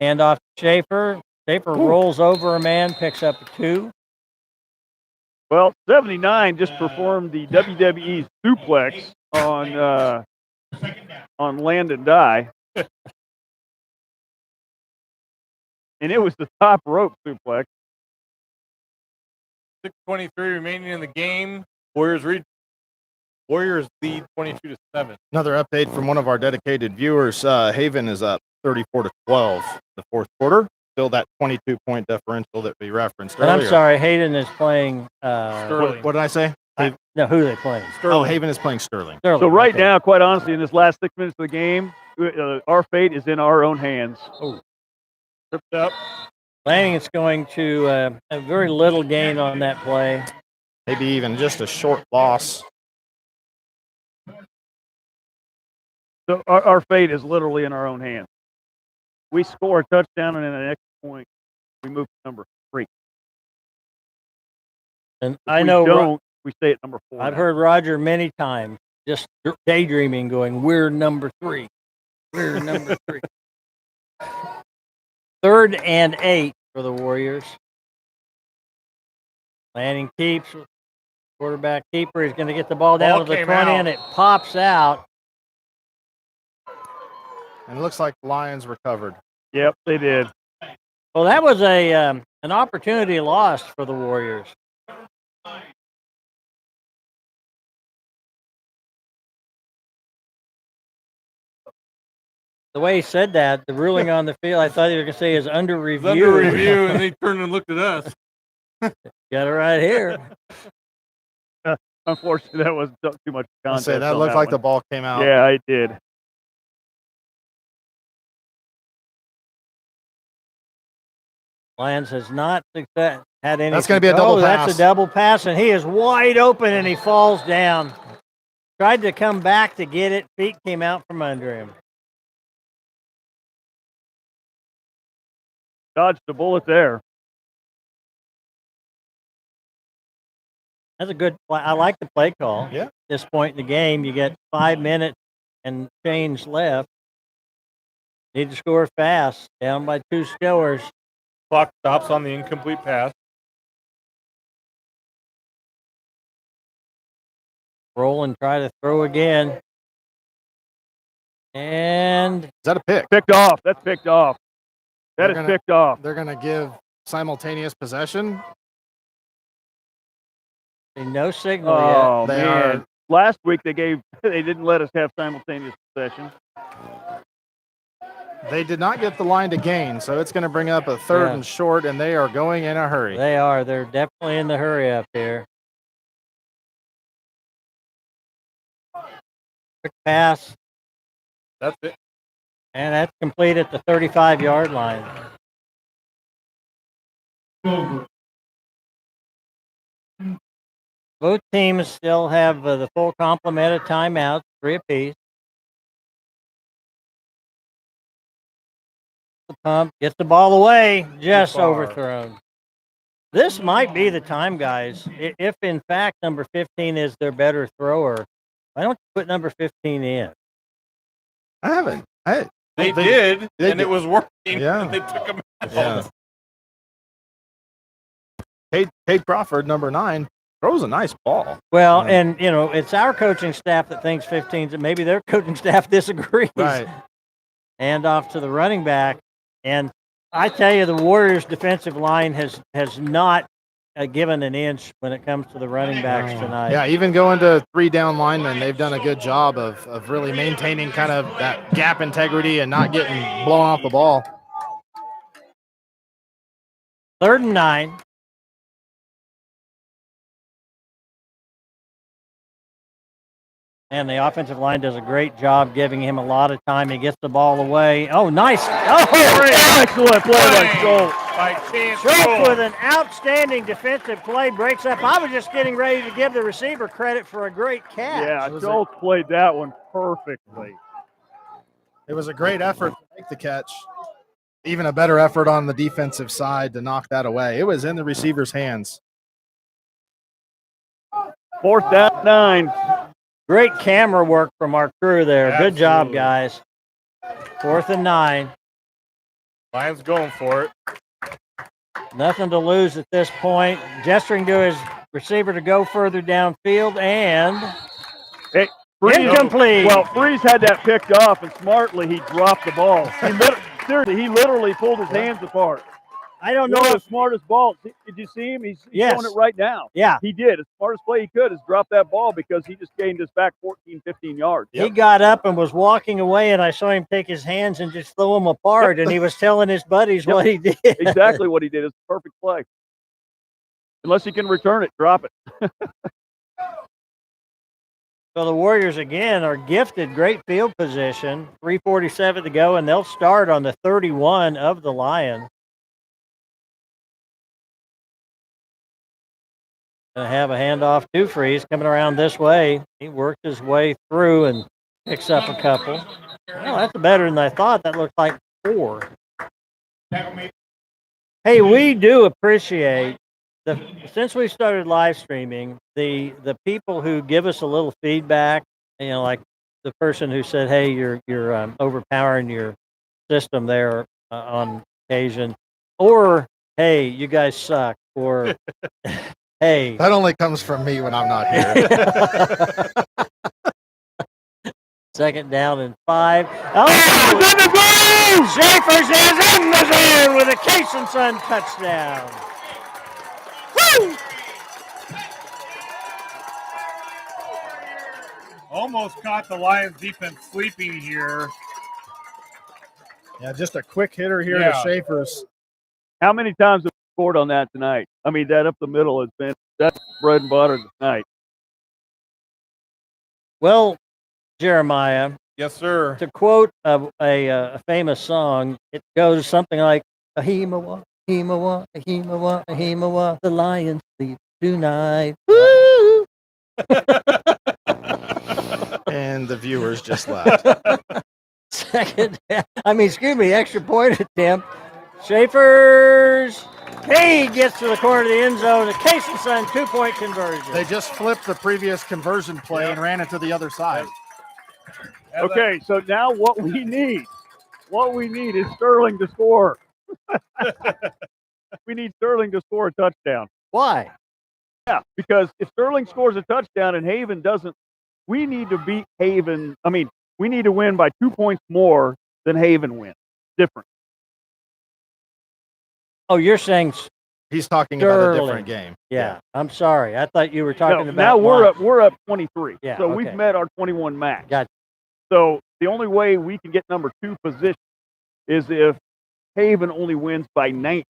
Hand off to Schaefer. Schaefer rolls over a man, picks up a 2. Well, 79 just performed the WWE suplex on Landon Dye. And it was the top rope suplex. 6:23 remaining in the game. Warriors lead 22-7. Another update from one of our dedicated viewers. Haven is up 34-12 the fourth quarter. Still that 22-point differential that we referenced But earlier. I'm sorry, Hayden is playing. What did I say? No, who are they playing? Oh, Haven is playing Sterling. Sterling. So right Okay. now, quite honestly, in this last 6 minutes of the game, our fate is in our own hands. Tripped up. Lanning's going to have very little gain on that play. Maybe even just a short loss. So our fate is literally in our own hands. We score a touchdown and then an extra point, we move to number 3. And If I we know don't, we stay at number 4. I've heard Roger many times just daydreaming, going, "We're number 3. We're number 3." 3rd and 8 for the Warriors. Lanning keeps. Quarterback keeper is going to get the ball down Ball to the came 20, out. and it pops out. And it looks like the Lions recovered. Yep, they did. Well, that was an opportunity lost for the Warriors. The way he said that, the ruling on the field, I thought you were going to say is under It review. was under review, and they turned and looked at us. Got it right here. Unfortunately, that was too much I'll context. say that on looked like the one. ball came out. Yeah, it did. Lions has not had any. That's gonna be a double That's pass. a double pass, and he is wide open, and he falls down. Tried to come back to get it. Feet came out from under him. Dodged a bullet there. That's a good play. I like the play call. Yeah. At this point in the game, you get 5 minutes and change left. Need to score fast. Down by 2 scores. Clock stops on the incomplete pass. Roll and try to throw again. And Is that a pick? Picked off. That's picked off. That They're is gonna- picked off. They're going to give simultaneous possession. no signal Oh They man! are- Last week they didn't let us have simultaneous possession. They did not get the line to gain, so it's going to bring up a third Yeah. and short, and they are going in a hurry. They are. They're definitely in the hurry up here. Quick pass, That's it. and that's complete at the 35-yard line. Over. Both teams still have the full complement of timeouts, 3 apiece. The pump gets the ball away, just far. overthrown. This might be the time, guys. If in fact number 15 is their better thrower, why don't you put number 15 in? I haven't. They did, they and did. it was working. Yeah. And they took him out. Yeah. Cade Crawford, number 9, throws a nice ball. Well, Yeah. and it's our coaching staff that thinks 15's, and maybe their coaching staff disagrees. Right. Hand off to the running back, and I tell you, the Warriors' defensive line has not given an inch when it comes to the running backs tonight. Yeah, even going to 3 down linemen, they've done a good job of really maintaining kind of that gap integrity and not getting blown off the ball. 3rd and 9. And the offensive line does a great job giving him a lot of time. He gets the ball away. Oh, nice. Oh, Excellent play by Schultz. By chance. Schultz with an outstanding defensive play breaks up. I was just getting ready to give the receiver credit for a great catch. Yeah, Schultz played that one perfectly. It was a great effort to make the catch. Even a better effort on the defensive side to knock that away. It was in the receiver's hands. 4th down 9. Great camera work from our crew there. Good job, Absolutely. guys. 4th and 9. Lions going for it. Nothing to lose at this point. Gesturing to his receiver to go further downfield, and Hey, Freeze, incomplete. Well, Freeze had that picked off, and smartly he dropped the ball. Seriously, he literally pulled his hands apart. I don't One know of if the smartest balls. Did you see him? He's Yes. showing it right now. yeah, He did. The smartest play he could is drop that ball because he just gained us back 14, 15 yards. he got up and was walking away, and I saw him take his hands and just throw them apart, and he was telling his buddies what he did. Exactly what he did. It's a perfect play. Unless he can return it, drop it. So the Warriors, again, are gifted great field position. 3:47 to go, and they'll start on the 31 of the Lions. Gonna have a handoff to Freeze coming around this way. He worked his way through and picks up a couple. Well, that's better than I thought. That looked like 4. Hey, we do appreciate since we started live streaming, the people who give us a little feedback. Like the person who said, "Hey, you're overpowering your system there on occasion," or "Hey, you guys suck," or "Hey." That only comes from me when I'm not here. 2nd down and 5. Oh, Schaefer's is in the zone with a Case and Son touchdown. Woo! Almost caught the Lions defense sleeping here. Yeah, just a quick hitter here to Yeah. Schaefer's. How many times have we scored on that tonight? I mean, that up the middle has been that's bread and butter tonight. Well, Jeremiah, Yes, sir. to quote a famous song, it goes something like, "Ahimawa, Ahimawa, Ahimawa, Ahimawa, the Lions sleep tonight." Woo! And the viewers just left. Extra point attempt. Schaefer's. He gets to the corner of the end zone. The Case and Son 2-point conversion. They just flipped the previous conversion play and ran it to the other side. Okay, so now what we need is Sterling to score. We need Sterling to score a touchdown. Why? Yeah, because if Sterling scores a touchdown and Haven doesn't, we need to beat Haven. I mean, we need to win by 2 points more than Haven wins. Different. Oh, you're saying He's talking about a Sterling. different game. Yeah, I'm sorry. I thought you were No, talking about now one. we're up 23. Yeah, so okay. we've met our 21 max. Gotcha. So the only way we can get number 2 position is if Haven only wins by 19.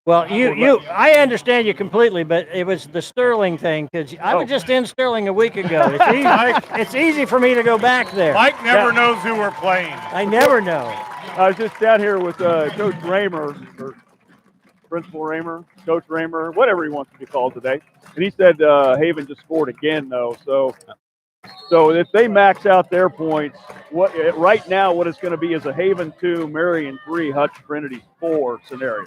Well, I understand you completely, but it was the Sterling thing because I was just in Sterling a week ago. It's easy, it's easy for me to go back there. Mike never knows who we're playing. I never know. I was just down here with Coach Raymer, or Principal Raymer, Coach Raymer, whatever he wants to be called today. And he said Haven just scored again, though. So if they max out their points, right now what it's going to be is a Haven 2, Marion 3, Hutch Trinity 4 scenario.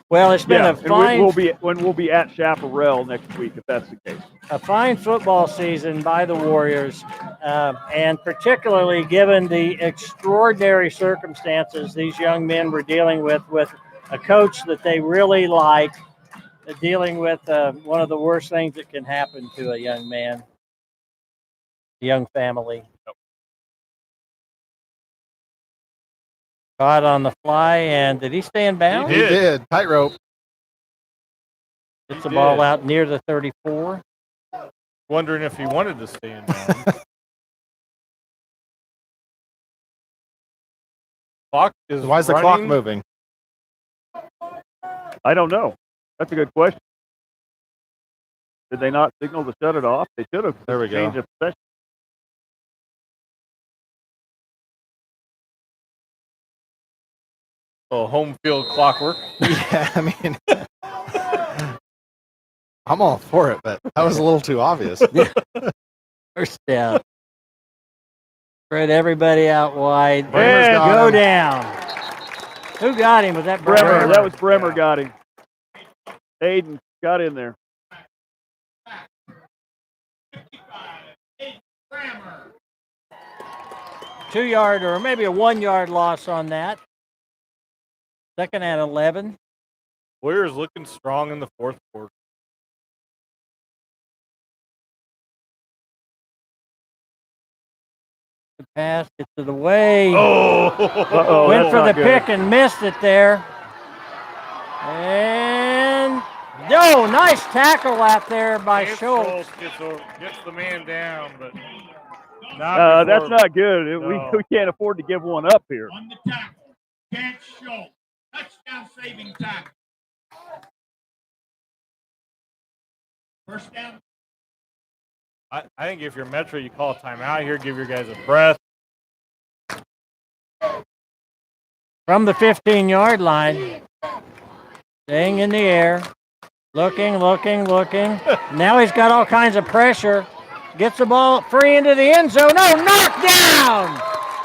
Well, it's been a fine. We'll be at Chaparral next week if that's the case. A fine football season by the Warriors, and particularly given the extraordinary circumstances these young men were dealing with a coach that they really like, dealing with one of the worst things that can happen to a young man, a young family. Caught on the fly, and did he stay in bounds? He did. Tightrope. Gets the ball out near the 34. Wondering if he wanted to stay in bounds. Clock is Why is the clock moving? I don't know. That's a good question. Did they not signal to shut it off? They should have. There we go. Changed the possession. Oh, home field clockwork. Yeah, I mean, I'm all for it, but that was a little too obvious. First down. Spread everybody out wide. Bremer's And got go him. down. Who got him? Was that Bremer. That was Bremer got him. Aiden got in there. 2-yard or maybe a 1-yard loss on that. Second and 11. Warriors looking strong in the fourth quarter. The pass gets it away. Oh, Went that's for the not good. pick and missed it there. And nice tackle out there by Schultz. Gets the man down, but that's not good. No. We can't afford to give one up here. On the tackle, can't show. Touchdown saving tackle. First down. I think if you're Metro, you call a timeout here, give your guys a breath. From the 15-yard line. Staying in the air. Looking. Now he's got all kinds of pressure. Gets the ball free into the end zone. Oh, knocked down!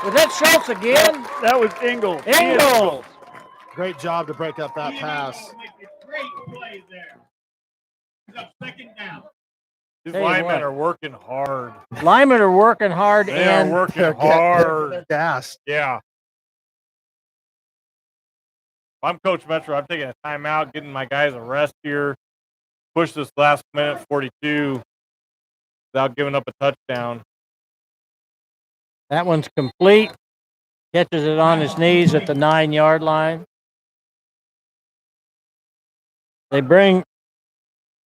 Was that Schultz again? That was Engel. Engel! Great job to break up that pass. Great play there. He's up second down. These Tell you linemen what. are working hard. Linemen are working hard They and are working hard. Gassed. Yeah. If I'm Coach Metro, I'm taking a timeout, getting my guys a rest here, push this last minute 42 without giving up a touchdown. that one's complete. Catches it on his knees at the 9-yard line. They bring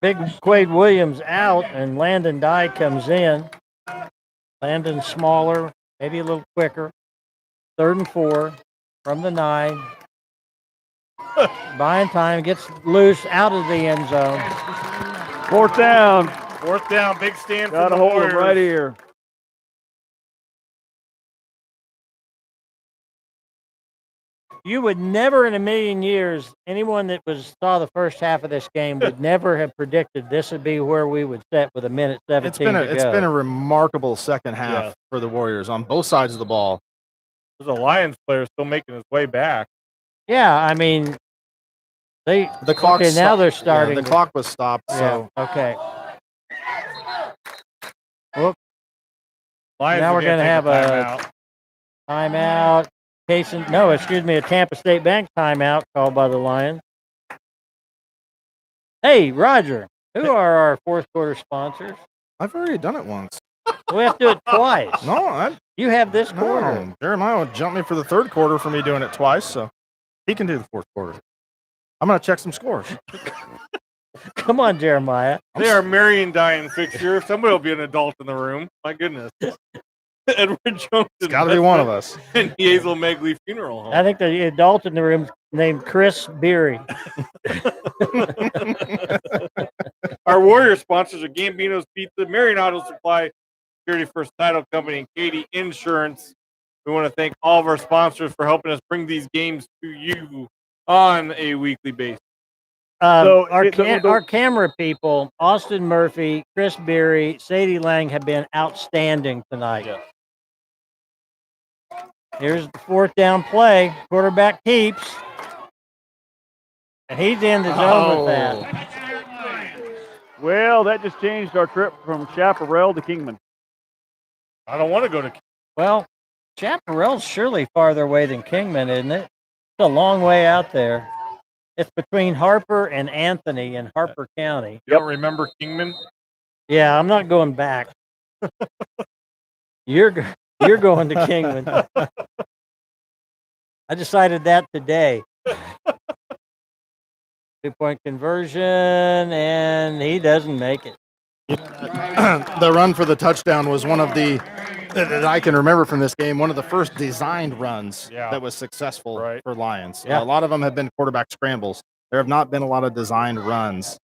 Big Quade Williams out, and Landon Dye comes in. Landon's smaller, maybe a little quicker. 3rd and 4 from the 9. Buying time, gets loose out of the end zone. Fourth down. Fourth down, big stand for Got the to hold Warriors. him right here. You would never in a million years, anyone that saw the first half of this game would never have predicted this would be where we would set with 1:17 It's to go. been a remarkable second half Yeah. for the Warriors on both sides of the ball. There's a Lions player still making his way back. Yeah, I mean, the clock. Okay, now they're starting. the clock was stopped. So Yeah, okay. Lions Now are we're gonna take have timeout. Timeout. A Tampa State Bank timeout called by the Lions. Hey, Roger, who are our fourth quarter sponsors? I've already done it once. We have to do it twice. No, You have this quarter. Jeremiah would jump me for the third quarter for me doing it twice, so he can do the fourth quarter. I'm gonna check some scores. Come on, Jeremiah. They are Marion dying fixture. Somebody will be an adult in the room. My goodness. Edward Jones. It's got to be one of us. And Hazel Megley Funeral Home. I think the adult in the room named Chris Beery. Our Warrior sponsors are Gambino's Pizza, Marion Auto Supply, Security First Title Company, and Katie Insurance. We want to thank all of our sponsors for helping us bring these games to you on a weekly basis. Our camera people, Austin Murphy, Chris Beery, Sadie Lang, have been outstanding tonight. Yeah. Here's the fourth down play. Quarterback keeps. And he's in the zone with that. Well, that just changed our trip from Chaparral to Kingman. I don't want to go to. Well, Chaparral's surely farther away than Kingman, isn't it? It's a long way out there. It's between Harper and Anthony in Harper County. You don't remember Kingman? Yeah, I'm not going back. You're going to Kingman. I decided that today. 2-point conversion, and he doesn't make it. The run for the touchdown was one of the, that I can remember from this game, one of the first designed runs that was successful for Lyons. Yeah. A lot of them have been quarterback scrambles. There have not been a lot of designed runs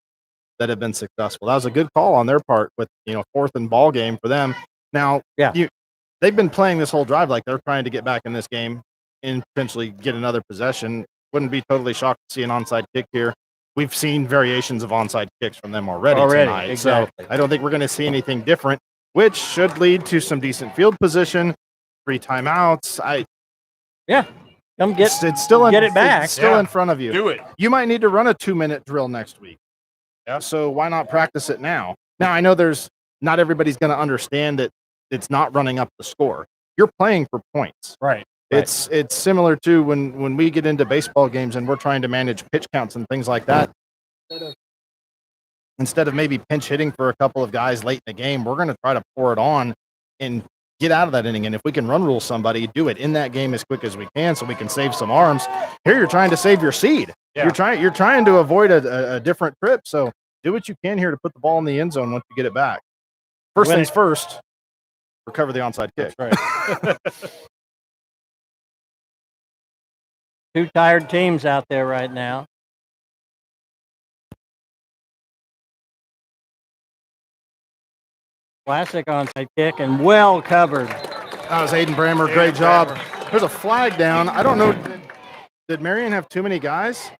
that have been successful. That was a good call on their part with, fourth and ball game for them. Now, they've been playing this whole drive like they're trying to get back in this game and potentially get another possession. Wouldn't be totally shocked to see an onside kick here. We've seen variations of onside kicks from them already tonight. Exactly. So I don't think we're going to see anything different, which should lead to some decent field position, 3 timeouts. Come get It's still get it back. It's still in front of you. Do it. You might need to run a 2-minute drill next week. Yeah. So why not practice it now? Now I know not everybody's going to understand that it's not running up the score. You're playing for points. Right. It's similar to when we get into baseball games and we're trying to manage pitch counts and things like that. Instead of maybe pinch hitting for a couple of guys late in the game, we're going to try to pour it on and get out of that inning. And if we can run rule somebody, do it in that game as quick as we can so we can save some arms. Here you're trying to save your seed. Yeah. You're trying to avoid a different trip. So do what you can here to put the ball in the end zone once you get it back. First things first, recover the onside kick. Right. 2 tired teams out there right now. Classic onside kick and well covered. That was Aiden Brammer. Great job. There's a flag down. I don't know. Did Marion have too many guys?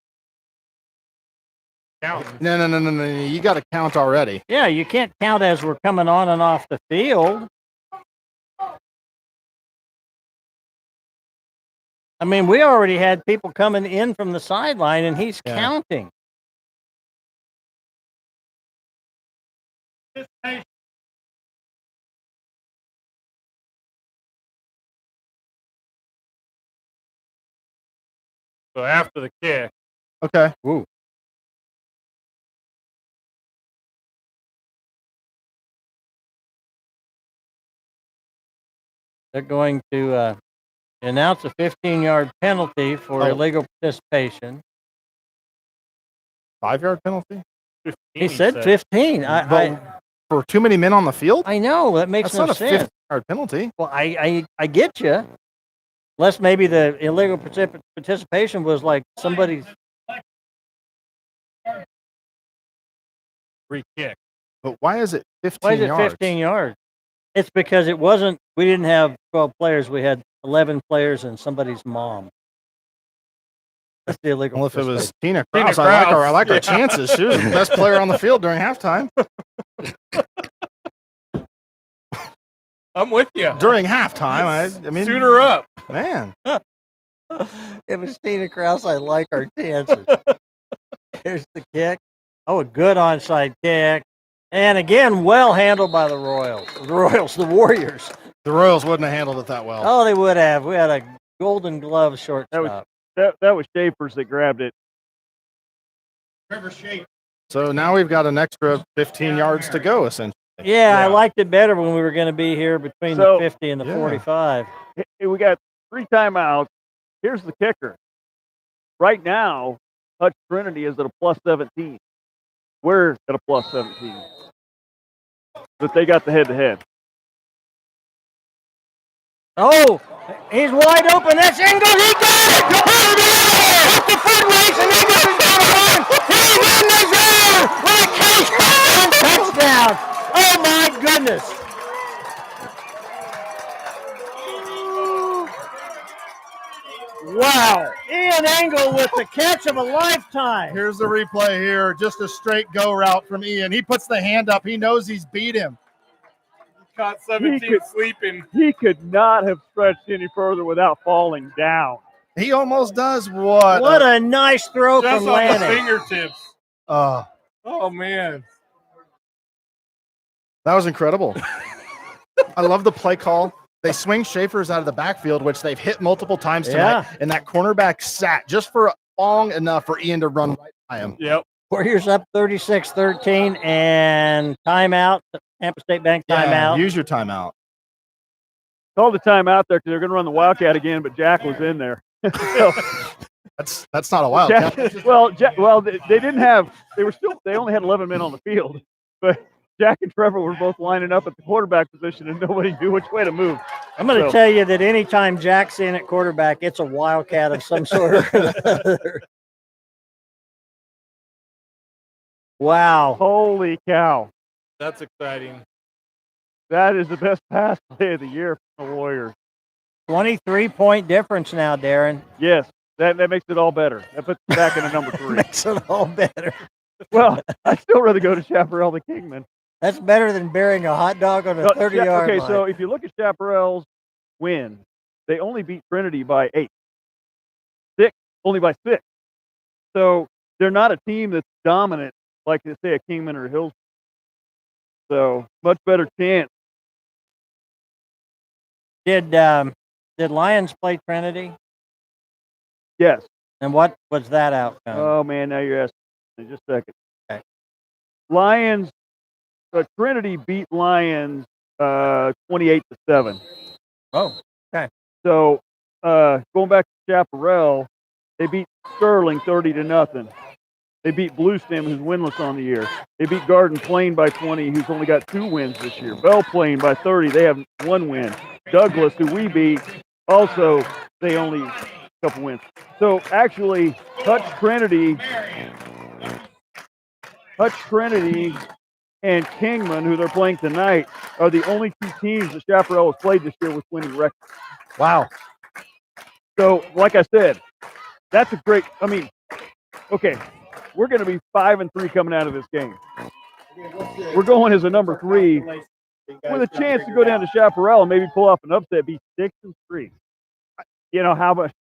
Count. No. You got to count already. Yeah, you can't count as we're coming on and off the field. I mean, we already had people coming in from the sideline, and he's counting. So after the kick, Okay. Woo. They're going to announce a 15-yard penalty for illegal participation. 5-yard penalty? 15, He said 15. For too many men on the field? I know. That makes That's no not a sense. 15-yard penalty. Well, I get you. Unless maybe the illegal participation was like somebody's. free kick. But why is it 15 Why is it yards? 15 yards? It's because it wasn't. We didn't have 12 players. We had 11 players and somebody's mom. That's the illegal. Well, if it was participation. Tina Krause, I like our chances. She was the best player on the field during halftime. I'm with you. During halftime, I mean, Suit her up. man. If it was Tina Krause, I like our chances. Here's the kick. Oh, a good onside kick. And again, well handled by the Royals. The Warriors. The Royals wouldn't have handled it that well. Oh, they would have. We had a Golden Glove shortstop. That was Schaefer's that grabbed it. Trevor Shape. So now we've got an extra 15 yards to go, essentially. Yeah, I liked it better when we were going to be here between the 50 and the 45. Hey, we got 3 timeouts. Here's the kicker. Right now, Hutch Trinity is at a plus 17. We're at a plus 17. But they got the head-to-head. Oh, he's wide open. That's Engel. He got it. Here it is. With the foot race, and Engel is down the line. He's in the zone with a case touchdown. Oh my goodness. Wow. Ian Engel with the catch of a lifetime. Here's the replay here. Just a straight go route from Ian. He puts the hand up. He knows he's beat him. Caught 17 sleeping. He could not have stretched any further without falling down. He almost does. What a nice throw Just from on the Lanning. fingertips. Oh, Man. that was incredible. I love the play call. They swing Schaefer's out of the backfield, which they've hit multiple times tonight, and that cornerback sat just for long enough for Ian to run right by him. Yep. Warriors up 36-13 and timeout. Tampa State Bank timeout. Use your timeout. Called the timeout there because they're going to run the Wildcat again, but Jack was in there. So, That's not a Wildcat. they didn't have. They only had 11 men on the field, but Jack and Trevor were both lining up at the quarterback position, and nobody knew which way to move. I'm going to tell you that anytime Jack's in at quarterback, it's a Wildcat of some sort or other. Wow. Holy cow. That's exciting. That is the best pass play of the year for the Warriors. 23-point difference now, Darren. Yes, that makes it all better. That puts it back in a number 3. Makes it all better. Well, I'd still rather go to Chaparral than Kingman. That's better than burying a hot dog on a 30-yard line. Okay, so if you look at Chaparral's win, they only beat Trinity by 8. Only by 6. So they're not a team that's dominant like, say, a Kingman or a Hills. So much better chance. Did Lyons play Trinity? Yes. And what was that outcome? Oh, man, now you're asking in just a second. Okay. Lions, Trinity beat Lions 28-7. Oh, okay. So going back to Chaparral, they beat Sterling 30-0. They beat Bluestem, who's winless on the year. They beat Garden Plain by 20, who's only got 2 wins this year. Belle Plain by 30, they have 1 win. Douglas, who we beat, also, they only a couple wins. So actually, Hutch Trinity and Kingman, who they're playing tonight, are the only 2 teams that Chaparral has played this year with winning records. Wow. So, like I said, that's a great, okay, we're going to be 5-3 coming out of this game. We're going as a number 3 with a chance to go down to Chaparral and maybe pull off an upset, be 6-3. You know, how much,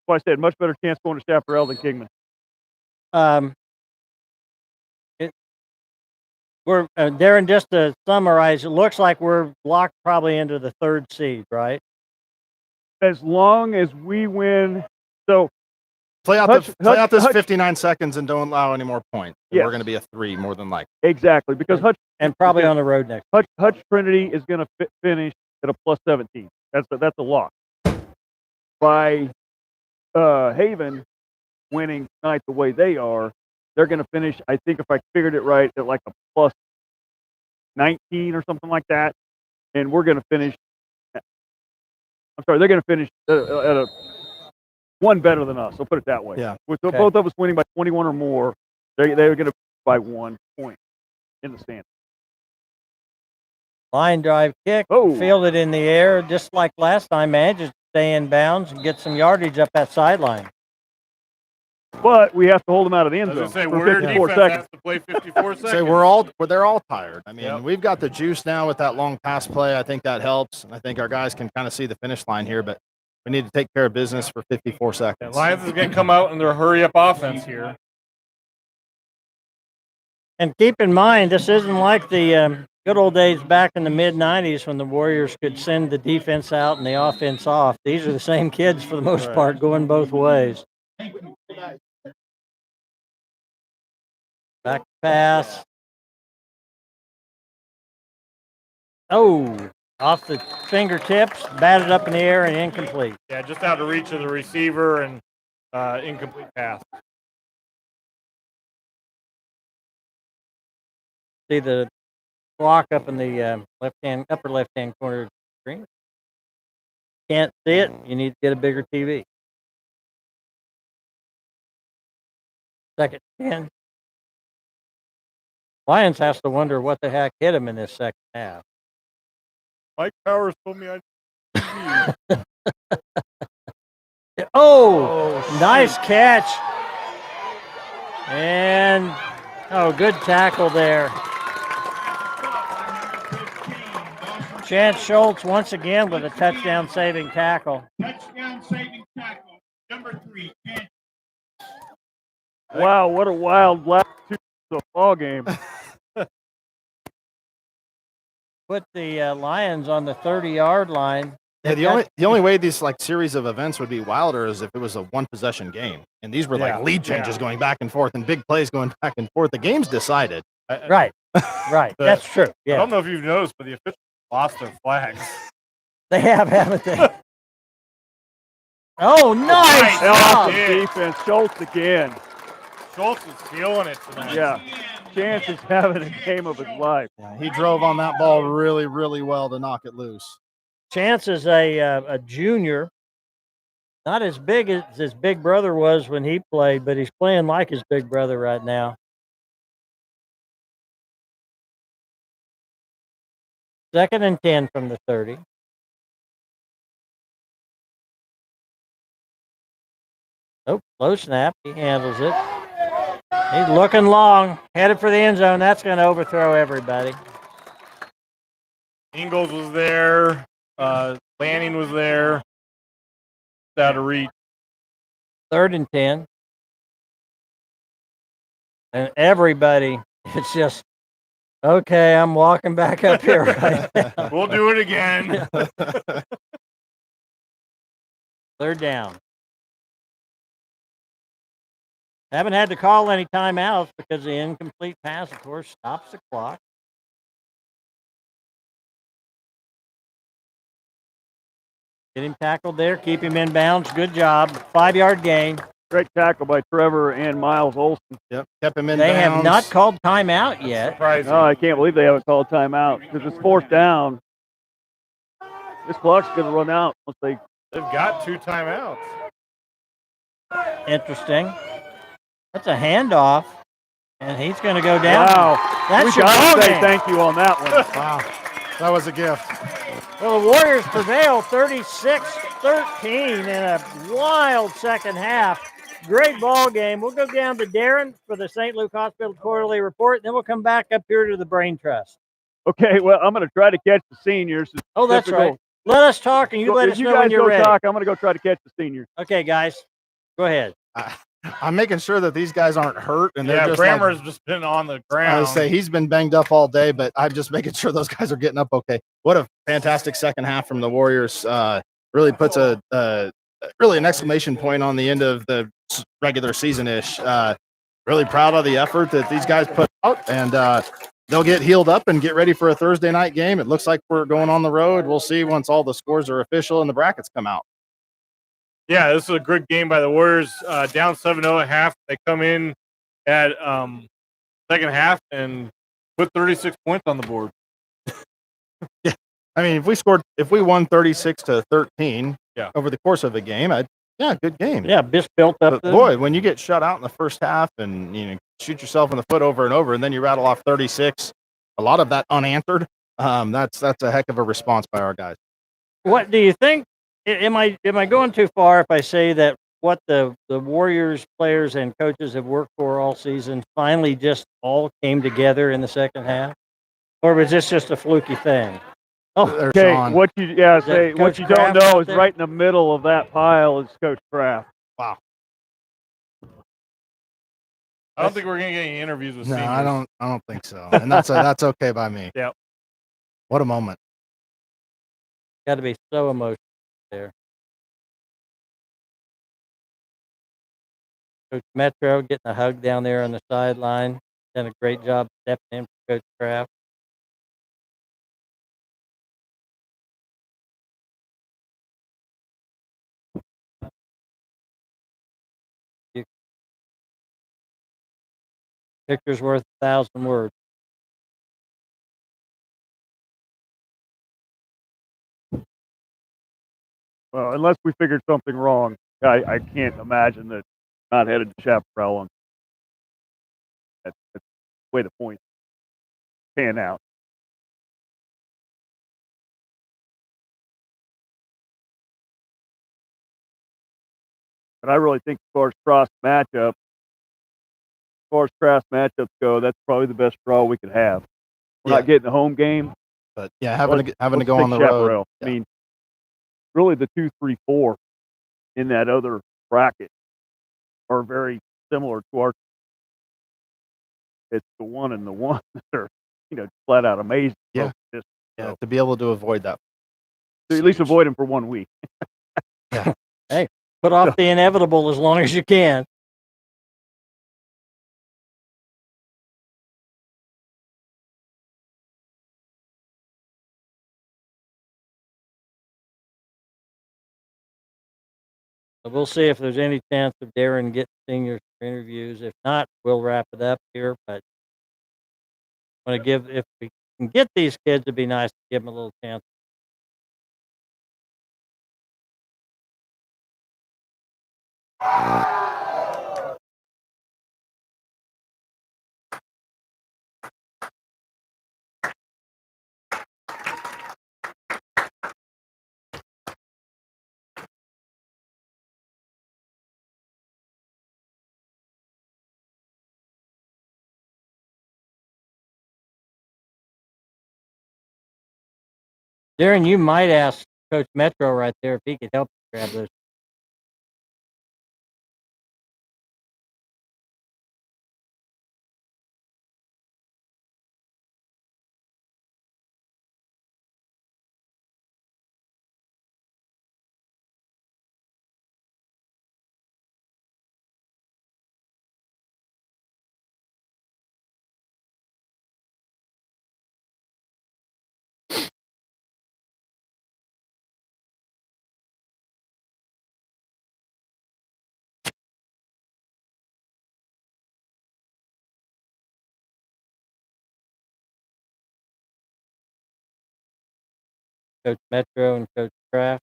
like I said, much better chance going to Chaparral than Kingman. We're Darren, just to summarize, it looks like we're locked probably into the 3rd seed, right? As long as we win. So play out this 59 seconds and don't allow any more points. Yes. We're going to be a 3 more than likely. Exactly, because Hutch and probably on the road next. Hutch Trinity is going to finish at a plus 17. That's a lock. By Haven winning tonight the way they are, they're going to finish, I think if I figured it right, at like a plus 19 or something like that. And we're going to finish, they're going to finish at a 1 better than us. So put it that way. Yeah. With both of us winning by 21 or more, they're going to by 1 point in the stand. Line drive kick, fielded in the air, just like last time, manages to stay in bounds and get some yardage up that sideline. But we have to hold them out of the end zone. Say, for Warrior 54 defense seconds. has to play 54 seconds. They're all tired. We've got the juice now with that long pass play. I think that helps. I think our guys can kind of see the finish line here, but we need to take care of business for 54 seconds. Lions is going to come out in their hurry-up offense here. And keep in mind, this isn't like the good old days back in the mid-'90s when the Warriors could send the defense out and the offense off. These are the same kids for the most part going both ways. Back pass. Oh, off the fingertips, batted up in the air and incomplete. Yeah, just out of reach of the receiver and incomplete pass. See the clock up in the upper left-hand corner of the screen. can't see it, you need to get a bigger TV. Second 10. Lyons has to wonder what the heck hit him in this second half. Mike Powers told me I. Oh, nice catch. And, good tackle there. Chance Schultz once again with a touchdown saving tackle. Touchdown saving tackle, number 3, Chance. Wow, what a wild last 2 of the ball game. Put the Lions on the 30-yard line. Yeah, the only way these like series of events would be wilder is if it was a one possession game, and these were like lead changes going back and forth and big plays going back and forth. The game's decided. Right. That's true. I Yeah, don't know if you've noticed, but the officials lost their flags. they have, haven't they? Oh, nice! Awesome Yeah. defense. Schultz again. Schultz is feeling it tonight. Yeah. Chance is having a game of his life. Yeah, he drove on that ball really, really well to knock it loose. Chance is a junior, not as big as his big brother was when he played, but he's playing like his big brother right now. Second and 10 from the 30. Oh, low snap. He handles it. He's looking long, headed for the end zone. That's going to overthrow everybody. Ingalls was there. Lanning was there. Out of reach. Third and 10. And everybody, it's just, okay, I'm walking back up here right now. We'll do it again. Third down. Haven't had to call any timeouts because the incomplete pass, of course, stops the clock. Get him tackled there. Keep him in bounds. Good job. 5-yard gain. Great tackle by Trevor and Miles Olson. Yep, kept him in They bounds. have not called timeout yet. Surprising. Oh, I can't believe they haven't called timeout because it's 4th down. This clock's going to run out once they. They've got 2 timeouts. Interesting. That's a handoff, and he's going to go down. Wow. That's We your got ball to say game. thank you on that one. Wow, that was a gift. Well, the Warriors prevail 36-13 in a wild second half. Great ball game. We'll go down to Darren for the St. Luke Hospital Quarterly Report, then we'll come back up here to the Brain Trust. Okay, well, I'm going to try to catch the seniors. It's Oh, that's typical. right. Let us talk, and you let us you know guys when you're go ready. talk. I'm going to go try to catch the seniors. Okay, guys, go ahead. I'm making sure that these guys aren't hurt, and they're Yeah, just Brammer's just been on the I ground. would say he's been banged up all day, but I'm just making sure those guys are getting up okay. What a fantastic second half from the Warriors. Really puts really an exclamation point on the end of the regular season-ish. Really proud of the effort that these guys put out, and they'll get healed up and get ready for a Thursday night game. It looks like we're going on the road. We'll see once all the scores are official and the brackets come out. Yeah, this is a good game by the Warriors. Down 7-0 at half. They come in at second half and put 36 points on the board. Yeah, I mean, if we won 36-13 over the course of a game, good game. Yeah, Biss built up. But boy, when you get shut out in the first half and shoot yourself in the foot over and over, and then you rattle off 36, a lot of that unanswered. That's a heck of a response by our guys. What do you think? Am I going too far if I say that what the Warriors players and coaches have worked for all season finally just all came together in the second half? Or was this just a fluky thing? Oh, There's Okay, Sean. what you that what Coach you don't Kraft know out is there? right in the middle of that pile is Coach Kraft. Wow. I don't think we're going to get any interviews with No, seniors. I don't think so. And that's okay by me. Yep. What a moment. got to be so emotional there. Coach Metro getting a hug down there on the sideline. Done a great job stepping in for Coach Kraft. Picture's worth 1,000 words. Well, unless we figured something wrong, I can't imagine that not headed to Chaparral. And that's the way the points pan out. But I really think as far as cross matchups go, that's probably the best draw we could have. We're Yeah. not getting the home game. But yeah, having to Let's go pick on the road. Chaparral. Yeah. I mean, really the 2, 3, 4 in that other bracket are very similar to our. It's the 1 and the 1 that are, flat out amazing. Yeah. Just, Yeah, to be able to avoid that. to at least avoid them for 1 week. Put off the inevitable as long as you can. So we'll see if there's any chance of Darren getting seniors for interviews. If not, we'll wrap it up here. But I want to if we can get these kids, it'd be nice to give them a little chance. Darren, you might ask Coach Metro right there if he could help you grab those. Coach Metro and Coach Kraft.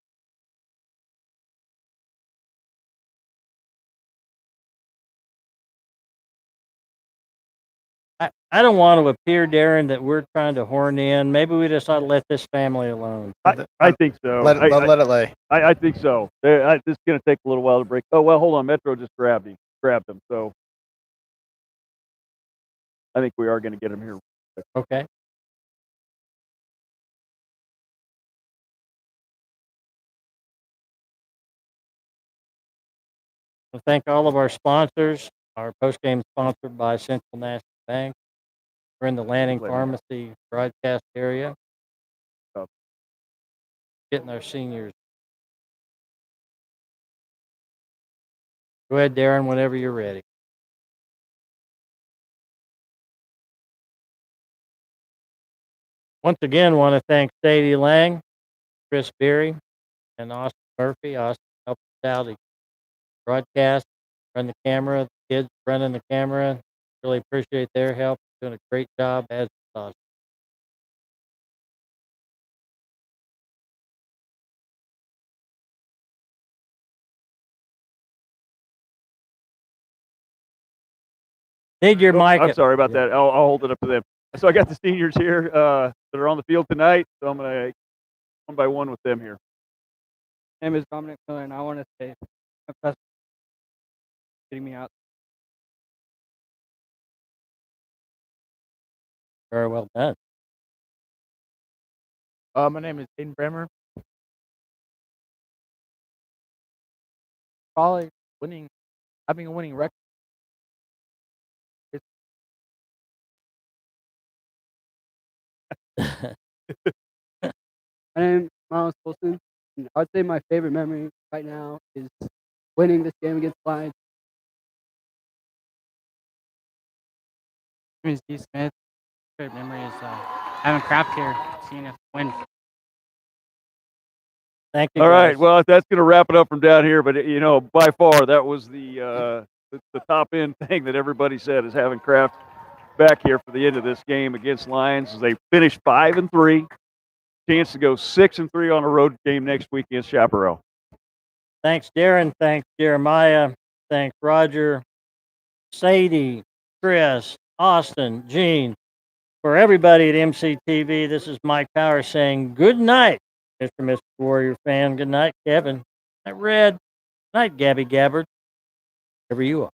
I don't want to appear, Darren, that we're trying to horn in. Maybe we just ought to let this family alone. I think so. Let it lay. I think so. This is going to take a little while to break. Oh, well, hold on. Metro just grabbed him. So I think we are going to get him here. Okay. Well, thank all of our sponsors. Our postgame sponsored by Central National Bank. We're in the Lanning Pharmacy broadcast area. Getting our seniors. Go ahead, Darren, whenever you're ready. Once again, want to thank Sadie Lang, Chris Beery, and Austin Murphy. Austin helped us out. He broadcast, run the camera, the kids running the camera. Really appreciate their help. Doing a great job, as Austin. Need your mic. I'm sorry about that. I'll hold it up to them. So I got the seniors here that are on the field tonight. So I'm going to one by one with them here. My name is Dominic Miller, and I want to say my best getting me out. Very well done. My name is Aiden Bremer. Probably having a winning record. My name is Miles Wilson, and I'd say my favorite memory right now is winning this game against Lyons. My name is D. Smith. Favorite memory is having Kraft here, seeing us win. Thank you. All guys. right. Well, that's going to wrap it up from down here. But by far, that was the top end thing that everybody said is having Kraft back here for the end of this game against Lyons. They finished 5-3, chance to go 6-3 on a road game next week against Chaparral. Thanks, Darren. Thanks, Jeremiah. Thanks, Roger, Sadie, Chris, Austin, Gene. For everybody at MCTV, this is Mike Power saying good night, Mr. and Mrs. Warrior fan. Good night, Kevin. Good night, Red. Good night, Gabby Gabbard. Wherever you are.